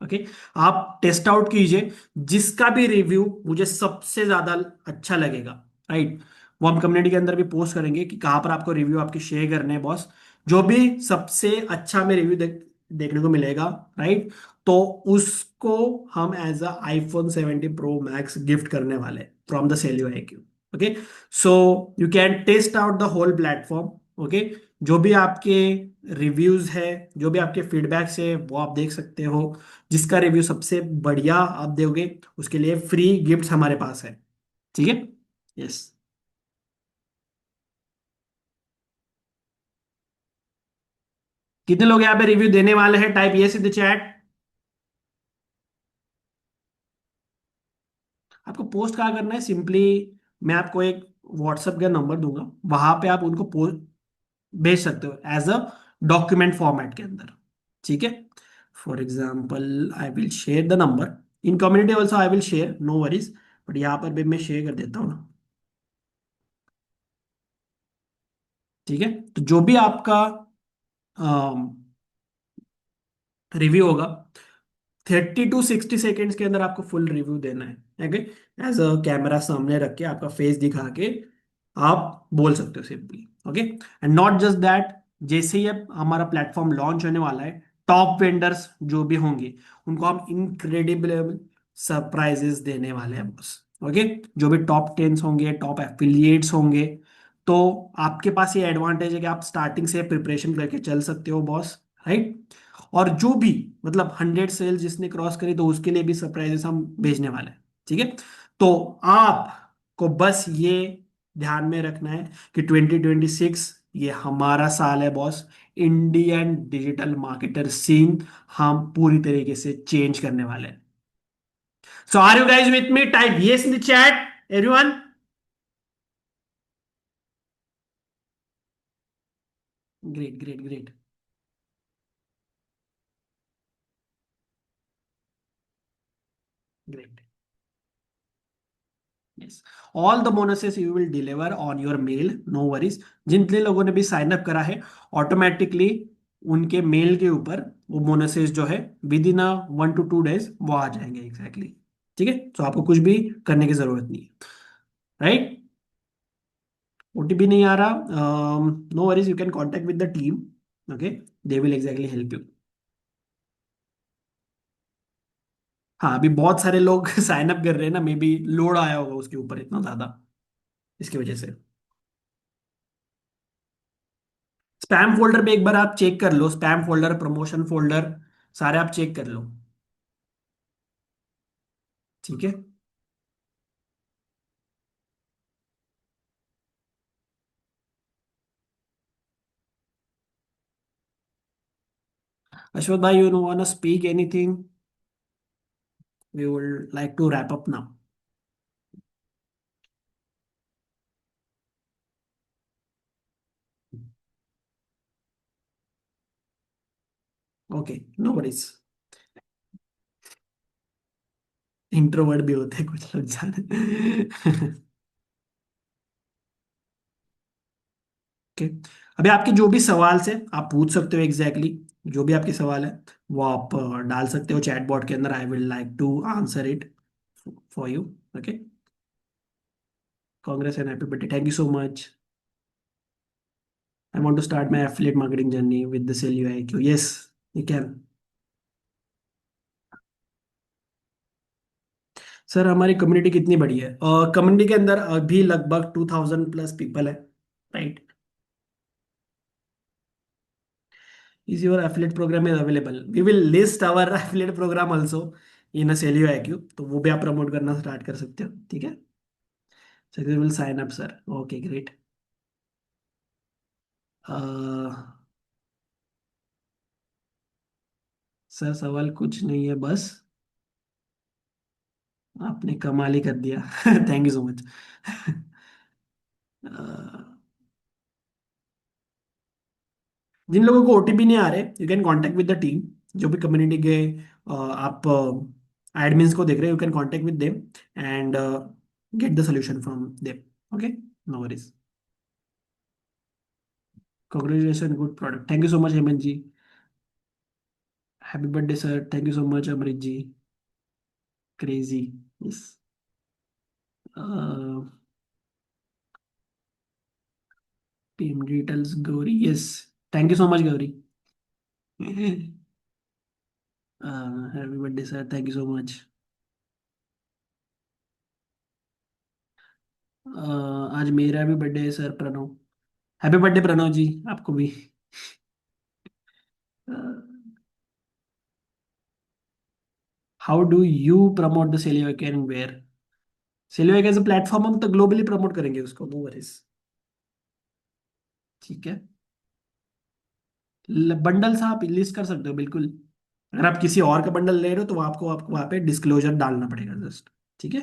Okay, आप टेस्ट आउट कीजिए। जिसका भी रिव्यू मुझे सबसे ज्यादा अच्छा लगेगा, राइट, वो हम कम्युनिटी के अंदर भी पोस्ट करेंगे कि कहाँ पर आपको रिव्यू आपके शेयर करने हैं बॉस। जो भी सबसे अच्छा में रिव्यू देखने को मिलेगा, राइट, तो उसको हम as a iPhone 17 Pro Max gift करने वाले from the Selio IQ। Okay, so you can test out the whole platform. Okay, जो भी आपके रिव्यूज है, जो भी आपके फीडबैक्स है वो आप देख सकते हो। जिसका रिव्यू सबसे बढ़िया आप दोगे उसके लिए फ्री गिफ्ट्स हमारे पास है। ठीक है। यस। कितने लोग यहाँ पे रिव्यू देने वाले हैं? Type yes in the chat. आपको पोस्ट कहाँ करना है? सिंपली मैं आपको एक व्हाट्सएप का नंबर दूंगा, वहां पे आप उनको पोस्ट भेज सकते हो एज अ डॉक्यूमेंट फॉर्मेट के अंदर। ठीक है। For example I will share the number in community also, I will share, no worries, but यहाँ पर भी मैं शेयर कर देता हूँ ना। ठीक है, तो जो भी आपका रिव्यू होगा 30 to 60 सेकेंड्स के अंदर आपको फुल रिव्यू देना है। ओके, एज अ कैमरा सामने रख के आपका फेस दिखा के आप बोल सकते हो simply. Okay, and not just that, जैसे ही अब हमारा प्लेटफॉर्म लॉन्च होने वाला है, टॉप वेंडर्स जो भी होंगे उनको हम इनक्रेडिबल सरप्राइजेस देने वाले हैं बॉस। ओके, जो भी टॉप टेंस होंगे, टॉप एफिलिएट्स होंगे, तो आपके पास ये एडवांटेज है कि आप स्टार्टिंग से प्रिपरेशन करके चल सकते हो बॉस, राइट। और जो भी मतलब 100 सेल्स जिसने क्रॉस करी तो उसके लिए भी सरप्राइजेस हम भेजने वाले हैं। ठीक है, तो आपको बस ये ध्यान में रखना है कि 2026 ये हमारा साल है boss. Indian digital marketer scene हम पूरी तरीके से चेंज करने वाले हैं। So are you guys with me? Type yes in the chat everyone. Great great great great. Yes, all the bonuses you will deliver on your mail, no worries. जितने लोगों ने भी साइन अप करा है, automatically उनके mail के ऊपर वो बोनसेस जो है विद इन 1 to 2 days वो आ जाएंगे एग्जैक्टली। ठीक है, तो आपको कुछ भी करने की जरूरत नहीं है, राइट। ओटीपी नहीं आ रहा, no worries, you can contact with the team. Okay, they will exactly help you. हाँ, अभी बहुत सारे लोग साइन अप कर रहे हैं ना, मे बी लोड आया होगा उसके ऊपर इतना ज्यादा, इसकी वजह से। स्पैम फोल्डर पे एक बार आप चेक कर लो, स्पैम फोल्डर, प्रमोशन फोल्डर, सारे आप चेक कर लो। ठीक है, अश्वथ भाई, you know want to speak anything? We would like to wrap up now. Okay, no worries. Introvert भी होते हैं कुछ लोग, जाने। ओके, अभी आपके जो भी सवाल से आप पूछ सकते हो एग्जैक्टली exactly, जो भी आपके सवाल है वो आप डाल सकते हो चैट बॉट के अंदर। I will like to answer it for you. Okay, congrats and happy birthday, thank you so much. I want to start my affiliate marketing journey with the Sell UIQ. Yes, you can. Sir हमारी community कितनी बड़ी है? Community के अंदर अभी लगभग 2000 plus people है, right. Is your affiliate programme is available? We will list our affiliate programme also in sell UIQ, तो वो भी आप प्रमोट करना स्टार्ट कर सकते हो। ठीक है, successful sign up sir, okay great. Sir सवाल कुछ नहीं है बस, आपने कमाल ही कर दिया। Thank you so much. जिन लोगों को ओटीपी नहीं आ रहे, you can contact with the team. जो भी कम्युनिटी के आप एडमिन्स को देख रहे हो, you can contact with them and get the solution from them. Okay, no worries. Congratulation, good product, thank you so much Hemant ji. Happy birthday sir, thank you so much Amrit ji. Crazy, yes. Team details Gauri, yes, thank you so much Gauri. Happy birthday sir, thank you so much. आज मेरा भी birthday है sir, Pranav. Happy birthday Pranav ji, आपको भी। How do you promote the Selio can where? Selio as a platform हम तो globally promote करेंगे उसको, नो वरीज। ठीक है, बंडल्स आप लिस्ट कर सकते हो बिल्कुल। अगर आप किसी और का बंडल ले रहे हो तो आपको आपको वहां पे डिस्क्लोजर डालना पड़ेगा जस्ट। ठीक है,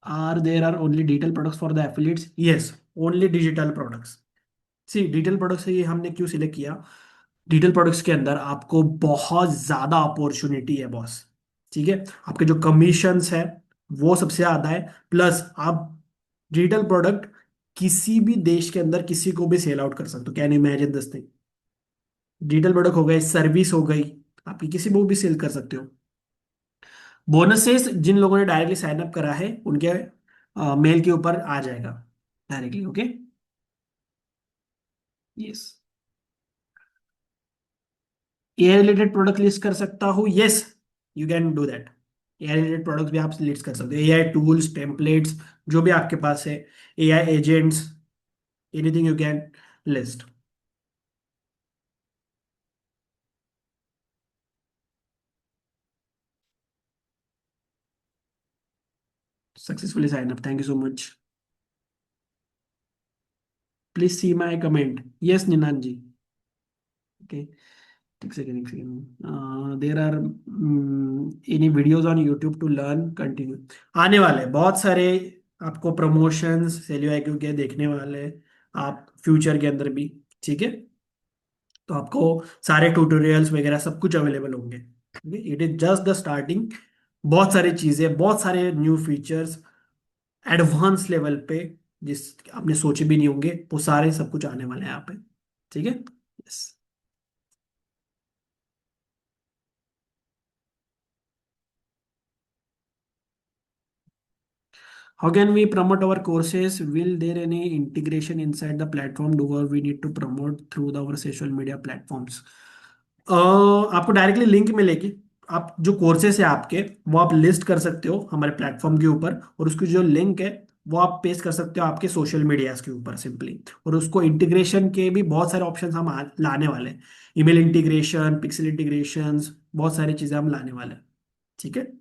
are there are only digital products for the affiliates? Yes, only digital products. See digital products ये हमने क्यों सिलेक्ट किया? डिजिटल प्रोडक्ट्स के अंदर आपको बहुत ज्यादा अपॉर्चुनिटी है बॉस। ठीक है, आपके जो कमीशंस है वो सबसे ज्यादा है, प्लस आप डिजिटल प्रोडक्ट किसी भी देश के अंदर किसी को भी सेल आउट कर सकते हो। Can imagine this thing. Digital product हो गए, सर्विस हो गई, आपकी किसी को भी सेल कर सकते हो। बोनसेस जिन लोगों ने डायरेक्टली साइन अप करा है उनके मेल के ऊपर आ जाएगा directly. Okay. Yes. AI related product list कर सकता हूँ, yes, you can do that. AI related product भी आप लिस्ट कर सकते हो, एआई टूल्स, टेम्पलेट्स, जो भी आपके पास है, AI agents, anything you can list. Successfully sign up, thank you so much. Please see my comment. Yes Ninad ji. Okay, एक सेकेंड एक second. There are any videos on YouTube to learn continue. आने वाले बहुत सारे आपको प्रमोशंस सेलियो IQ के देखने वाले हैं आप फ्यूचर के अंदर भी। ठीक है, तो आपको सारे ट्यूटोरियल्स वगैरह सब कुछ अवेलेबल होंगे। It is just the starting. बहुत सारी चीजें, बहुत सारे न्यू फीचर्स एडवांस लेवल पे जिस आपने सोचे भी नहीं होंगे, वो सारे सब कुछ आने वाले हैं यहाँ पे। ठीक है। Yes. How can we promote our courses? Will there any integration inside the platform? Do or we need to promote through our social media platforms? आपको डायरेक्टली लिंक मिलेगी। आप जो कोर्सेस है आपके, वो आप लिस्ट कर सकते हो हमारे प्लेटफॉर्म के ऊपर, और उसकी जो लिंक है वो आप पेस्ट कर सकते हो आपके सोशल मीडियाज के ऊपर सिंपली। और उसको इंटीग्रेशन के भी बहुत सारे ऑप्शंस हम लाने वाले हैं। ईमेल इंटीग्रेशन, पिक्सल इंटीग्रेशन, बहुत सारी चीजें हम लाने वाले हैं। ठीक है।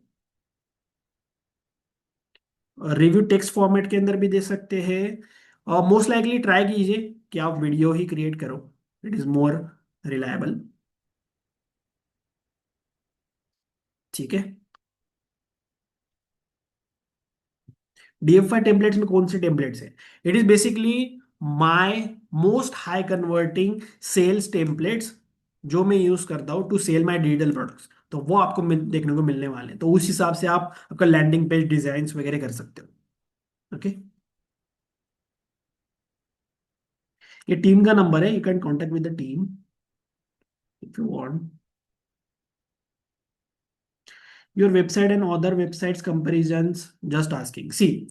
रिव्यू टेक्स्ट फॉर्मेट के अंदर भी दे सकते हैं, और मोस्ट लाइकली ट्राई कीजिए कि आप वीडियो ही क्रिएट करो, इट इज मोर रिलायबल। ठीक है। DF5 टेम्पलेट्स में कौन से टेम्पलेट्स है? It is basically my most high converting sales templates जो मैं यूज करता हूँ to sell my digital products. तो वो आपको देखने को मिलने वाले हैं, तो उस हिसाब से आप आपका लैंडिंग पेज डिजाइन वगैरह कर सकते हो। ओके। ये टीम का नंबर है, you can contact with the team if you want. Your website and other websites comparisons, just asking. See,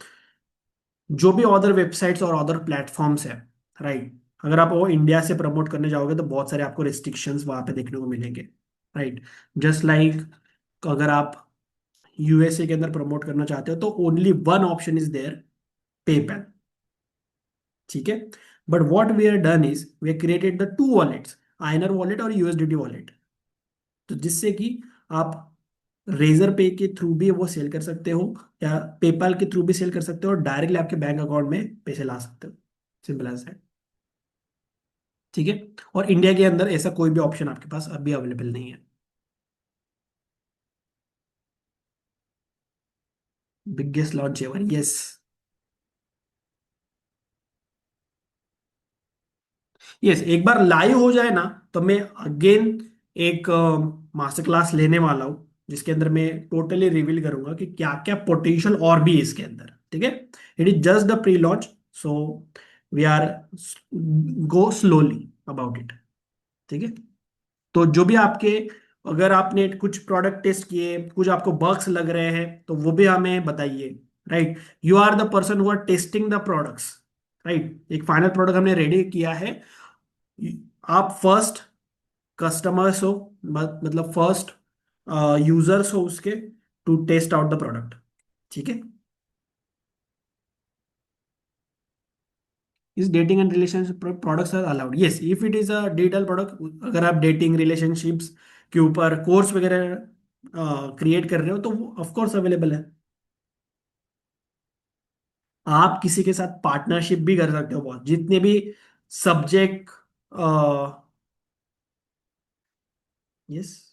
जो भी अदर वेबसाइट्स और अदर प्लेटफॉर्म्स है, राइट, अगर आप वो इंडिया से प्रमोट करने जाओगे तो बहुत सारे आपको रिस्ट्रिक्शंस वहां पे देखने को मिलेंगे। राइट। जस्ट लाइक अगर आप USA के अंदर प्रमोट करना चाहते हो तो only one option is there, PayPal. ठीक है। But what we are done is we created the two wallets, आइनर वॉलेट और USDT वॉलेट। तो जिससे कि आप रेजर पे के थ्रू भी वो सेल कर सकते हो, या पेपाल के थ्रू भी सेल कर सकते हो, और डायरेक्टली आपके बैंक अकाउंट में पैसे ला सकते हो। Simple as that. ठीक है। और इंडिया के अंदर ऐसा कोई भी ऑप्शन आपके पास अभी अवेलेबल नहीं है। Biggest launch ever, yes. Yes, एक बार लाइव हो जाए ना तो मैं अगेन एक मास्टर क्लास लेने वाला हूँ, जिसके अंदर मैं टोटली रिवील करूंगा कि क्या क्या पोटेंशियल और भी है इसके अंदर। ठीक है। It is just the pre launch, so we are go slowly about it. ठीक है। तो जो भी आपके, अगर आपने कुछ प्रोडक्ट टेस्ट किए, कुछ आपको बग्स लग रहे हैं, तो वो भी हमें बताइए। Right, you are the person who are testing the products. Right, एक फाइनल प्रोडक्ट हमने रेडी किया है, आप फर्स्ट कस्टमर्स हो, मतलब फर्स्ट यूजर्स हो उसके, to test out the product. ठीक है। इस dating and relationship products are allowed, yes, if it is a digital product. अगर आप डेटिंग रिलेशनशिप्स के ऊपर कोर्स वगैरह क्रिएट कर रहे हो तो वो ऑफ कोर्स अवेलेबल है। आप किसी के साथ पार्टनरशिप भी कर सकते हो, बहुत जितने भी सब्जेक्ट। यस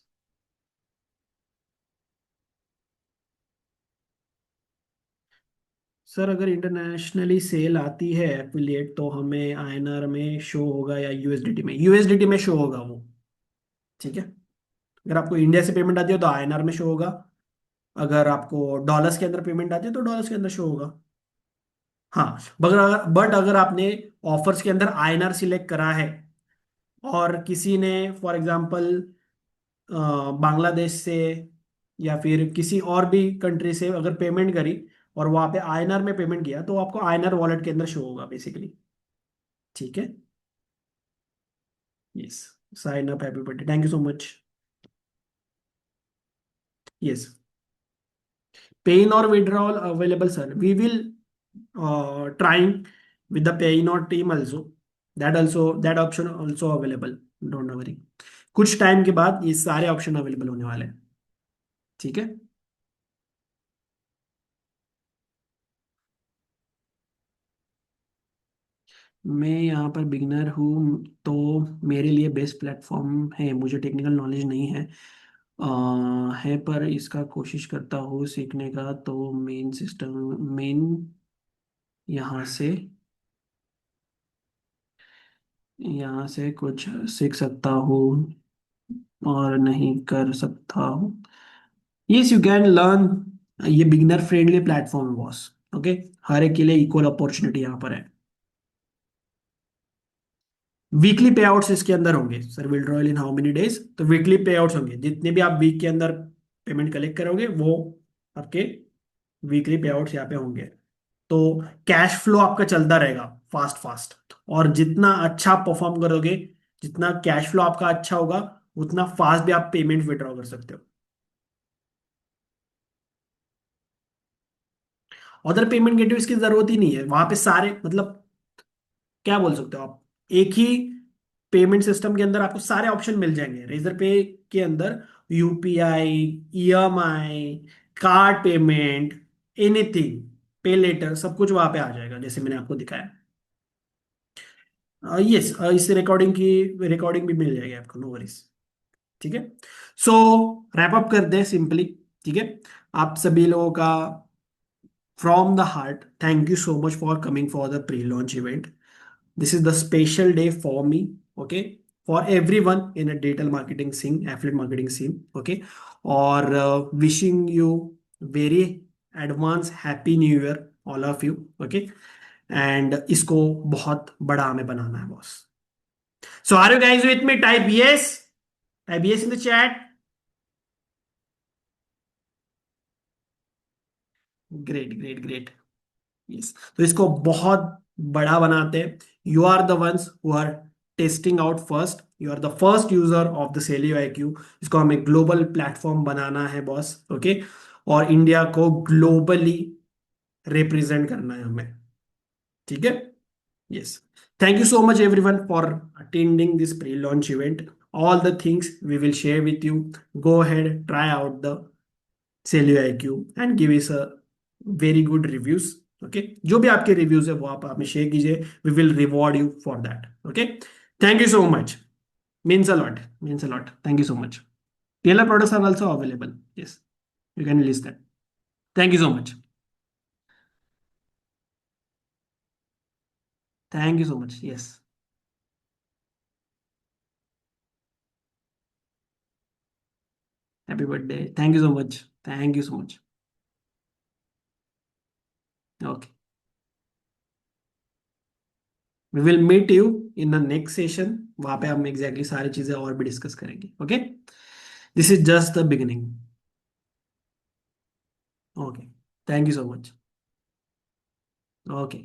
सर, अगर इंटरनेशनली सेल आती है एफिलिएट तो हमें INR में शो होगा या USDT में? USDT में शो होगा वो। ठीक है। अगर आपको इंडिया से पेमेंट आती है तो आईएनआर में शो होगा, अगर आपको डॉलर्स के अंदर पेमेंट आती है तो डॉलर्स के अंदर शो होगा। हाँ, बट अगर आपने ऑफर्स के अंदर आईएनआर सिलेक्ट करा है और किसी ने फॉर एग्जांपल बांग्लादेश से या फिर किसी और भी कंट्री से अगर पेमेंट करी और वहां पे आईएनआर में पेमेंट किया तो आपको आईएनआर वॉलेट के अंदर शो होगा बेसिकली। ठीक है। Yes. Sign up, happy birthday, thank you so much. Yes. Pay in और withdrawal available sir, we will trying with the pay in or team also, that option also available, don't worry। कुछ time के बाद ये सारे option available होने वाले हैं। ठीक है। मैं यहाँ पर बिगनर हूँ तो मेरे लिए बेस्ट प्लेटफॉर्म है, मुझे टेक्निकल नॉलेज नहीं है है पर इसका कोशिश करता हूँ सीखने का, तो मेन यहाँ से यहाँ से कुछ सीख सकता हूँ और नहीं कर सकता हूँ। यस यू कैन लर्न, ये बिगनर फ्रेंडली प्लेटफॉर्म है बॉस। ओके। हर एक के लिए इक्वल अपॉर्चुनिटी यहाँ पर है। वीकली पे आउट्स इसके अंदर होंगे sir, will draw in how many days, तो वीकली पे आउट्स होंगे, जितने भी आप वीक के अंदर पेमेंट कलेक्ट करोगे वो आपके वीकली पे आउट्स यहाँ पे होंगे। तो कैश फ्लो आपका चलता रहेगा फास्ट फास्ट, और जितना अच्छा परफॉर्म करोगे, जितना कैश फ्लो आपका अच्छा होगा, उतना फास्ट भी आप पेमेंट विड्रॉ कर सकते हो। अदर पेमेंट गेटवेज की जरूरत ही नहीं है, वहां पे सारे मतलब क्या बोल सकते हो आप, एक ही पेमेंट सिस्टम के अंदर आपको सारे ऑप्शन मिल जाएंगे। रेजर पे के अंदर UPI, EMI, card payment, anything, पे लेटर, सब कुछ वहां पे आ जाएगा जैसे मैंने आपको दिखाया। यस, इस रिकॉर्डिंग भी मिल जाएगी आपको, नो वरीज। ठीक है। सो रैप अप कर दें सिंपली। ठीक है। आप सभी लोगों का from the heart thank you so much for coming for the pre launch event. This is the special day for me, okay, for everyone in a digital marketing scene, affiliate marketing scene, okay, और wishing you very advance happy new year all of you, okay, and इसको बहुत बड़ा हमें बनाना है boss. So are you guys with me? Type yes in the chat। Great, great, great। Yes, तो इसको बहुत बड़ा बनाते हैं। You are the ones who are testing out first, you are the first user of the Selio IQ। इसको हमें global platform बनाना है बॉस, ओके, और इंडिया को ग्लोबली रिप्रेजेंट करना है हमें। ठीक है। Yes. Thank you so much everyone for attending this pre launch event. All the things we will share with you. Go ahead, try out the Selio IQ and give us a very good reviews. Okay, जो भी आपके reviews है वो आप हमें share कीजिए, we will reward you for that. Okay, thank you so much, means a lot, means a lot, thank you so much. PLR products are also available, yes, you can list that। thank you so much, thank you so much, yes, happy birthday, thank you so much, thank you so much। Okay, we will meet you in the next session, वहां पे हम exactly सारी चीजें और भी discuss करेंगे। Okay, this is just the beginning. Okay, thank you so much. Okay.